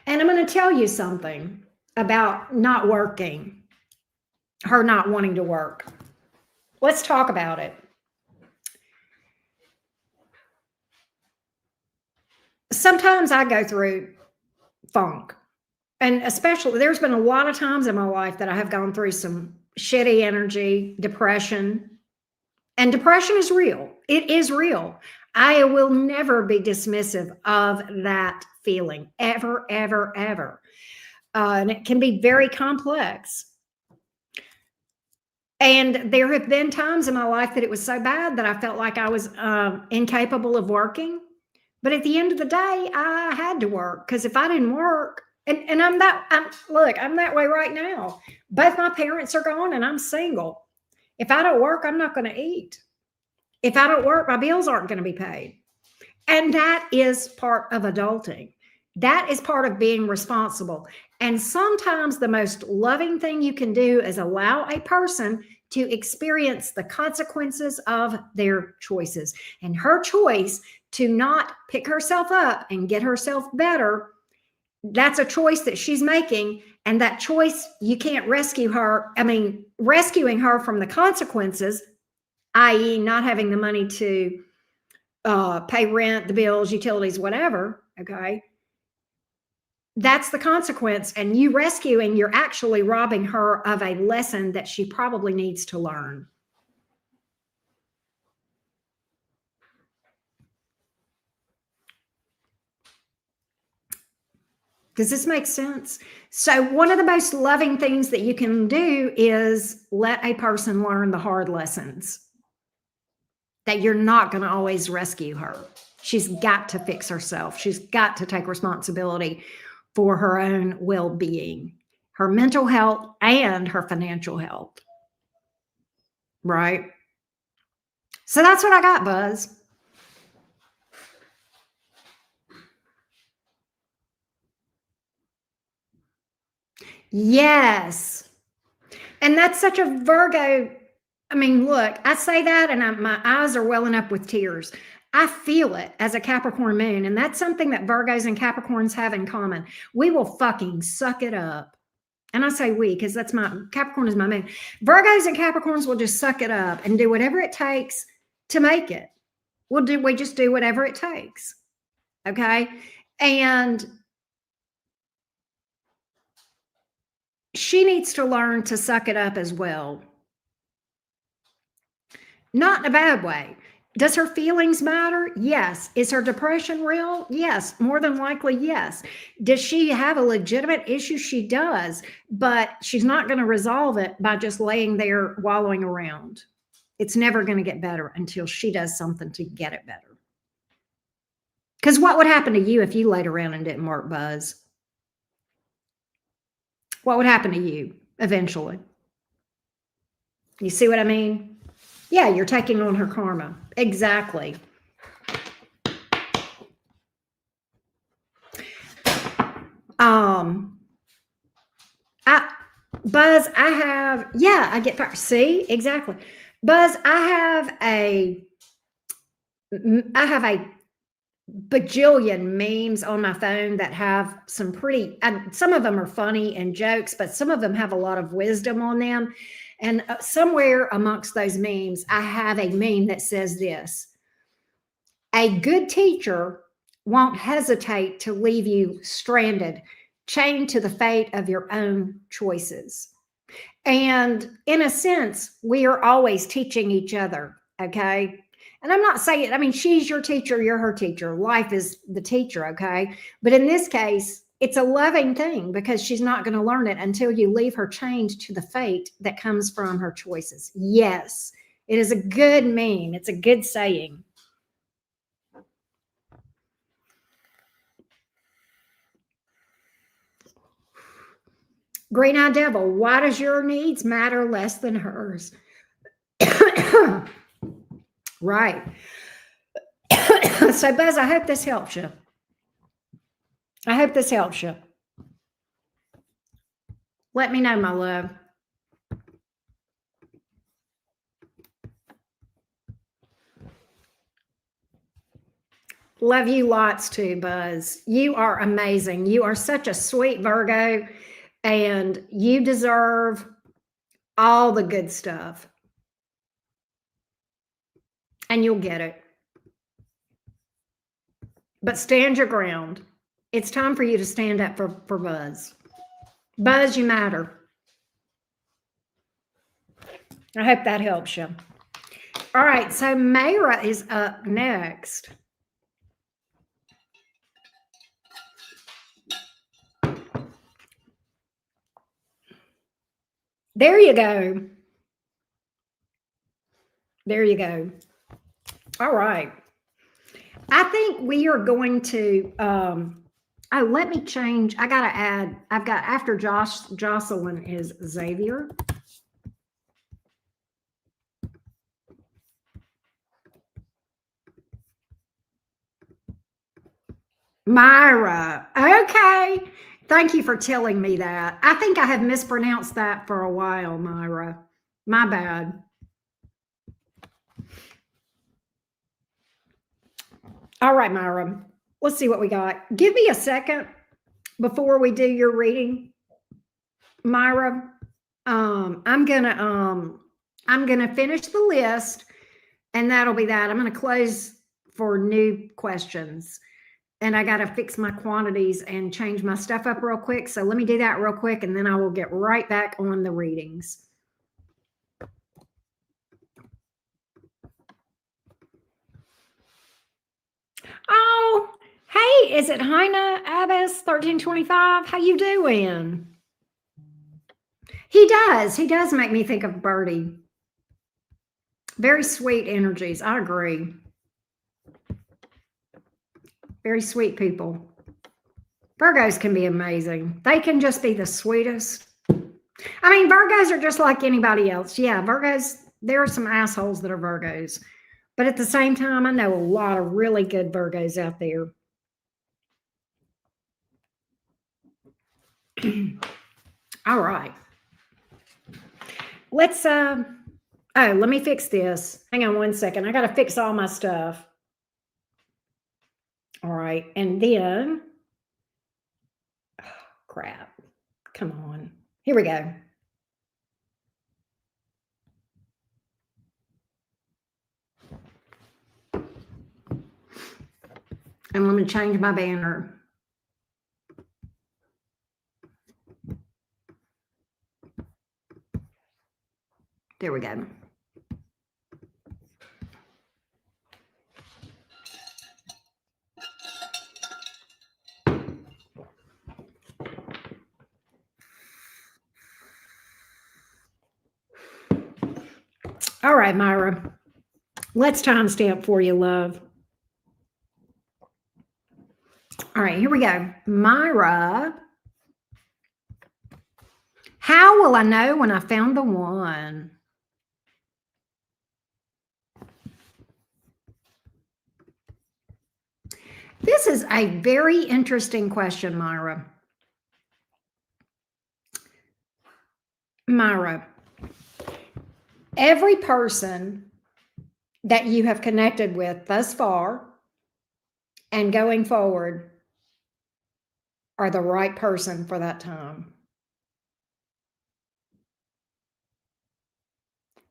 And I'm going to tell you something about not working, her not wanting to work. Let's talk about it. Sometimes I go through funk. And especially, there's been a lot of times in my life that I have gone through some shitty energy, depression. And depression is real. It is real. I will never be dismissive of that feeling, ever, ever, ever. And it can be very complex. And there have been times in my life that it was so bad that I felt like I was incapable of working. But at the end of the day, I had to work, because if I didn't work, and I'm that way right now. Both my parents are gone and I'm single. If I don't work, I'm not going to eat. If I don't work, my bills aren't going to be paid. And that is part of adulting. That is part of being responsible. And sometimes the most loving thing you can do is allow a person to experience the consequences of their choices. And her choice to not pick herself up and get herself better, that's a choice that she's making. And that choice, you can't rescue her. I mean, rescuing her from the consequences, i.e. not having the money to pay rent, the bills, utilities, whatever, okay? That's the consequence. And you rescuing, you're actually robbing her of a lesson that she probably needs to learn. Does this make sense? So one of the most loving things that you can do is let a person learn the hard lessons, that you're not going to always rescue her. She's got to fix herself. She's got to take responsibility for her own well-being, her mental health and her financial health. Right? So that's what I got, Buzz. Yes. And that's such a Virgo. I mean, look, I say that and my eyes are welling up with tears. I feel it as a Capricorn moon. And that's something that Virgos and Capricorns have in common. We will fucking suck it up. And I say we because that's my Capricorn is my moon. Virgos and Capricorns will just suck it up and do whatever it takes to make it. We just do whatever it takes. Okay. And she needs to learn to suck it up as well. Not in a bad way. Does her feelings matter? Yes. Is her depression real? Yes. More than likely, yes. Does she have a legitimate issue? She does, but she's not going to resolve it by just laying there wallowing around. It's never going to get better until she does something to get it better. Because what would happen to you if you laid around and didn't work, Buzz? What would happen to you eventually? You see what I mean? Yeah, you're taking on her karma. Exactly. Buzz, I get fired. See, exactly. Buzz, I have a bajillion memes on my phone that have some some of them are funny and jokes, but some of them have a lot of wisdom on them. And somewhere amongst those memes, I have a meme that says this: a good teacher won't hesitate to leave you stranded, chained to the fate of your own choices. And in a sense, we are always teaching each other, okay? And I'm not saying, I mean, she's your teacher, you're her teacher. Life is the teacher, okay? But in this case, it's a loving thing because she's not going to learn it until you leave her chained to the fate that comes from her choices. Yes, it is a good meme. It's a good saying. Green Eye Devil, why does your needs matter less than hers? Right. So, Buzz, I hope this helps you. I hope this helps you. Let me know, my love. Love you lots too, Buzz. You are amazing. You are such a sweet Virgo, and you deserve all the good stuff. And you'll get it. But stand your ground. It's time for you to stand up for Buzz. Buzz, you matter. I hope that helps you. All right, so Mayra is up next. There you go. There you go. All right. I think we are going to, let me change. I got to add, I've got after Jocelyn is Xavier. Myra. Okay. Thank you for telling me that. I think I have mispronounced that for a while, Myra. My bad. All right, Myra. Let's see what we got. Give me a second before we do your reading, Myra. I'm gonna finish the list, and that'll be that. I'm gonna close for new questions. And I got to fix my quantities and change my stuff up real quick. So let me do that real quick, and then I will get right back on the readings. Oh, hey, is it Heina Abbas 1325? How you doing? He does make me think of Birdie. Very sweet energies. I agree. Very sweet people. Virgos can be amazing. They can just be the sweetest. I mean, Virgos are just like anybody else. Yeah, Virgos, there are some assholes that are Virgos. But at the same time, I know a lot of really good Virgos out there. All right. Let's let me fix this. Hang on one second. I got to fix all my stuff. All right. And then crap. Come on. Here we go. And let me change my banner. There we go. All right, Myra. Let's timestamp for you, love. All right, here we go. Myra, how will I know when I found the one? This is a very interesting question, Myra. Myra, every person that you have connected with thus far and going forward are the right person for that time.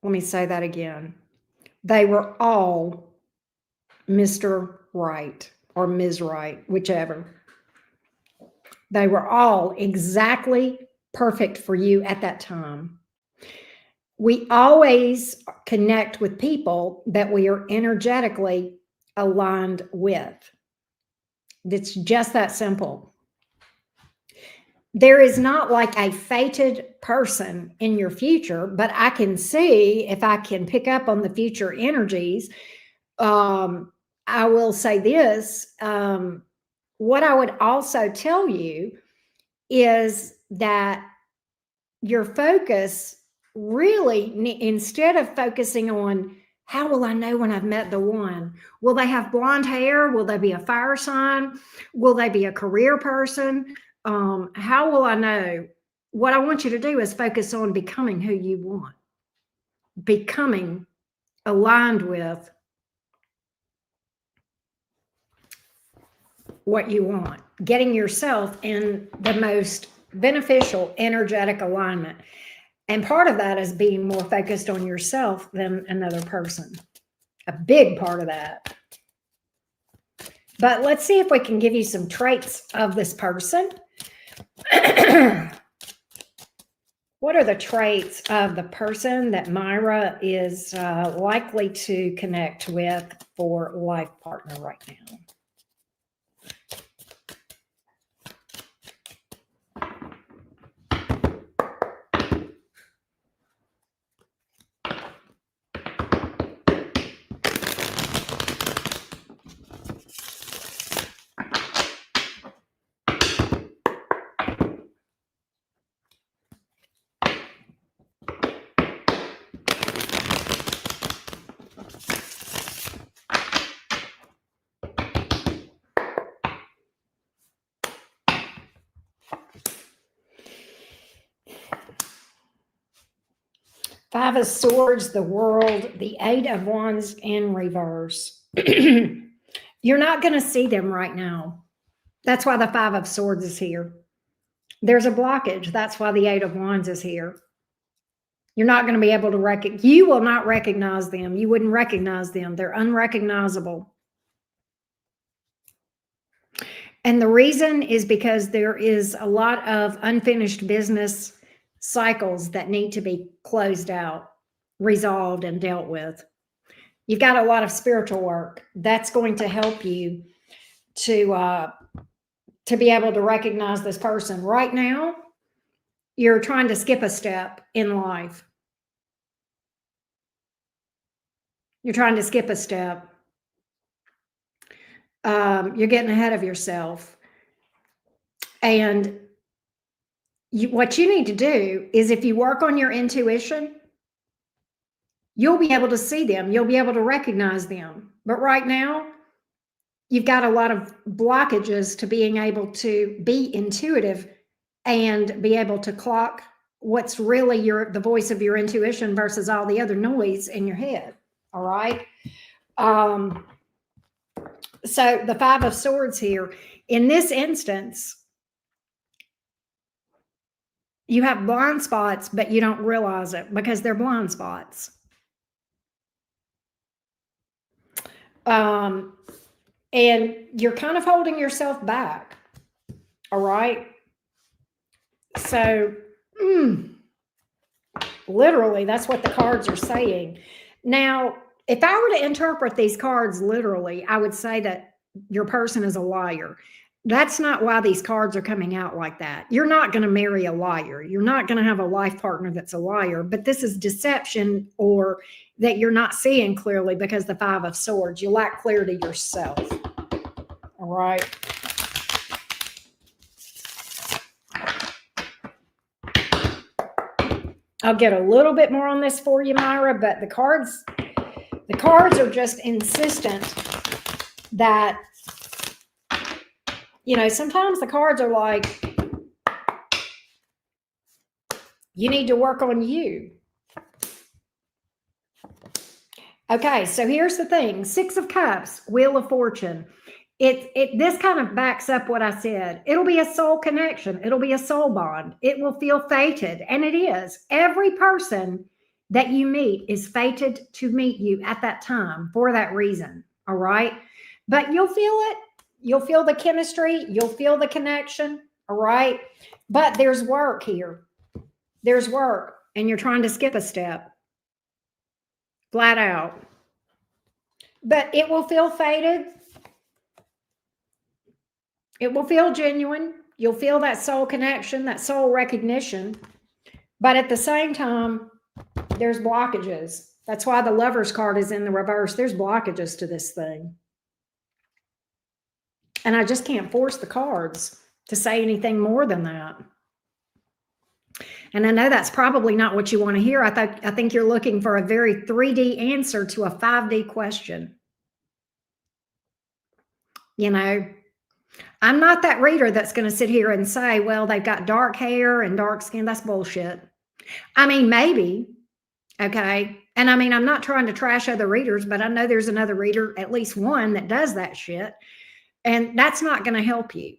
Let me say that again. They were all Mr. Right or Ms. Right, whichever. They were all exactly perfect for you at that time. We always connect with people that we are energetically aligned with. It's just that simple. There is not like a fated person in your future, but I can see if I can pick up on the future energies. I will say this. What I would also tell you is that your focus really, instead of focusing on how will I know when I've met the one? Will they have blonde hair? Will they be a fire sign? Will they be a career person? How will I know? What I want you to do is focus on becoming who you want, becoming aligned with what you want, getting yourself in the most beneficial energetic alignment. And part of that is being more focused on yourself than another person. A big part of that. But let's see if we can give you some traits of this person. What are the traits of the person that Myra is likely to connect with for life partner right now? Five of Swords, the World, the Eight of Wands in reverse. You're not going to see them right now. That's why the Five of Swords is here. There's a blockage. That's why the Eight of Wands is here. You're not going to be able to you will not recognize them. You wouldn't recognize them. They're unrecognizable. And the reason is because there is a lot of unfinished business cycles that need to be closed out, resolved, and dealt with. You've got a lot of spiritual work that's going to help you to be able to recognize this person. Right now, you're trying to skip a step in life. You're trying to skip a step. You're getting ahead of yourself. And what you need to do is, if you work on your intuition, you'll be able to see them. You'll be able to recognize them. But right now, you've got a lot of blockages to being able to be intuitive and be able to clock what's really the voice of your intuition versus all the other noise in your head. All right. Um, so the Five of Swords here, in this instance, you have blind spots, but you don't realize it because they're blind spots. And you're kind of holding yourself back. All right. So, literally, that's what the cards are saying. Now, if I were to interpret these cards literally, I would say that your person is a liar. That's not why these cards are coming out like that. You're not going to marry a liar. You're not going to have a life partner that's a liar, but this is deception, or that you're not seeing clearly because the Five of Swords, you lack clarity yourself. All right. I'll get a little bit more on this for you, Myra, but the cards are just insistent that, sometimes the cards are like, you need to work on you. Okay, so here's the thing. Six of Cups, Wheel of Fortune. This kind of backs up what I said. It'll be a soul connection. It'll be a soul bond. It will feel fated, and it is. Every person that you meet is fated to meet you at that time for that reason, all right? But you'll feel it. You'll feel the chemistry. You'll feel the connection, all right? But there's work here. There's work, and you're trying to skip a step. Flat out. But it will feel fated. It will feel genuine. You'll feel that soul connection, that soul recognition. But at the same time, there's blockages. That's why the Lover's card is in the reverse. There's blockages to this thing. And I just can't force the cards to say anything more than that. And I know that's probably not what you want to hear. I think you're looking for a very 3D answer to a 5D question. I'm not that reader that's going to sit here and say, well, they've got dark hair and dark skin. That's bullshit. I mean, maybe. Okay. And I mean, I'm not trying to trash other readers, but I know there's another reader, at least one, that does that shit. And that's not going to help you.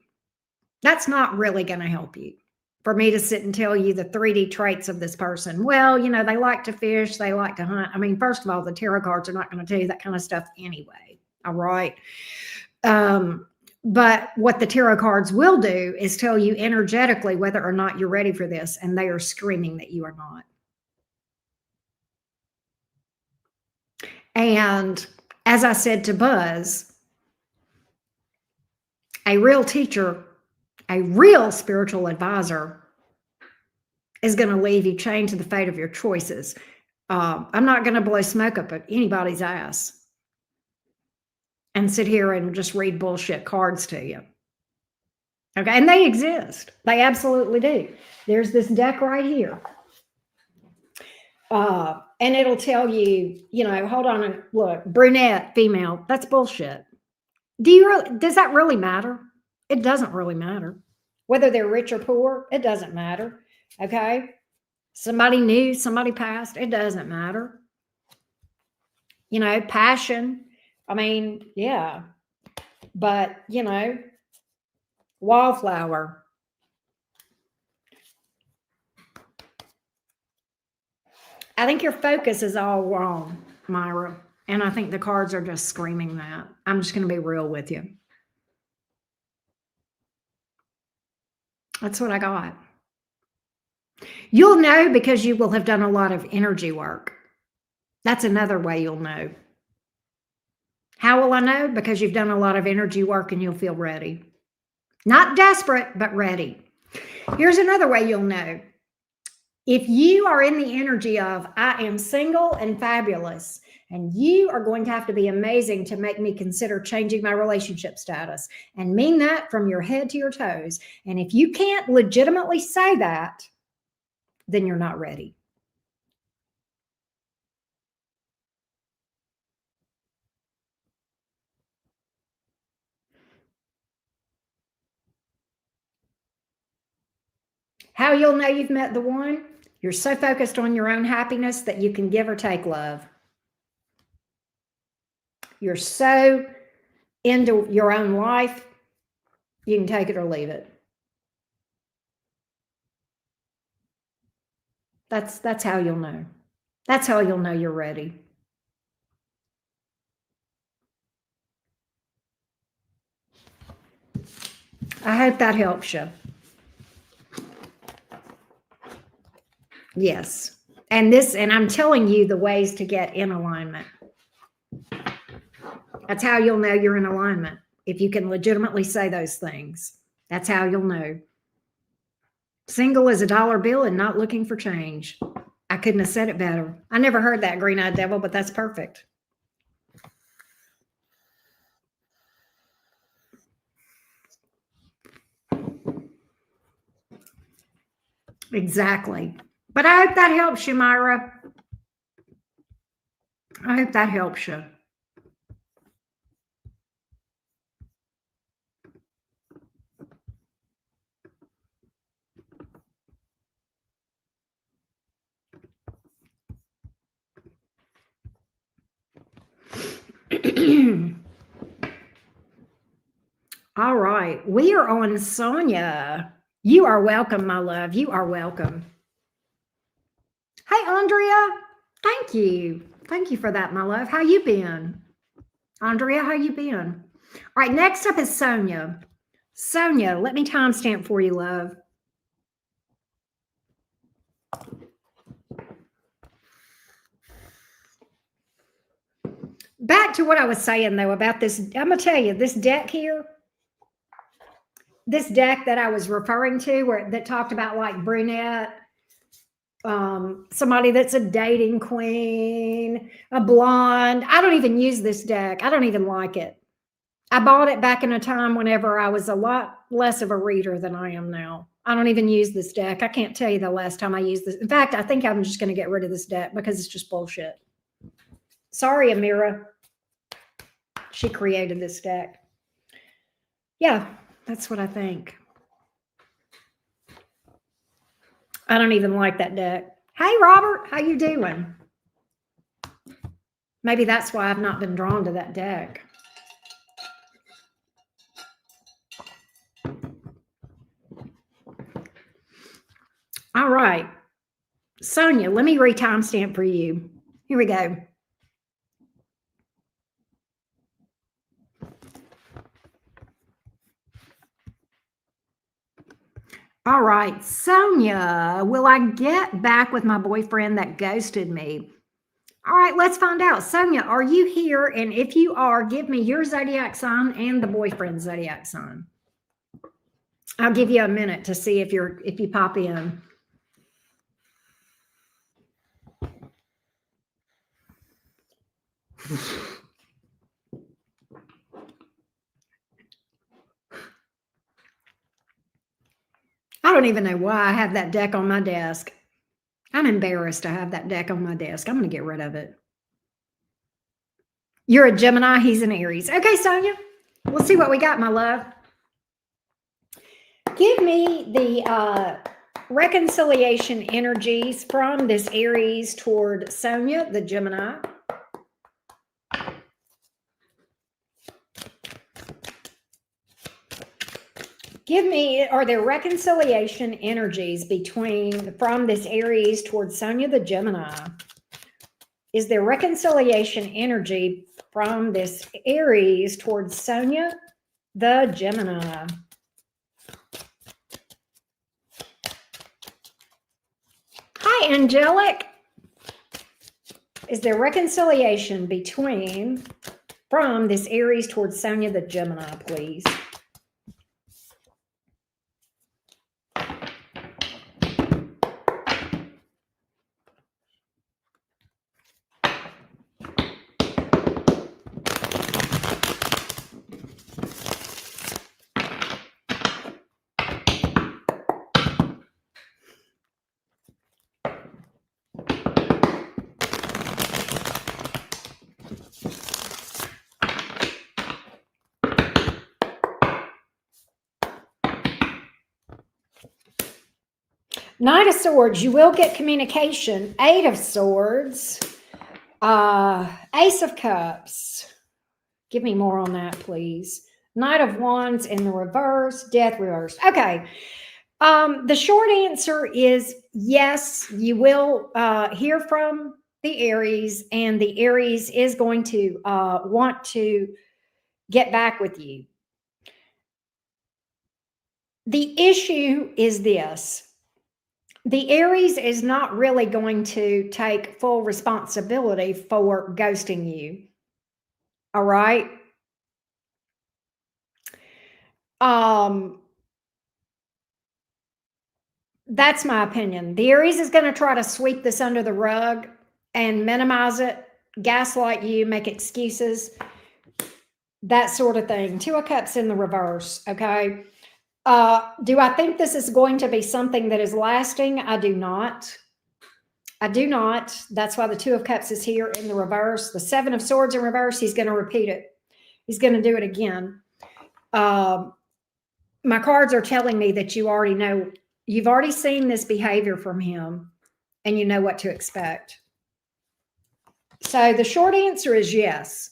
That's not really going to help you for me to sit and tell you the 3D traits of this person. Well, they like to fish. They like to hunt. I mean, first of all, the tarot cards are not going to tell you that kind of stuff anyway. All right. But what the tarot cards will do is tell you energetically whether or not you're ready for this, and they are screaming that you are not. And as I said to Buzz, a real teacher, a real spiritual advisor is going to leave you chained to the fate of your choices. I'm not going to blow smoke up at anybody's ass and sit here and just read bullshit cards to you. Okay, and they exist. They absolutely do. There's this deck right here. And it'll tell you, hold on and look, brunette, female, that's bullshit. Does that really matter? It doesn't really matter. Whether they're rich or poor, it doesn't matter. Okay? Somebody new, somebody passed, it doesn't matter. Passion. I mean, yeah. But, wallflower. I think your focus is all wrong, Myra. And I think the cards are just screaming that. I'm just going to be real with you. That's what I got. You'll know because you will have done a lot of energy work. That's another way you'll know. How will I know? Because you've done a lot of energy work and you'll feel ready. Not desperate, but ready. Here's another way you'll know. If you are in the energy of, I am single and fabulous, and you are going to have to be amazing to make me consider changing my relationship status, and mean that from your head to your toes. And if you can't legitimately say that, then you're not ready. How you'll know you've met the one? You're so focused on your own happiness that you can give or take love. You're so into your own life, you can take it or leave it. That's how you'll know. That's how you'll know you're ready. I hope that helps you. Yes. And I'm telling you the ways to get in alignment. That's how you'll know you're in alignment. If you can legitimately say those things, that's how you'll know. Single as a dollar bill and not looking for change. I couldn't have said it better. I never heard that, green-eyed devil, but that's perfect. Exactly. But I hope that helps you, Myra. I hope that helps you. All right. We are on Sonia. You are welcome, my love. You are welcome. Hey, Andrea. Thank you. Thank you for that, my love. How you been? Andrea, how you been? All right. Next up is Sonia. Sonia, let me timestamp for you, love. Back to what I was saying, though, about this. I'm going to tell you, this deck here, this deck that I was referring to, that talked about like brunette, somebody that's a dating queen, a blonde. I don't even use this deck. I don't even like it. I bought it back in a time whenever I was a lot less of a reader than I am now. I don't even use this deck. I can't tell you the last time I used this. In fact, I think I'm just going to get rid of this deck because it's just bullshit. Sorry, Amira. She created this deck. Yeah, that's what I think. I don't even like that deck. Hey, Robert, how you doing? Maybe that's why I've not been drawn to that deck. All right. Sonia, let me re-timestamp for you. Here we go. All right, Sonia, will I get back with my boyfriend that ghosted me? All right, let's find out. Sonia, are you here? And if you are, give me your zodiac sign and the boyfriend's zodiac sign. I'll give you a minute to see if you pop in. I don't even know why I have that deck on my desk. I'm embarrassed to have that deck on my desk. I'm going to get rid of it. You're a Gemini. He's an Aries. Okay, Sonia. We'll see what we got, my love. Give me the reconciliation energies from this Aries toward Sonia, the Gemini. Give me, are there reconciliation energies from this Aries towards Sonia, the Gemini? Is there reconciliation energy from this Aries towards Sonia, the Gemini? Hi, Angelic. Is there reconciliation from this Aries towards Sonia, the Gemini, please? Knight of Swords, you will get communication. 8 of Swords. Ace of Cups. Give me more on that, please. Knight of Wands in the reverse. Death reverse. Okay. The short answer is yes, you will hear from the Aries, and the Aries is going to want to get back with you. The issue is this. The Aries is not really going to take full responsibility for ghosting you. All right? That's my opinion. The Aries is going to try to sweep this under the rug and minimize it, gaslight you, make excuses, that sort of thing. 2 of Cups in the reverse, okay? Do I think this is going to be something that is lasting? I do not. I do not. That's why the 2 of Cups is here in the reverse. The 7 of Swords in reverse, he's going to repeat it. He's going to do it again. My cards are telling me that you already know, you've already seen this behavior from him, and you know what to expect. So the short answer is yes.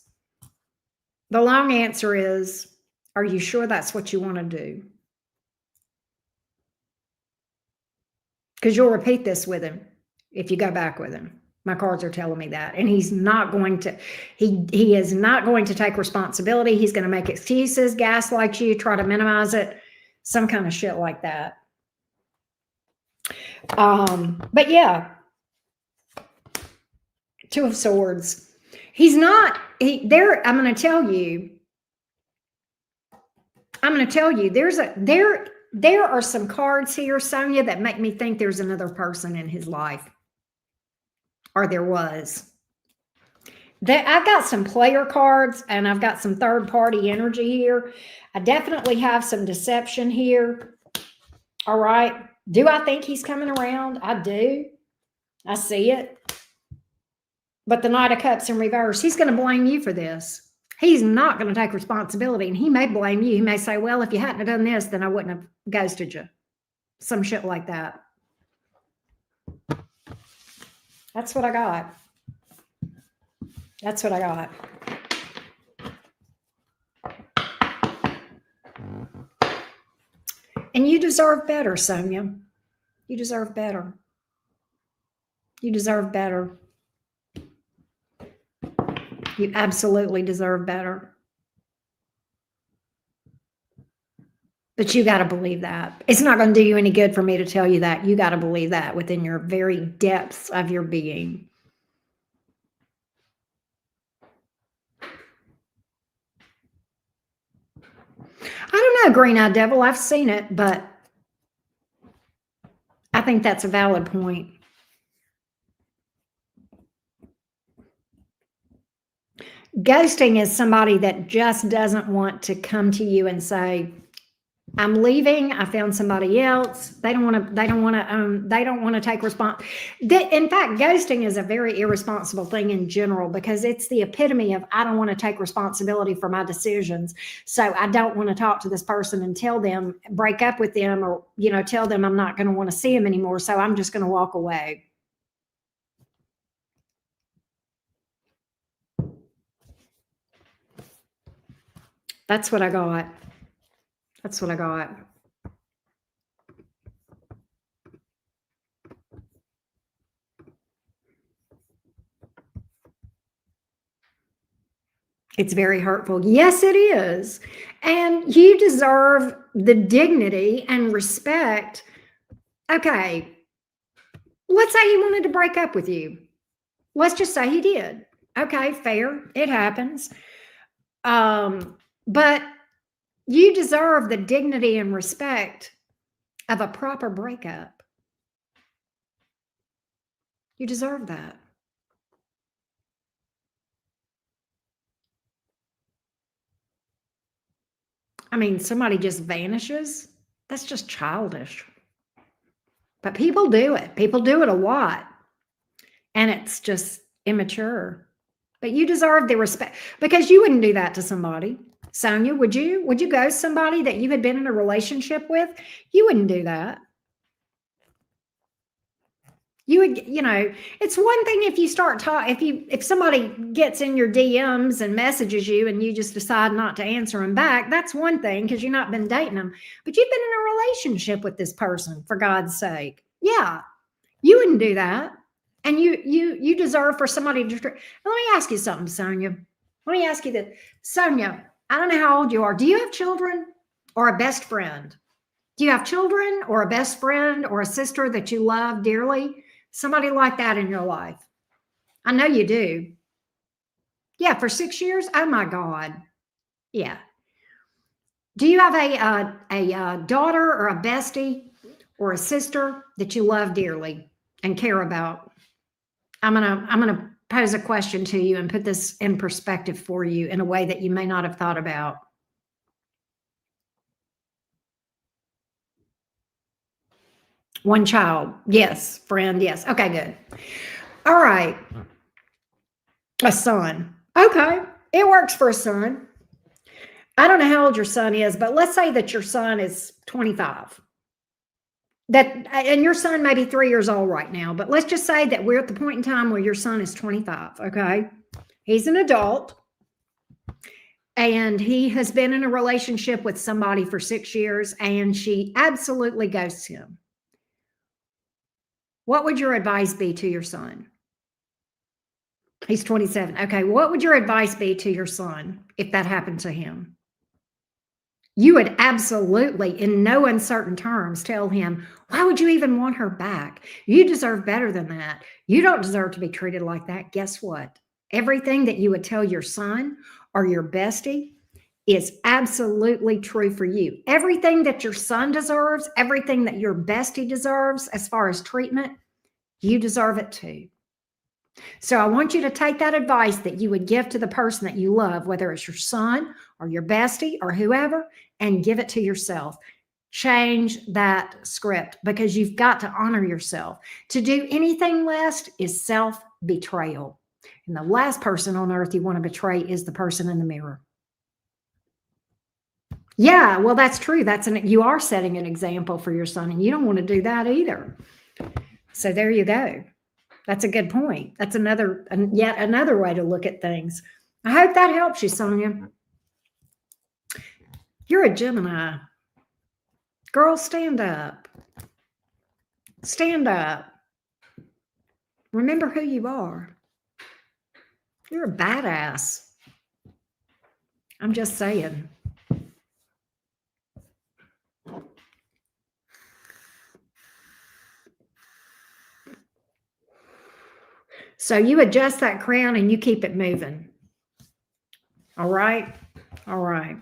The long answer is, are you sure that's what you want to do? Because you'll repeat this with him if you go back with him. My cards are telling me that. And he's not going to, he is not going to take responsibility. He's going to make excuses, gaslight you, try to minimize it, some kind of shit like that. But yeah, 2 of Swords. He's not, there, I'm going to tell you, there are some cards here, Sonia, that make me think there's another person in his life. Or there was. I've got some player cards, and I've got some third-party energy here. I definitely have some deception here. All right. Do I think he's coming around? I do. I see it. But the Knight of Cups in reverse, he's going to blame you for this. He's not going to take responsibility, and he may blame you. He may say, well, if you hadn't have done this, then I wouldn't have ghosted you. Some shit like that. That's what I got. That's what I got. And you deserve better, Sonia. You deserve better. You deserve better. You absolutely deserve better. But you got to believe that. It's not going to do you any good for me to tell you that. You got to believe that within your very depths of your being. I don't know, Green-Eyed Devil. I've seen it, but I think that's a valid point. Ghosting is somebody that just doesn't want to come to you and say, I'm leaving. I found somebody else. They don't want to take response. In fact, ghosting is a very irresponsible thing in general, because it's the epitome of, I don't want to take responsibility for my decisions. So I don't want to talk to this person and tell them, break up with them, or, tell them I'm not going to want to see them anymore. So I'm just going to walk away. That's what I got. That's what I got. It's very hurtful. Yes, it is. And you deserve the dignity and respect. Okay. Let's say he wanted to break up with you. Let's just say he did. Okay, fair. It happens. But you deserve the dignity and respect of a proper breakup. You deserve that. I mean, somebody just vanishes. That's just childish. But people do it. People do it a lot. And it's just immature. But you deserve the respect, because you wouldn't do that to somebody. Sonia, would you? Would you ghost somebody that you had been in a relationship with? You wouldn't do that. You would, it's one thing if you start if somebody gets in your DMs and messages you and you just decide not to answer them back, that's one thing because you've not been dating them. But you've been in a relationship with this person, for God's sake. Yeah, you wouldn't do that. And you deserve for somebody to. Let me ask you something, Sonia. Let me ask you this. Sonia, I don't know how old you are. Do you have children or a best friend? Do you have children or a best friend or a sister that you love dearly? Somebody like that in your life. I know you do. Yeah, for 6 years? Oh my God. Yeah. Do you have a daughter or a bestie or a sister that you love dearly and care about? I'm gonna pose a question to you and put this in perspective for you in a way that you may not have thought about. One child. Yes. Friend. Yes. Okay, good. All right. A son. Okay. It works for a son. I don't know how old your son is, but let's say that your son is 25. And your son may be 3 years old right now, but let's just say that we're at the point in time where your son is 25. Okay. He's an adult and he has been in a relationship with somebody for 6 years and she absolutely ghosts him. What would your advice be to your son? He's 27. Okay. What would your advice be to your son if that happened to him? You would absolutely, in no uncertain terms, tell him, why would you even want her back? You deserve better than that. You don't deserve to be treated like that. Guess what? Everything that you would tell your son or your bestie is absolutely true for you. Everything that your son deserves, everything that your bestie deserves as far as treatment, you deserve it too. So I want you to take that advice that you would give to the person that you love, whether it's your son or your bestie or whoever, and give it to yourself. Change that script because you've got to honor yourself. To do anything less is self-betrayal. And the last person on earth you want to betray is the person in the mirror. Yeah, well, that's true. You are setting an example for your son, and you don't want to do that either. So there you go. That's a good point. That's yet another way to look at things. I hope that helps you, Sonia. You're a Gemini. Girl, stand up. Stand up. Remember who you are. You're a badass. I'm just saying. So you adjust that crown and you keep it moving. All right? All right.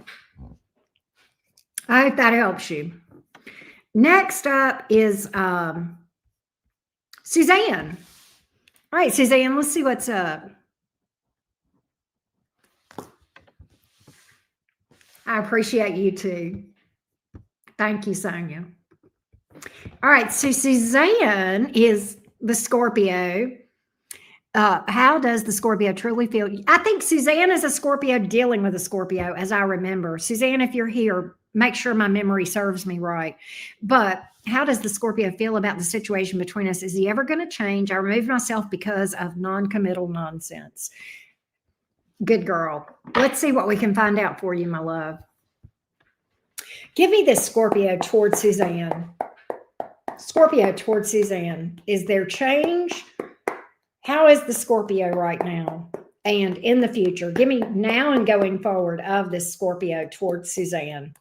I hope that helps you. Next up is Suzanne. All right, Suzanne, let's see what's up. I appreciate you too. Thank you, Sonia. All right, so Suzanne is the Scorpio. How does the Scorpio truly feel? I think Suzanne is a Scorpio dealing with a Scorpio, as I remember. Suzanne, if you're here, make sure my memory serves me right. But how does the Scorpio feel about the situation between us? Is he ever going to change? I removed myself because of non-committal nonsense. Good girl. Let's see what we can find out for you, my love. Give me this Scorpio towards Suzanne. Scorpio towards Suzanne. Is there change? How is the Scorpio right now and in the future? Give me now and going forward of this Scorpio towards Suzanne.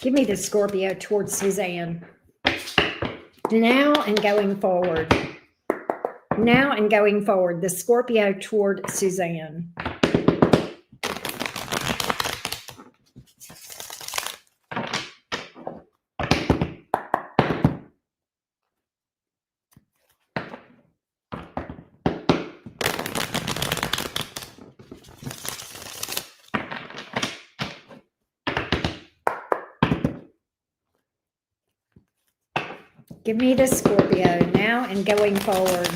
Give me the Scorpio towards Suzanne. Now and going forward. Now and going forward. The Scorpio toward Suzanne. Give me the Scorpio now and going forward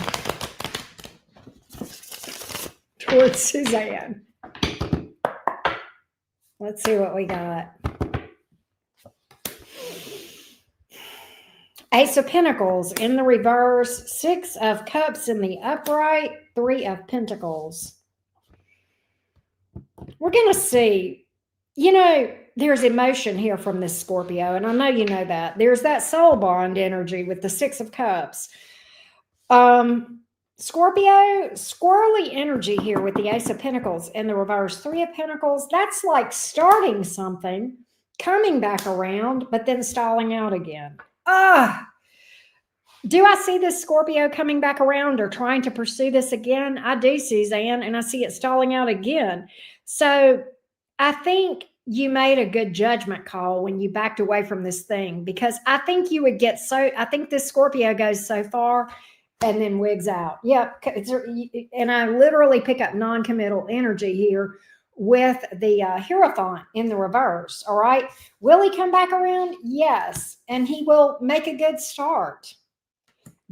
towards Suzanne. Let's see what we got. Ace of Pentacles in the reverse, 6 of Cups in the upright, 3 of Pentacles. We're going to see, there's emotion here from this Scorpio, and I know you know that. There's that soul bond energy with the 6 of Cups. Scorpio, squirrely energy here with the Ace of Pentacles in the reverse, 3 of Pentacles. That's like starting something, coming back around, but then stalling out again. Do I see this Scorpio coming back around or trying to pursue this again? I do, Suzanne, and I see it stalling out again. So I think you made a good judgment call when you backed away from this thing, because I think you would I think this Scorpio goes so far and then wigs out. Yep. And I literally pick up non-committal energy here with the Hierophant in the reverse. All right. Will he come back around? Yes. And he will make a good start.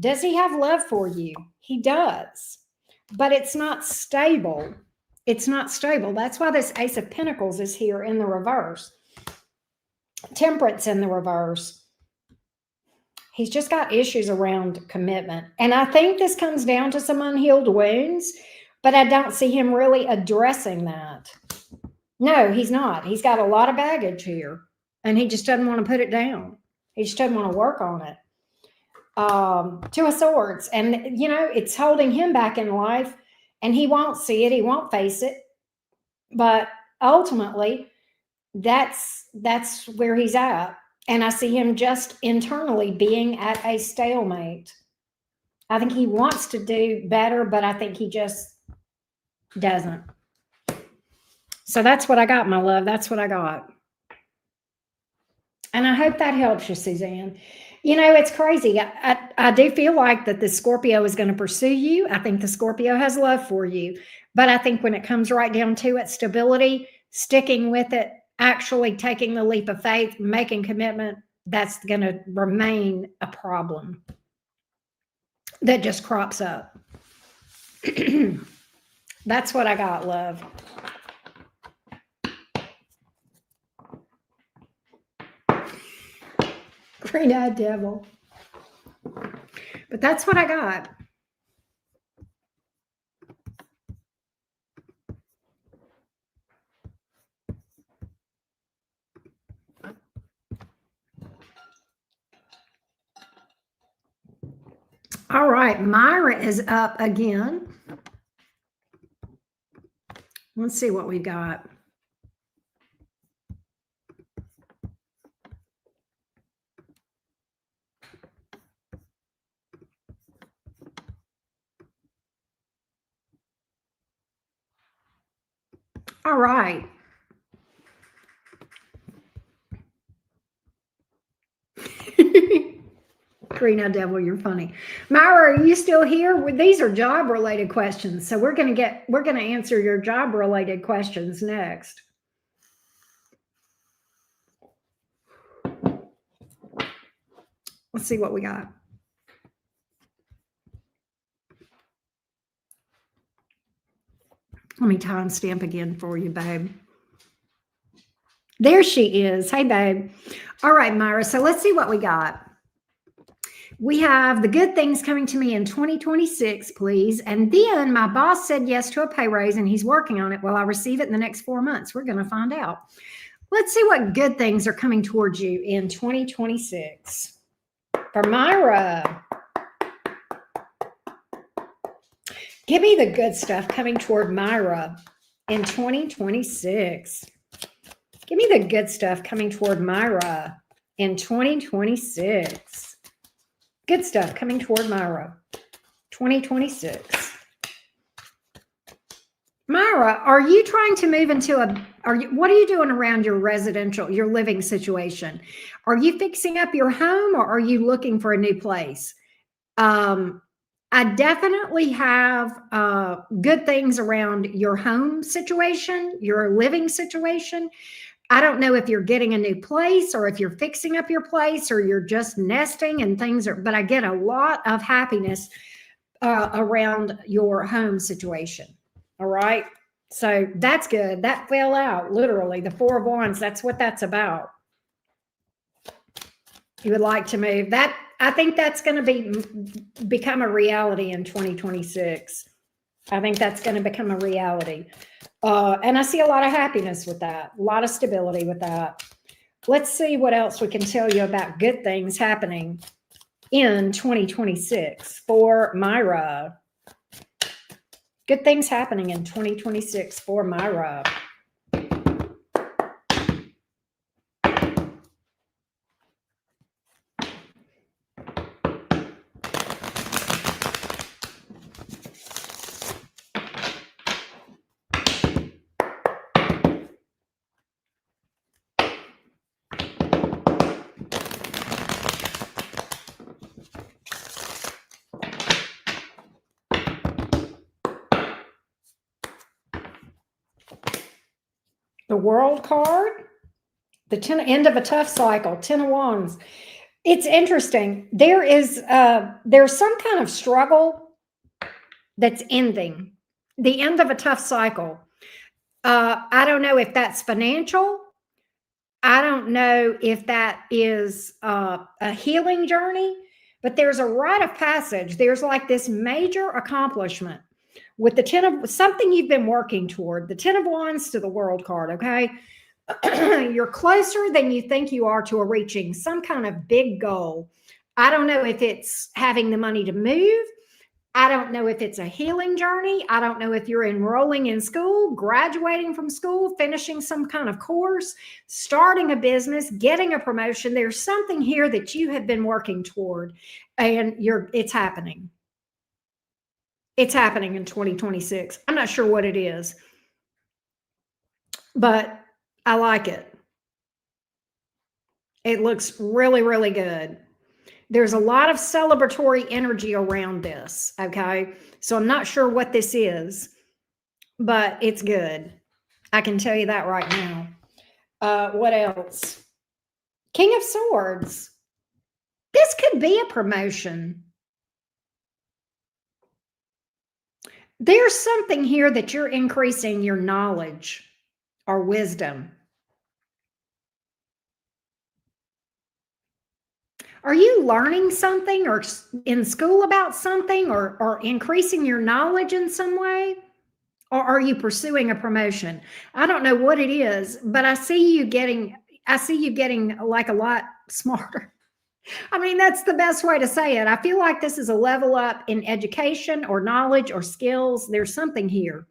Does he have love for you? He does. But it's not stable. It's not stable. That's why this Ace of Pentacles is here in the reverse. Temperance in the reverse. He's just got issues around commitment. And I think this comes down to some unhealed wounds, but I don't see him really addressing that. No, he's not. He's got a lot of baggage here, and he just doesn't want to put it down. He just doesn't want to work on it. 2 of Swords. And, it's holding him back in life, and he won't see it. He won't face it. But ultimately, that's where he's at. And I see him just internally being at a stalemate. I think he wants to do better, but I think he just doesn't. So that's what I got, my love. That's what I got. And I hope that helps you, Suzanne. It's crazy. I do feel like that the Scorpio is going to pursue you. I think the Scorpio has love for you. But I think when it comes right down to it, stability, sticking with it, actually taking the leap of faith, making commitment, that's going to remain a problem that just crops up. That's what I got, love. Green-eyed devil. But that's what I got. All right, Myra is up again. Let's see what we got. All right. Green-eyed devil, you're funny. Myra, are you still here? These are job-related questions, so we're going to answer your job-related questions next. Let's see what we got. Let me timestamp again for you, babe. There she is. Hey, babe. All right, Myra. So let's see what we got. We have the good things coming to me in 2026, please. And then my boss said yes to a pay raise, and he's working on it. Will I receive it in the next 4 months? We're going to find out. Let's see what good things are coming towards you in 2026. For Myra, give me the good stuff coming toward Myra in 2026. Give me the good stuff coming toward Myra in 2026. Good stuff coming toward Myra, 2026. Myra, are you trying to move into what are you doing around your living situation? Are you fixing up your home, or are you looking for a new place? I definitely have good things around your home situation, your living situation. I don't know if you're getting a new place or if you're fixing up your place or you're just nesting and things are, but I get a lot of happiness around your home situation. All right. So that's good. That fell out literally. The Four of Wands, that's what that's about. You would like to move that. I think that's going to become a reality in 2026. I think that's going to become a reality. And I see a lot of happiness with that, a lot of stability with that. Let's see what else we can tell you about good things happening in 2026 for Myra. Good things happening in 2026 for Myra. The World card, the end of a tough cycle, 10 of Wands. It's interesting. There's some kind of struggle that's ending, the end of a tough cycle. I don't know if that's financial. I don't know if that is a healing journey, but there's a rite of passage. There's like this major accomplishment with the 10 of something you've been working toward, the 10 of Wands to the World card. Okay. You're closer than you think you are to reaching some kind of big goal. I don't know if it's having the money to move. I don't know if it's a healing journey. I don't know if you're enrolling in school, graduating from school, finishing some kind of course, starting a business, getting a promotion. There's something here that you have been working toward, and it's happening. It's happening in 2026. I'm not sure what it is, but I like it. It looks really, really good. There's a lot of celebratory energy around this. Okay. So I'm not sure what this is, but it's good. I can tell you that right now. What else? King of Swords. This could be a promotion. There's something here that you're increasing your knowledge or wisdom. Are you learning something or in school about something or increasing your knowledge in some way? Or are you pursuing a promotion? I don't know what it is, but I see you getting like a lot smarter. I mean, that's the best way to say it. I feel like this is a level up in education or knowledge or skills. There's something here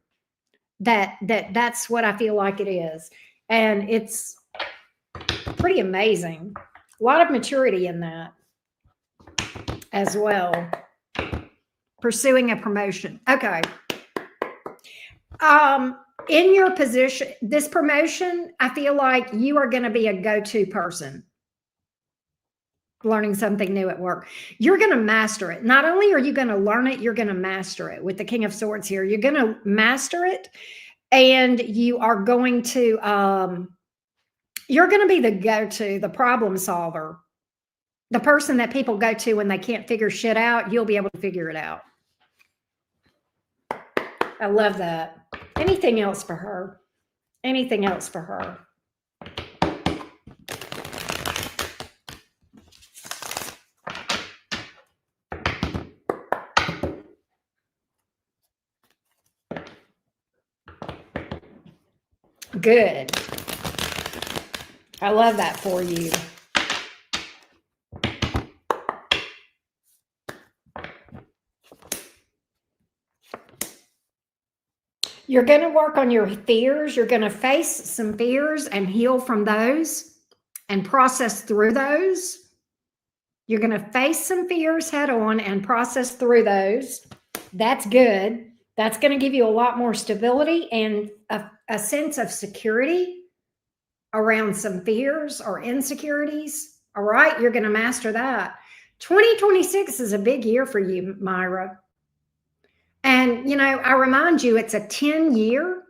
that's what I feel like it is. And it's pretty amazing. A lot of maturity in that as well. Pursuing a promotion. Okay. In your position, this promotion, I feel like you are going to be a go-to person. Learning something new at work. You're going to master it. Not only are you going to learn it, you're going to master it. With the King of Swords here, you're going to master it, and you are going to you're going to be the go-to, the problem solver, the person that people go to when they can't figure shit out. You'll be able to figure it out. I love that. Anything else for her? Anything else for her? Good. I love that for you. You're going to work on your fears. You're going to face some fears and heal from those and process through those. You're going to face some fears head on and process through those. That's good. That's going to give you a lot more stability and a sense of security around some fears or insecurities. All right, you're going to master that. 2026 is a big year for you, Myra. And, you know, I remind you, it's a 10-year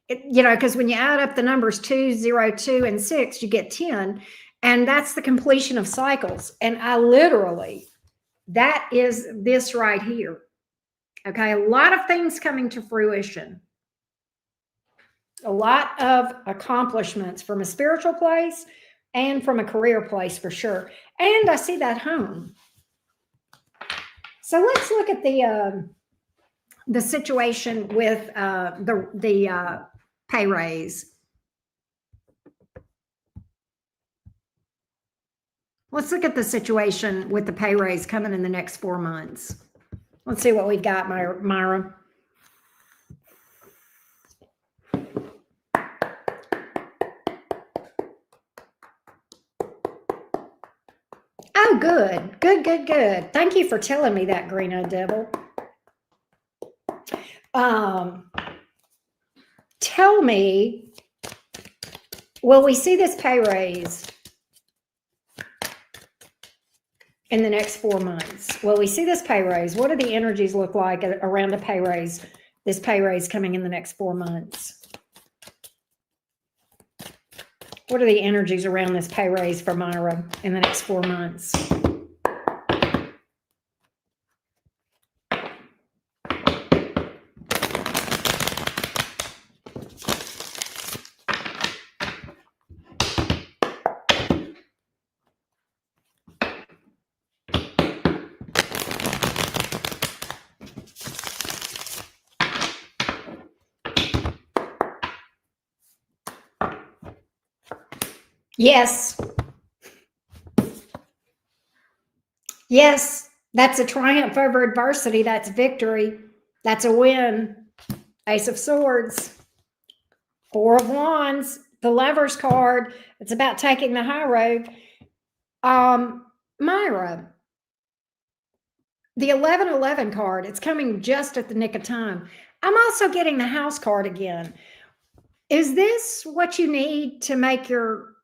because when you add up the numbers 2, 0, 2, and 6, you get 10. And that's the completion of cycles. And I literally, that is this right here. Okay. A lot of things coming to fruition. A lot of accomplishments from a spiritual place and from a career place for sure. And I see that home. So let's look at the situation with the pay raise. Let's look at the situation with the pay raise coming in the next 4 months. Let's see what we've got, Myra. Oh, good. Good, good, good. Thank you for telling me that, Green-eyed Devil. Tell me, will we see this pay raise in the next 4 months? Will we see this pay raise? What do the energies look like around the pay raise, this pay raise coming in the next 4 months? What are the energies around this pay raise for Myra in the next 4 months? Yes. Yes, that's a triumph over adversity. That's victory. That's a win. Ace of Swords. 4 of Wands. The Lovers card. It's about taking the high road. Myra. The 1111 card. It's coming just at the nick of time. I'm also getting the House card again. Is this what you need to make your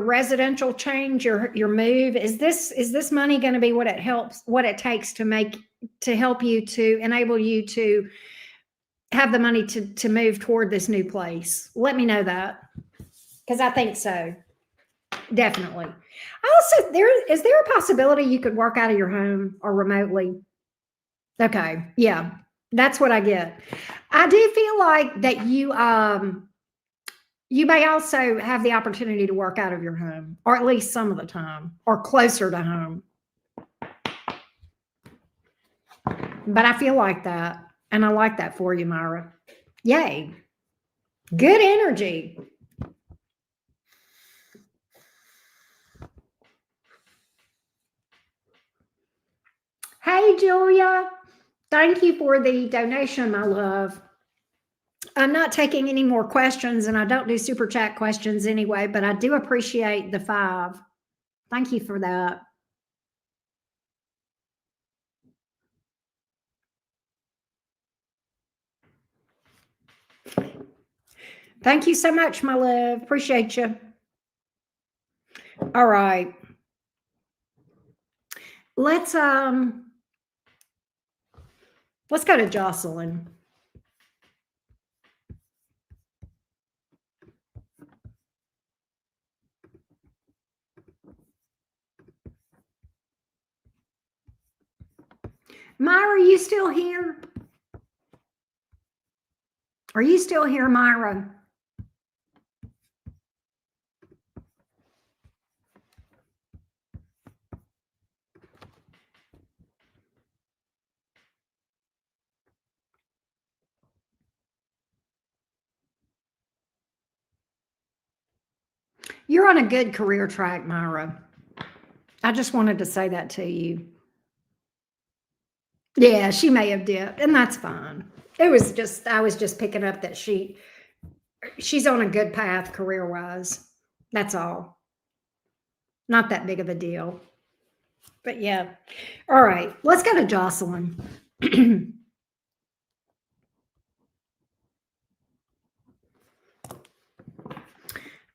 residential change, your move? Is this money going to be what it takes to help you, to enable you to have the money to move toward this new place? Let me know that, because I think so. Definitely. Also, is there a possibility you could work out of your home or remotely? Okay. Yeah, that's what I get. I do feel like that you may also have the opportunity to work out of your home, or at least some of the time, or closer to home. But I feel like that, and I like that for you, Myra. Yay. Good energy. Hey, Julia. Thank you for the donation, my love. I'm not taking any more questions, and I don't do super chat questions anyway, but I do appreciate the 5. Thank you for that. Thank you so much, my love. Appreciate you. All right. Let's go to Jocelyn. Myra, are you still here? Are you still here, Myra? You're on a good career track, Myra. I just wanted to say that to you. Yeah, she may have dipped, and that's fine. I was just picking up that she's on a good path career-wise. That's all. Not that big of a deal. But yeah. All right, let's go to Jocelyn.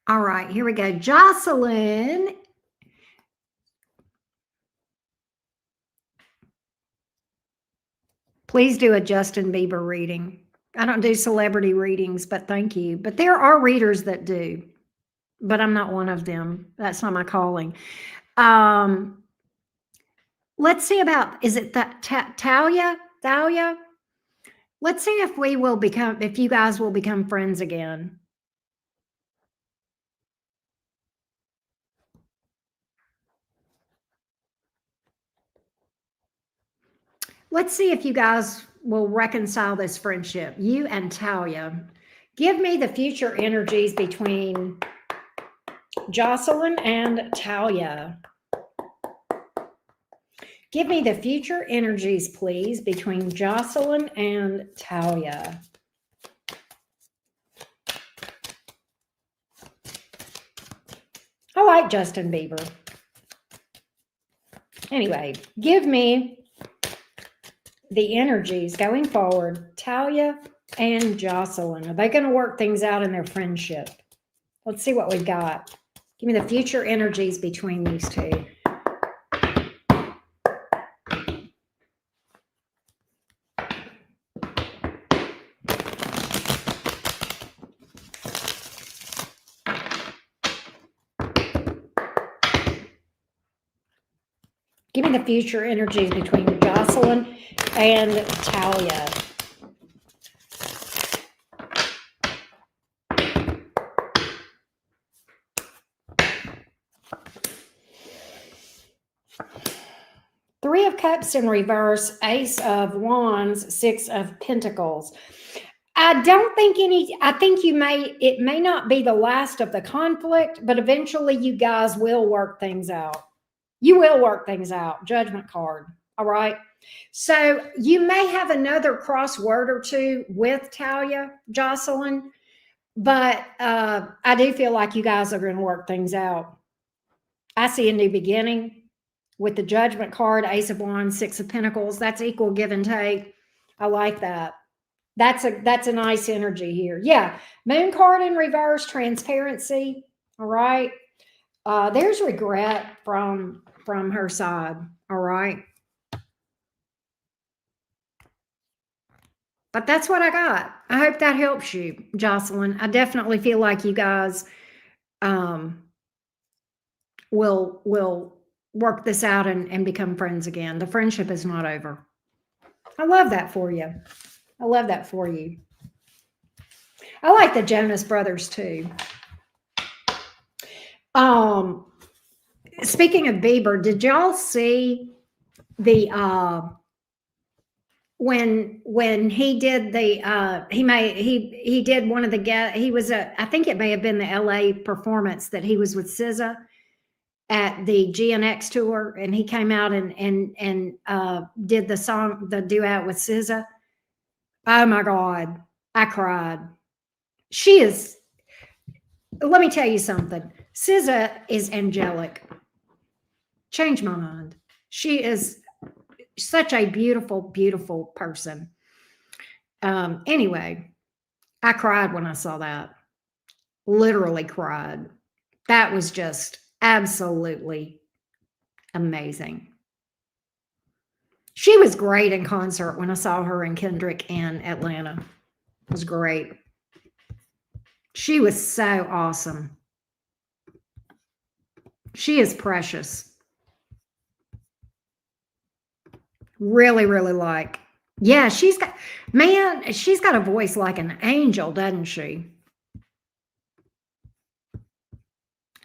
All right, here we go. Jocelyn. Please do a Justin Bieber reading. I don't do celebrity readings, but thank you. But there are readers that do, but I'm not one of them. That's not my calling. Um, let's see about, is it that Talia? Thalia? Let's see if we will become, if you guys will become friends again. Let's see if you guys will reconcile this friendship. You and Talia. Give me the future energies between Jocelyn and Talia. Give me the future energies, please, between Jocelyn and Talia. I like Justin Bieber. Anyway, give me the energies going forward, Talia and Jocelyn. Are they going to work things out in their friendship? Let's see what we've got. Give me the future energies between these two. Give me the future energies between Jocelyn and Talia. Three of Cups in reverse, Ace of Wands, Six of Pentacles. I don't think I think it may not be the last of the conflict, but eventually you guys will work things out. You will work things out. Judgment card. All right. So you may have another crossword or two with Talia, Jocelyn, but I do feel like you guys are going to work things out. I see a new beginning with the Judgment card, Ace of Wands, Six of Pentacles. That's equal give and take. I like that. That's a nice energy here. Yeah. Moon card in reverse, transparency. All right. There's regret from her side. All right. But that's what I got. I hope that helps you, Jocelyn. I definitely feel like you guys will work this out and become friends again. The friendship is not over. I love that for you. I love that for you. I like the Jonas Brothers too. Speaking of Bieber, did y'all see the when he did the he did one of the he was I think it may have been the LA performance that he was with SZA at the GNX tour, and he came out and did the duet with SZA. Oh my God, I cried. She is, let me tell you something. SZA is angelic. Changed my mind. She is such a beautiful, beautiful person. Anyway, I cried when I saw that. Literally cried. That was just absolutely amazing. She was great in concert when I saw her and Kendrick in Atlanta. It was great. She was so awesome. She is precious. Really, really like. Yeah, she's got a voice like an angel, doesn't she?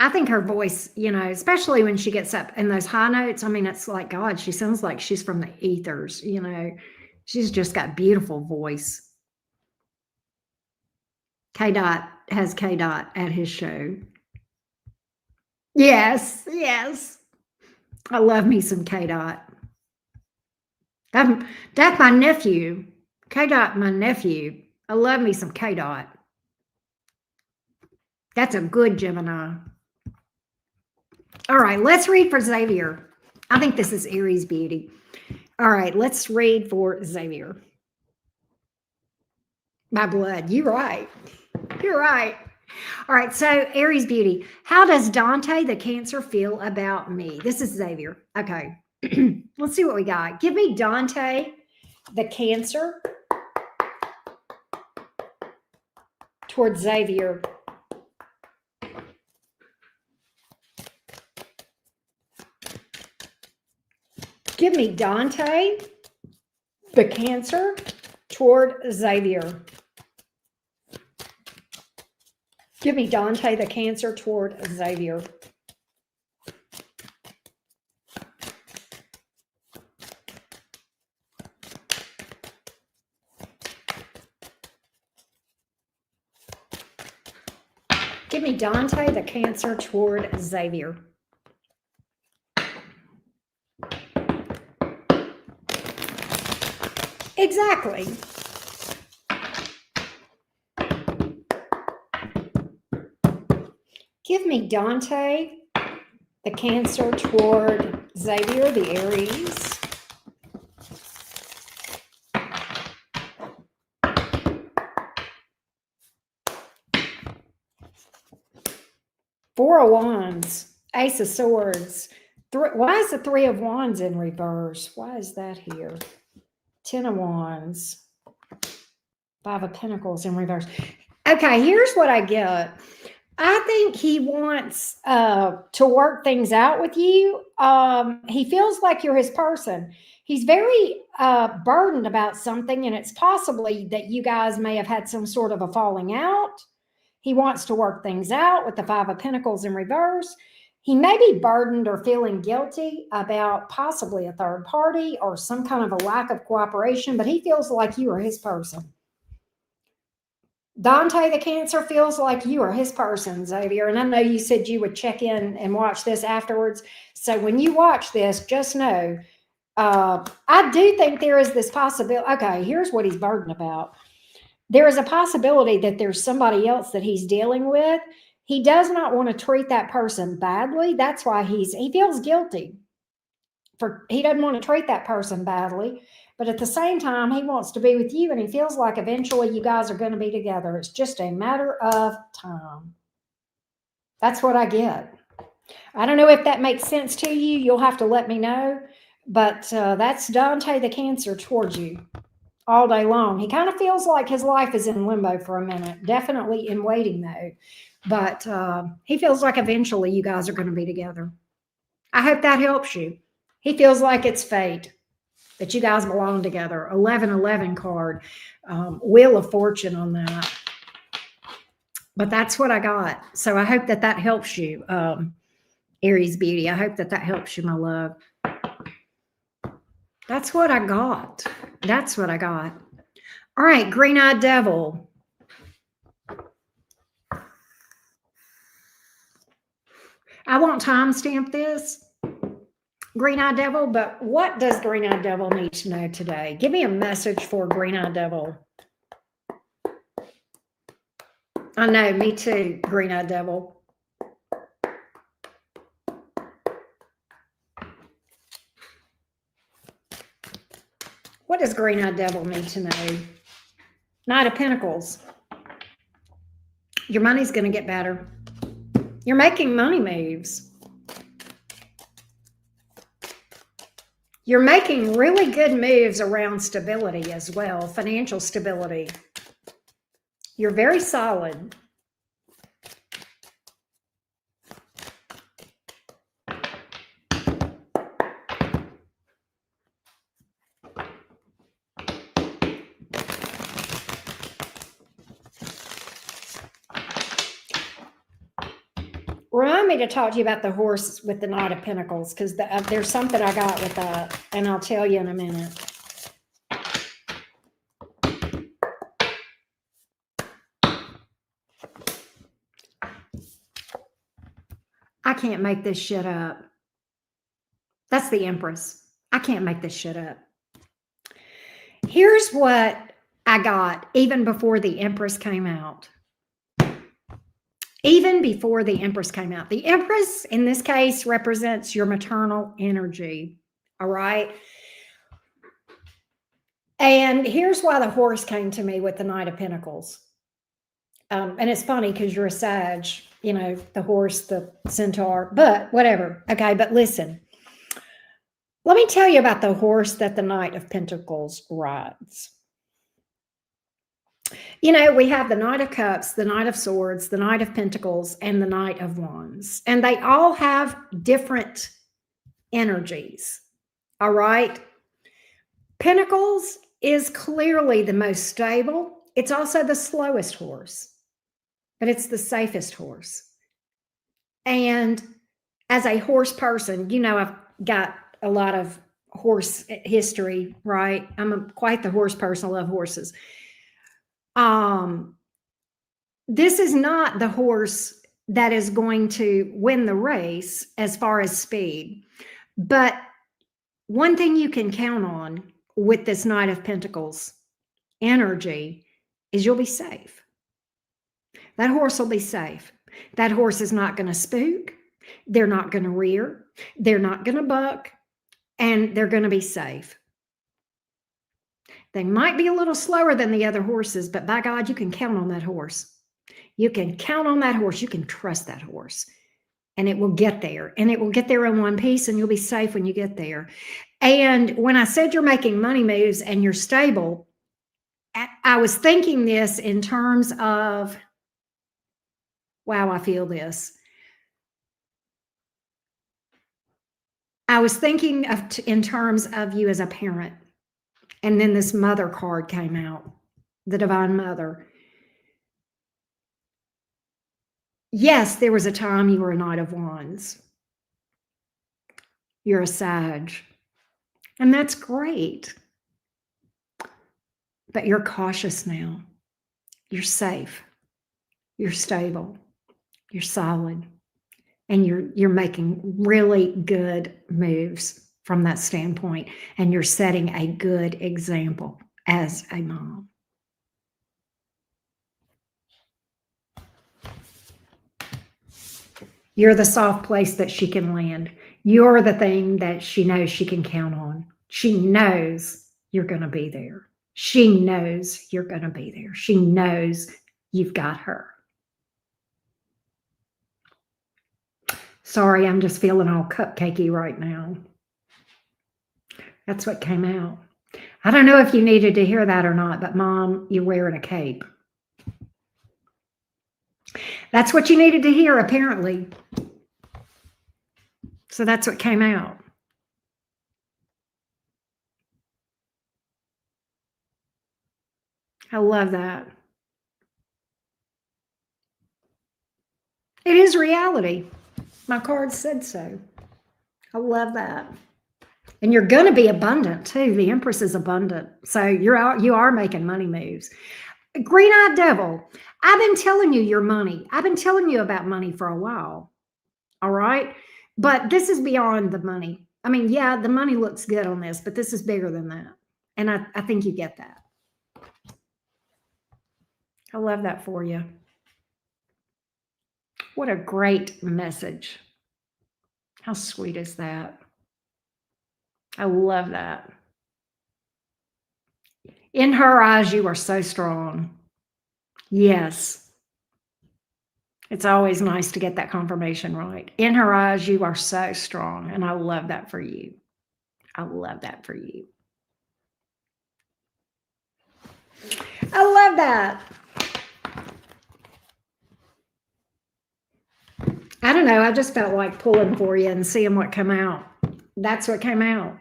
I think her voice, especially when she gets up in those high notes, I mean, it's like, God, she sounds like she's from the ethers, She's just got beautiful voice. K-Dot has K-Dot at his show. Yes, yes. I love me some K-Dot. That's my nephew. K-Dot, my nephew. I love me some K-Dot. That's a good Gemini. All right, let's read for Xavier. I think this is Aries Beauty. All right, let's read for Xavier. My blood, you're right. You're right. All right, so Aries Beauty. How does Dante the Cancer feel about me? This is Xavier. Okay, let's see what we got. Give me Dante the Cancer. towards Xavier. Give me Dante, the Cancer, toward Xavier. Give me Dante, the Cancer, toward Xavier. Give me Dante, the Cancer, toward Xavier. Exactly. Give me Dante, the Cancer, toward Xavier, the Aries. Four of Wands, Ace of Swords. Why is the Three of Wands in reverse? Why is that here? 10 of Wands. Five of Pentacles in reverse. Okay, here's what I get. I think he wants to work things out with you. He feels like you're his person. He's very burdened about something, and it's possibly that you guys may have had some sort of a falling out. He wants to work things out with the Five of Pentacles in reverse. He may be burdened or feeling guilty about possibly a third party or some kind of a lack of cooperation, but he feels like you are his person. Dante, the Cancer, feels like you are his person, Xavier. And I know you said you would check in and watch this afterwards. So when you watch this, just know, I do think there is this possibility. Okay, here's what he's burdened about. There is a possibility that there's somebody else that he's dealing with. He does not want to treat that person badly. That's why he feels guilty. He doesn't want to treat that person badly. But at the same time, he wants to be with you, and he feels like eventually you guys are going to be together. It's just a matter of time. That's what I get. I don't know if that makes sense to you. You'll have to let me know. But that's Dante, the Cancer, towards you all day long. He kind of feels like his life is in limbo for a minute. Definitely in waiting mode. But he feels like eventually you guys are going to be together. I hope that helps you. He feels like it's fate that you guys belong together. 1111 card. Wheel of Fortune on that. But that's what I got. So I hope that that helps you, Aries Beauty. I hope that that helps you, my love. That's what I got. That's what I got. All right, Green-Eyed Devil. I won't timestamp this, Green-Eyed Devil, but what does Green-Eyed Devil need to know today? Give me a message for Green-Eyed Devil. I know, me too, Green-Eyed Devil. What does Green-Eyed Devil need to know? Knight of Pentacles. Your money's going to get better. You're making money moves. You're making really good moves around stability as well, financial stability. You're very solid. Remind me to talk to you about the horse with the Knight of Pentacles, because there's something I got with that, and I'll tell you in a minute. I can't make this shit up. That's the Empress. I can't make this shit up. Here's what I got even before the Empress came out. Even before the Empress came out. The Empress, in this case, represents your maternal energy. All right? And here's why the horse came to me with the Knight of Pentacles. And it's funny because you're a Sag, you know, the horse, the centaur, but whatever. Okay, but listen. Let me tell you about the horse that the Knight of Pentacles rides. You know, we have the Knight of Cups, the Knight of Swords, the Knight of Pentacles, and the Knight of Wands. And they all have different energies. All right. Pentacles is clearly the most stable. It's also the slowest horse, but it's the safest horse. And as a horse person, you know, I've got a lot of horse history, right? Quite the horse person. I love horses. This is not the horse that is going to win the race as far as speed. But one thing you can count on with this Knight of Pentacles energy is you'll be safe. That horse will be safe. That horse is not going to spook. They're not going to rear. They're not going to buck. And they're going to be safe. They might be a little slower than the other horses, but by God, you can count on that horse. You can count on that horse. You can trust that horse. And it will get there. And it will get there in one piece, and you'll be safe when you get there. And when I said you're making money moves and you're stable, I was thinking this in terms of, wow, I feel this. I was thinking of in terms of you as a parent. And then this mother card came out, the Divine Mother. Yes, there was a time you were a Knight of Wands. You're a Sag. And that's great. But you're cautious now. You're safe. You're stable. You're solid. And you're making really good moves from that standpoint. And you're setting a good example as a mom. You're the soft place that she can land. You're the thing that she knows she can count on. She knows you're going to be there. She knows you're going to be there. She knows you've got her. Sorry, I'm just feeling all cupcakey right now. That's what came out. I don't know if you needed to hear that or not, but Mom, you're wearing a cape. That's what you needed to hear, apparently. So that's what came out. I love that. It is reality. My card said so. I love that. And you're going to be abundant too. The Empress is abundant. So you are making money moves. Green-eyed devil. I've been telling you your money. I've been telling you about money for a while. All right. But this is beyond the money. I mean, yeah, the money looks good on this, but this is bigger than that. And I think you get that. I love that for you. What a great message. How sweet is that? I love that. In her eyes, you are so strong. Yes. It's always nice to get that confirmation right. In her eyes, you are so strong. And I love that for you. I love that for you. I love that. I don't know. I just felt like pulling for you and seeing what came out. That's what came out.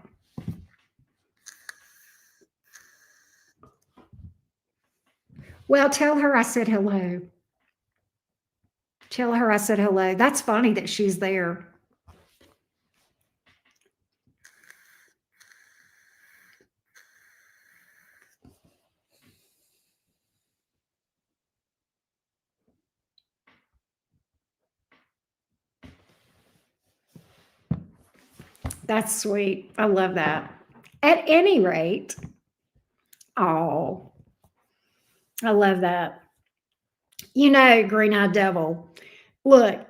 Well, tell her I said hello. Tell her I said hello. That's funny that she's there. That's sweet. I love that. At any rate, oh, I love that. You know, green-eyed devil, look,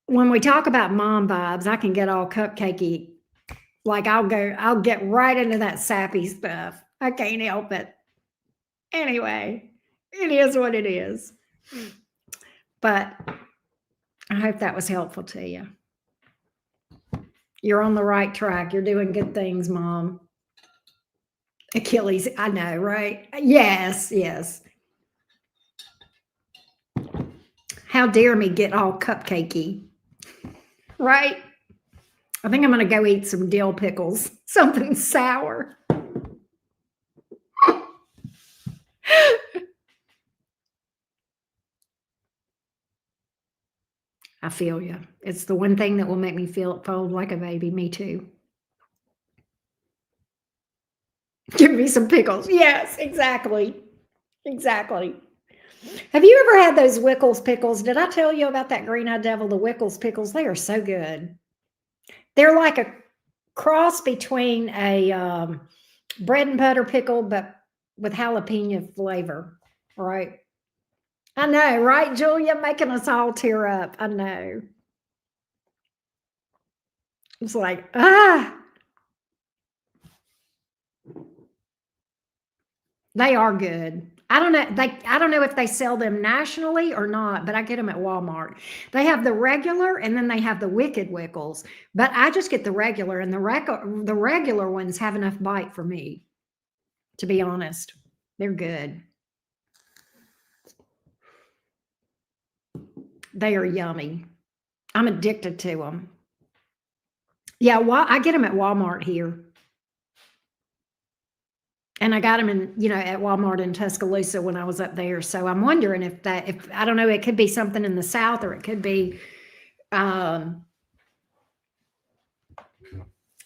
when we talk about mom vibes, I can get all cupcakey. Like I'll get right into that sappy stuff. I can't help it. Anyway, it is what it is. But I hope that was helpful to you. You're on the right track. You're doing good things, Mom. Achilles, I know, right? Yes, yes. How dare me get all cupcakey, right? I think I'm going to go eat some dill pickles, something sour. I feel you. It's the one thing that will make me feel fold like a baby. Me too. Give me some pickles. Yes, exactly. Exactly. Have you ever had those Wickles pickles? Did I tell you about that green-eyed devil, the Wickles pickles? They are so good. They're like a cross between a bread and butter pickle, but with jalapeno flavor, right? I know, right, Julia? Making us all tear up. I know. It's like, they are good. I don't know. I don't know if they sell them nationally or not, but I get them at Walmart. They have the regular, and then they have the Wicked Wickles. But I just get the regular, and the regular ones have enough bite for me. To be honest, they're good. They are yummy. I'm addicted to them. Yeah, well, I get them at Walmart here. And I got them in, at Walmart in Tuscaloosa when I was up there. So I'm wondering if I don't know, it could be something in the South, or it could be,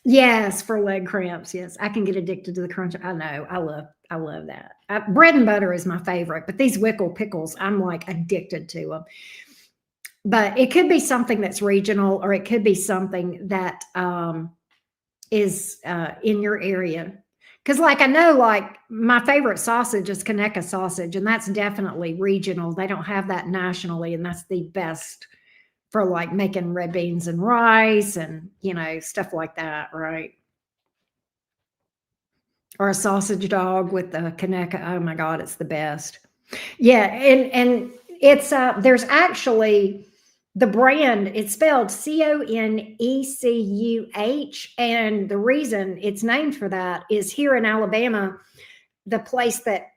yes, for leg cramps. Yes, I can get addicted to the crunch. I know. I love that. Bread and butter is my favorite, but these Wickle pickles, I'm like addicted to them. But it could be something that's regional, or it could be something that is in your area. Because, like, I know, like, my favorite sausage is Conecuh sausage, and that's definitely regional. They don't have that nationally, and that's the best for, like, making red beans and rice and, stuff like that, right? Or a sausage dog with the Conecuh. Oh, my God, it's the best. Yeah, and it's, there's actually the brand, it's spelled Conekuh, and the reason it's named for that is here in Alabama, the place that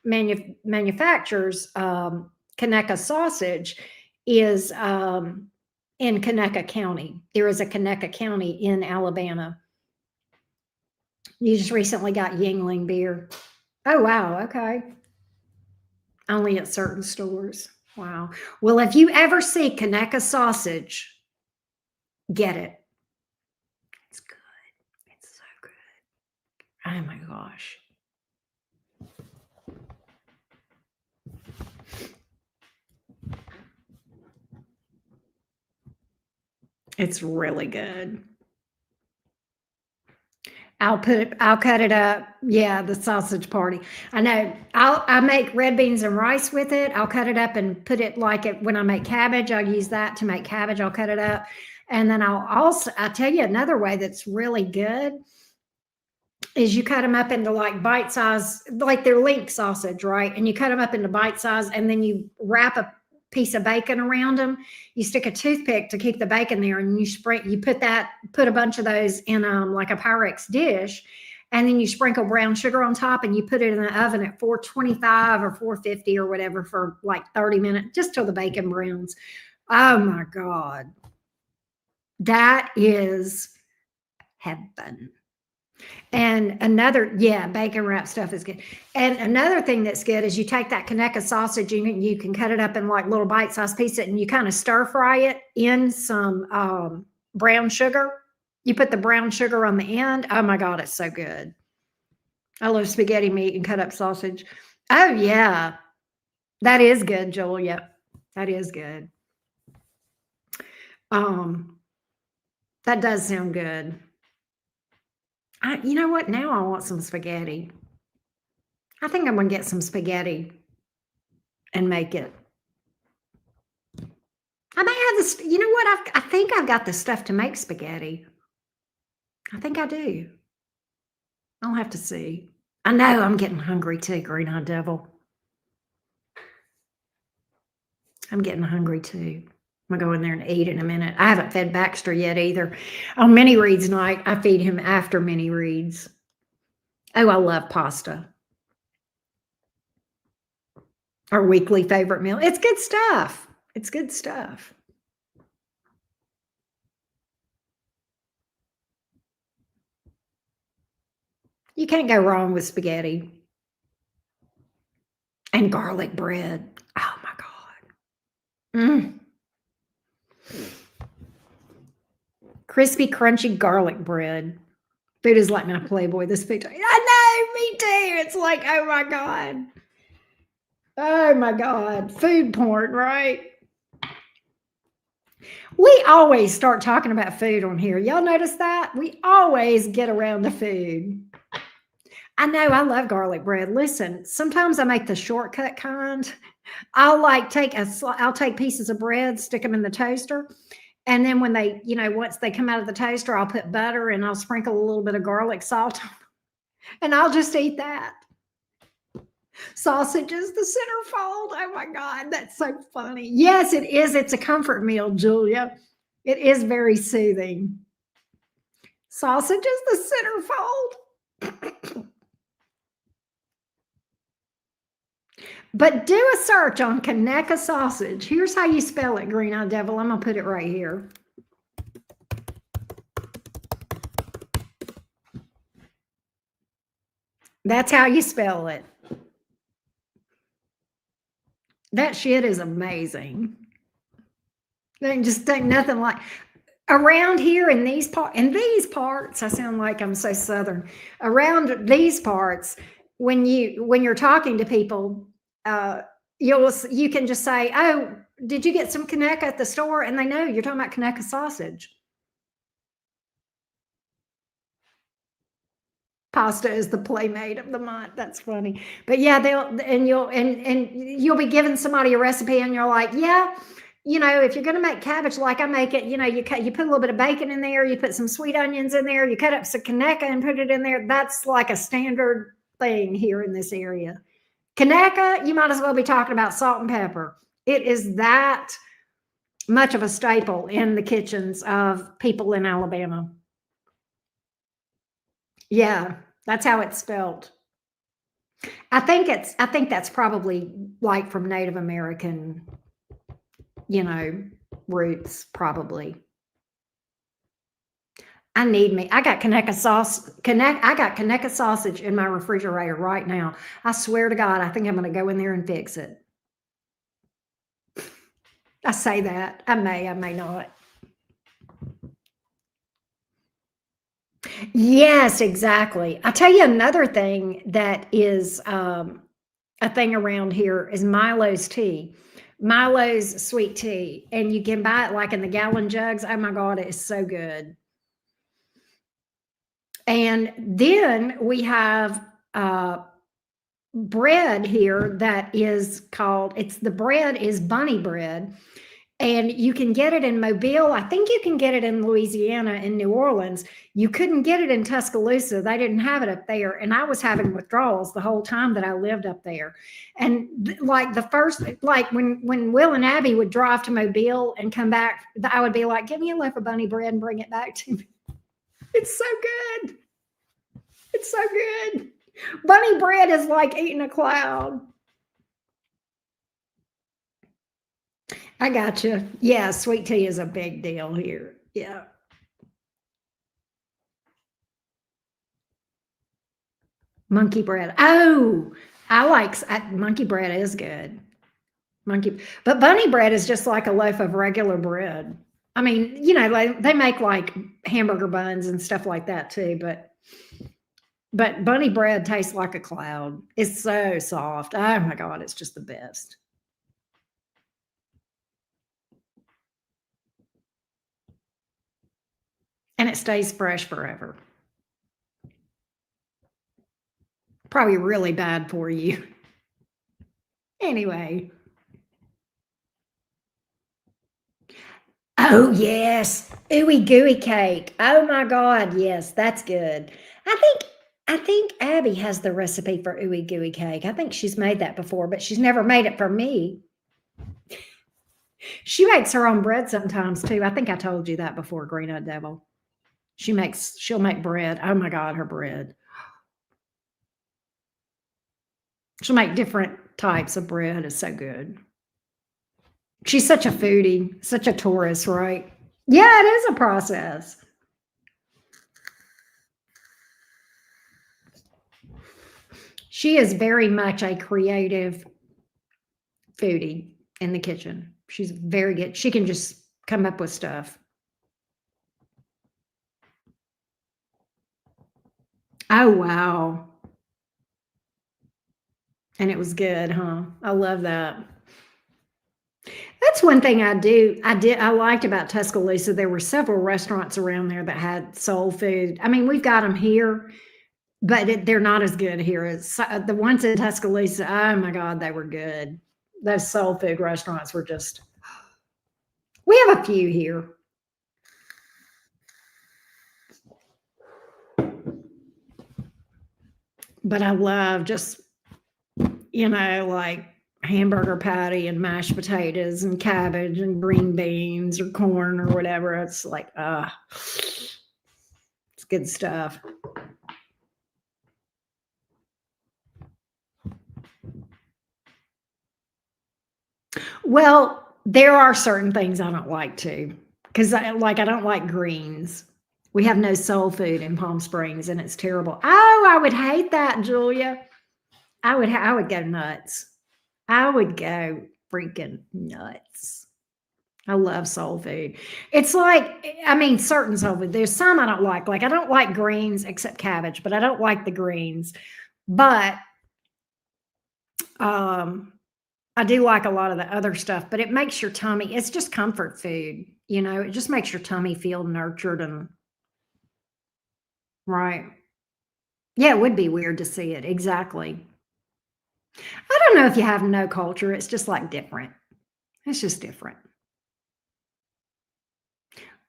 manufactures Conecuh sausage is in Conecuh County. There is a Conecuh County in Alabama. You just recently got Yingling beer. Oh, wow. Okay. Only at certain stores. Wow. Well, if you ever see Conecuh sausage, get it. It's good. It's so good. Oh my gosh. It's really good. I'll cut it up. Yeah, the sausage party. I know. I make red beans and rice with it. I'll cut it up and put it like it when I make cabbage. I'll use that to make cabbage. I'll cut it up. And then I'll tell you another way that's really good is you cut them up into like bite size, like they're link sausage, right? And you cut them up into bite size, and then you wrap a piece of bacon around them. You stick a toothpick to keep the bacon there, and you put a bunch of those in like a Pyrex dish, and then you sprinkle brown sugar on top, and you put it in the oven at 425 or 450 or whatever for like 30 minutes, just till the bacon browns. Oh my God. That is heaven. And bacon wrap stuff is good. And another thing that's good is you take that Conecuh sausage, you can cut it up in like little bite-sized pieces, and you kind of stir fry it in some brown sugar. You put the brown sugar on the end. Oh my God, it's so good. I love spaghetti meat and cut up sausage. Oh yeah, that is good, Julia. That is good. That does sound good. You know what? Now I want some spaghetti. I think I'm going to get some spaghetti and make it. I may have this. You know what? I think I've got the stuff to make spaghetti. I think I do. I'll have to see. I know I'm getting hungry too, green-eyed devil. I'm getting hungry too. I'm going to go in there and eat in a minute. I haven't fed Baxter yet either. On mini reads night, I feed him after mini reads. Oh, I love pasta. Our weekly favorite meal. It's good stuff. It's good stuff. You can't go wrong with spaghetti and garlic bread. Oh my God. Mm. Crispy, crunchy garlic bread. Food is like my Playboy. This picture. I know, me too. It's like, oh my God. Oh my God. Food porn, right? We always start talking about food on here. Y'all notice that? We always get around to food. I know, I love garlic bread. Listen, sometimes I make the shortcut kind. I'll take pieces of bread, stick them in the toaster, and then when they, once they come out of the toaster, I'll put butter and I'll sprinkle a little bit of garlic salt on, and I'll just eat that. Sausage is the centerfold. Oh my God, that's so funny. Yes, it is. It's a comfort meal, Julia. It is very soothing. Sausage is the centerfold. But do a search on Conecuh sausage. Here's how you spell it, Green Eye Devil. I'm going to put it right here. That's how you spell it. That shit is amazing. They just think nothing like around here in these parts. I sound like I'm so Southern. Around these parts, when you're talking to people, you can just say, "Oh, did you get some Conecuh at the store?" And they know you're talking about Conecuh sausage. Pasta is the playmate of the month. That's funny. But yeah, you'll be giving somebody a recipe and you're like, yeah, if you're going to make cabbage like I make it, you put a little bit of bacon in there, you put some sweet onions in there, you cut up some Conecuh and put it in there. That's like a standard thing here in this area. Conecuh, you might as well be talking about salt and pepper. It is that much of a staple in the kitchens of people in Alabama. Yeah, that's how it's spelled. I think that's probably like from Native American, roots, probably. I got Conecuh sausage in my refrigerator right now. I swear to God, I think I'm going to go in there and fix it. I say that. I may not. Yes, exactly. I'll tell you another thing that is a thing around here is Milo's tea. Milo's sweet tea. And you can buy it like in the gallon jugs. Oh my God, it is so good. And then we have bread here that is the bread is bunny bread. And you can get it in Mobile. I think you can get it in Louisiana and New Orleans. You couldn't get it in Tuscaloosa. They didn't have it up there. And I was having withdrawals the whole time that I lived up there. And like when Will and Abby would drive to Mobile and come back, I would be like, give me a loaf of bunny bread and bring it back to me. It's so good. It's so good. Bunny bread is like eating a cloud. I got you. Yeah, sweet tea is a big deal here. Yeah. Monkey bread. Oh, monkey bread is good. But bunny bread is just like a loaf of regular bread. I mean, they make like hamburger buns and stuff like that too, but bunny bread tastes like a cloud. It's so soft. Oh my God, it's just the best. And it stays fresh forever. Probably really bad for you. Anyway. Oh, yes. Ooey gooey cake. Oh my God. Yes, that's good. I think Abby has the recipe for ooey gooey cake. I think she's made that before, but she's never made it for me. She makes her own bread sometimes too. I think I told you that before, Green Eyed Devil. She'll make bread. Oh my God, her bread. She'll make different types of bread. It's so good. She's such a foodie, such a tourist, right? Yeah, it is a process. She is very much a creative foodie in the kitchen. She's very good. She can just come up with stuff. Oh, wow. And it was good, huh? I love that. That's one thing I liked about Tuscaloosa. There were several restaurants around there that had soul food. I mean, we've got them here, but they're not as good here as the ones in Tuscaloosa. Oh my God, they were good. Those soul food restaurants were just, we have a few here. But I love just, like hamburger patty and mashed potatoes and cabbage and green beans or corn or whatever. It's like, it's good stuff. Well, there are certain things I don't like too, because I don't like greens. We have no soul food in Palm Springs, and it's terrible. Oh, I would hate that, Julia. I would go nuts. I would go freaking nuts. I love soul food. It's like, I mean, certain soul food. There's some I don't like. Like I don't like greens except cabbage, but I don't like the greens. But um I do like a lot of the other stuff, but it makes your tummy, it's just comfort food, it just makes your tummy feel nurtured and right. Yeah, it would be weird to see it. Exactly. I don't know if you have no culture. It's just like different. It's just different.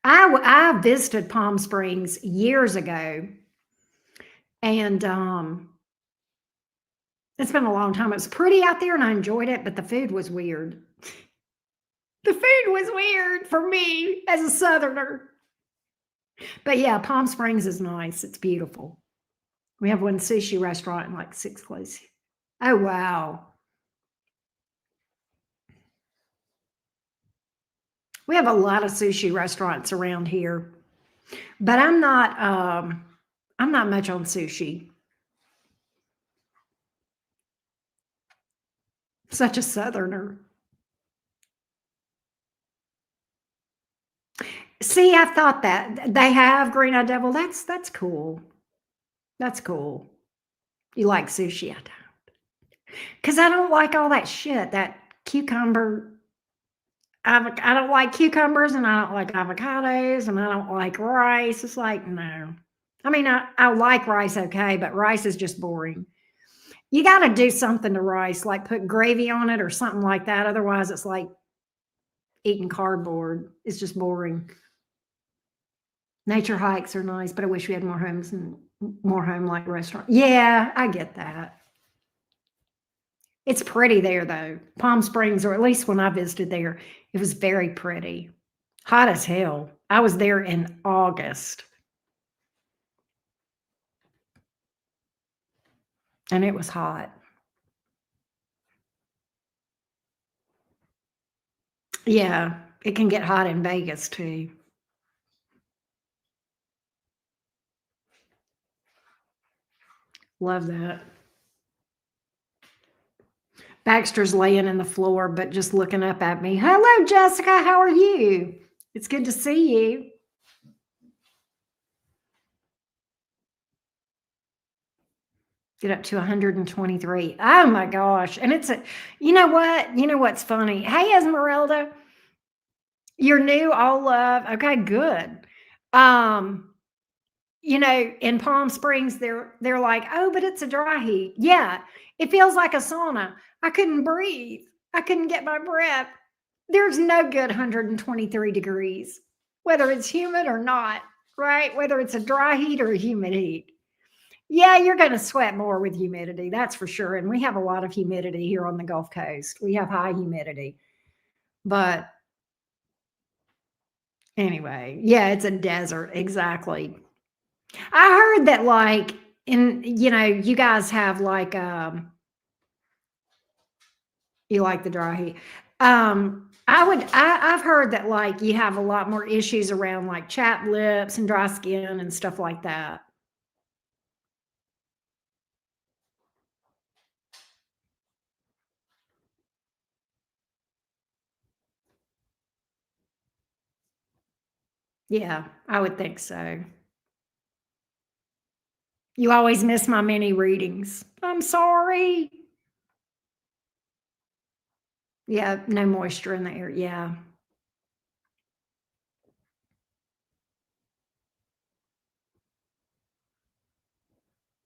I visited Palm Springs years ago, and it's been a long time. It was pretty out there, and I enjoyed it, but the food was weird. The food was weird for me as a Southerner. But yeah, Palm Springs is nice. It's beautiful. We have one sushi restaurant in like 6 places. Oh, wow. We have a lot of sushi restaurants around here, but I'm not much on sushi. Such a Southerner. See, I thought that they have green-eyed devil. That's cool. That's cool. You like sushi? I don't, because I don't like all that shit. That cucumber. I don't like cucumbers, and I don't like avocados, and I don't like rice. It's like no. I mean, I like rice, okay, but rice is just boring. You got to do something to rice, like put gravy on it or something like that. Otherwise, it's like eating cardboard. It's just boring. Nature hikes are nice, but I wish we had more homes and more home-like restaurants. Yeah, I get that. It's pretty there though. Palm Springs, or at least when I visited there, it was very pretty. Hot as hell. I was there in August and it was hot. Yeah, it can get hot in Vegas too. Love that. Baxter's laying in the floor, but just looking up at me. Hello, Jessica. How are you? It's good to see you. Get up to 123. Oh my gosh. And it's you know what? You know what's funny? Hey, Esmeralda, you're new. All love. Okay, good. Um, in Palm Springs, they're like, oh, but it's a dry heat. Yeah, it feels like a sauna. I couldn't breathe. I couldn't get my breath. There's no good 123 degrees, whether it's humid or not, right? Whether it's a dry heat or a humid heat. Yeah, you're going to sweat more with humidity, that's for sure. And we have a lot of humidity here on the Gulf Coast. We have high humidity. But anyway, yeah, it's a desert. Exactly. I heard that like you guys have like you like the dry heat. I've heard that like you have a lot more issues around like chapped lips and dry skin and stuff like that. Yeah, I would think so. You always miss my mini readings. I'm sorry. Yeah, no moisture in the air. Yeah.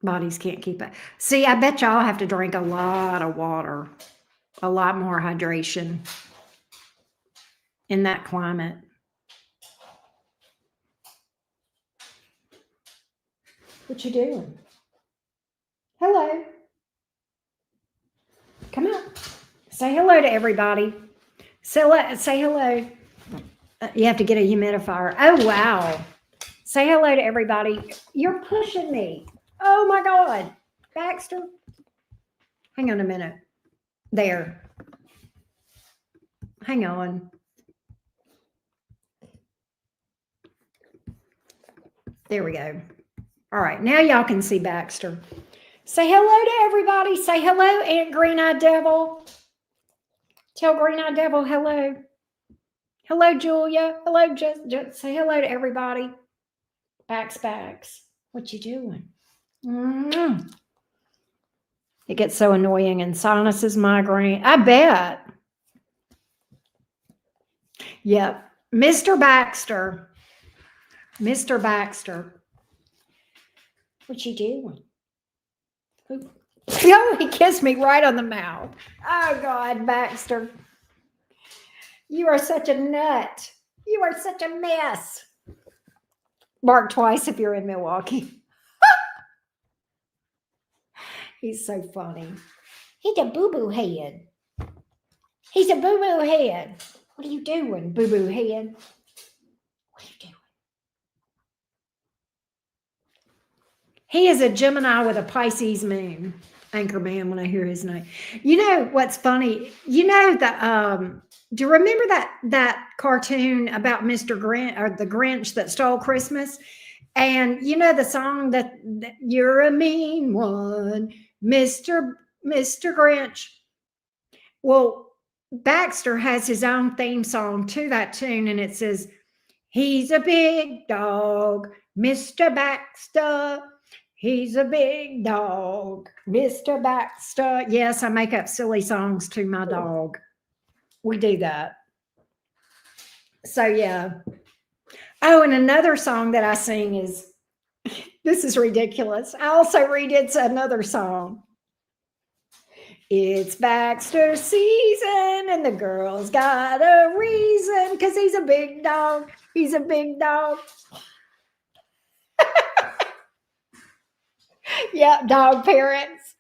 Bodies can't keep it. See, I bet y'all have to drink a lot of water, a lot more hydration in that climate. What you doing? Hello. Come on. Say hello to everybody. Say hello. You have to get a humidifier. Oh, wow. Say hello to everybody. You're pushing me. Oh, my God. Baxter. Hang on a minute. There. Hang on. There we go. All right. Now y'all can see Baxter. Say hello to everybody. Say hello, Aunt Green-Eyed Devil. Tell Green-Eyed Devil hello. Hello, Julia. Hello, just say hello to everybody. Bax. What you doing? Mm-hmm. It gets so annoying and sinuses, migraine. I bet. Yep. Mr. Baxter. Mr. Baxter. What you doing? Oh, he kissed me right on the mouth. Oh, God, Baxter. You are such a nut. You are such a mess. Bark twice if you're in Milwaukee. He's so funny. He's a boo-boo head. He's a boo-boo head. What are you doing, boo-boo head? What are you doing? He is a Gemini with a Pisces moon. Anchorman when I hear his name. You know what's funny? You know the do you remember that cartoon about Mr. Grinch or the Grinch that stole Christmas? And you know the song that you're a mean one, Mr. Grinch. Well, Baxter has his own theme song to that tune, and it says, "He's a big dog, Mr. Baxter. He's a big dog, Mr. Baxter." Yes, I make up silly songs to my dog. We do that. So, yeah. Oh, and another song that I sing is, this is ridiculous. I also redid another song. It's Baxter season and the girl's got a reason because he's a big dog. He's a big dog. Yeah, dog parents.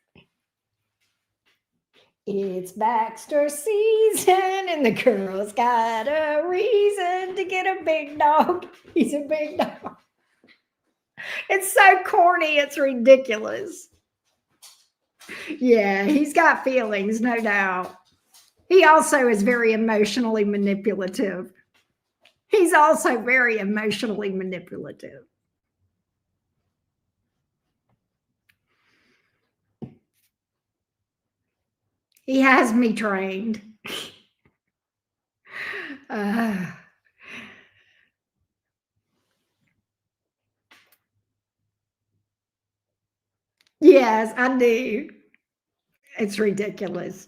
It's Baxter season and the girl's got a reason to get a big dog. He's a big dog. It's so corny, it's ridiculous. Yeah, he's got feelings, no doubt. He also is very emotionally manipulative. He's also very emotionally manipulative. He has me trained. Yes, I do. It's ridiculous.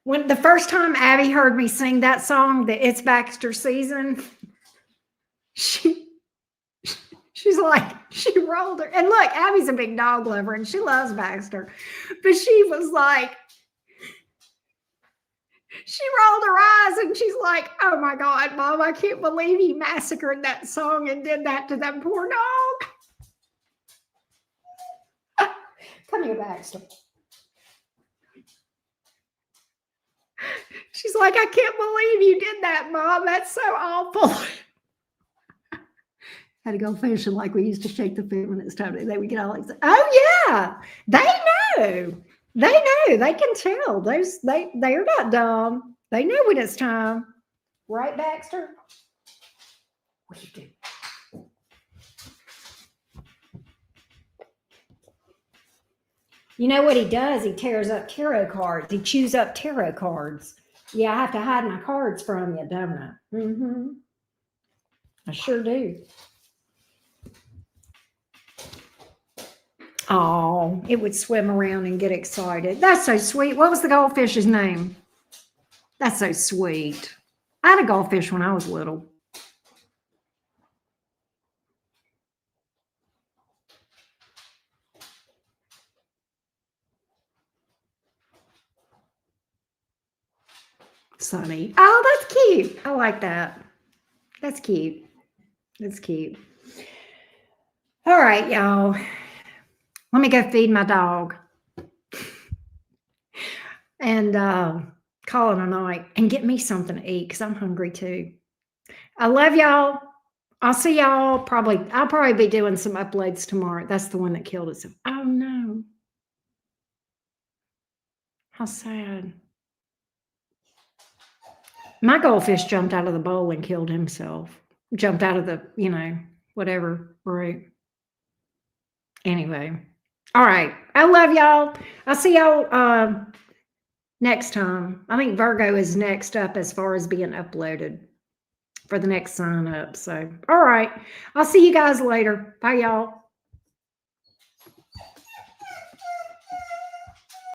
When the first time Abby heard me sing that song, that It's Baxter season, she's like, she rolled her. And look, Abby's a big dog lover and she loves Baxter. But she was like, she rolled her eyes and she's like, "Oh my God, Mom, I can't believe you massacred that song and did that to that poor dog." Come here, Baxter. She's like, "I can't believe you did that, Mom. That's so awful." Had to go fishing like we used to shake the food when it's time to, they would get all like, "Oh yeah, they know. They know. They can tell. They're not dumb. They know when it's time. Right, Baxter? What you do? You know what he does? He tears up tarot cards. He chews up tarot cards. Yeah, I have to hide my cards from you, don't I? Mm-hmm. I sure do. Oh, it would swim around and get excited. That's so sweet. What was the goldfish's name? That's so sweet. I had a goldfish when I was little. Sunny. Oh, that's cute. I like that. That's cute. That's cute. All right, y'all. Let me go feed my dog and call it a night and get me something to eat because I'm hungry too. I love y'all. I'll see y'all probably. I'll probably be doing some uploads tomorrow. That's the one that killed itself. Oh no. How sad. My goldfish jumped out of the bowl and killed himself. Jumped out of the, whatever. Right. Anyway. All right. I love y'all. I'll see y'all next time. I think Virgo is next up as far as being uploaded for the next sign up. So, all right. I'll see you guys later. Bye, y'all.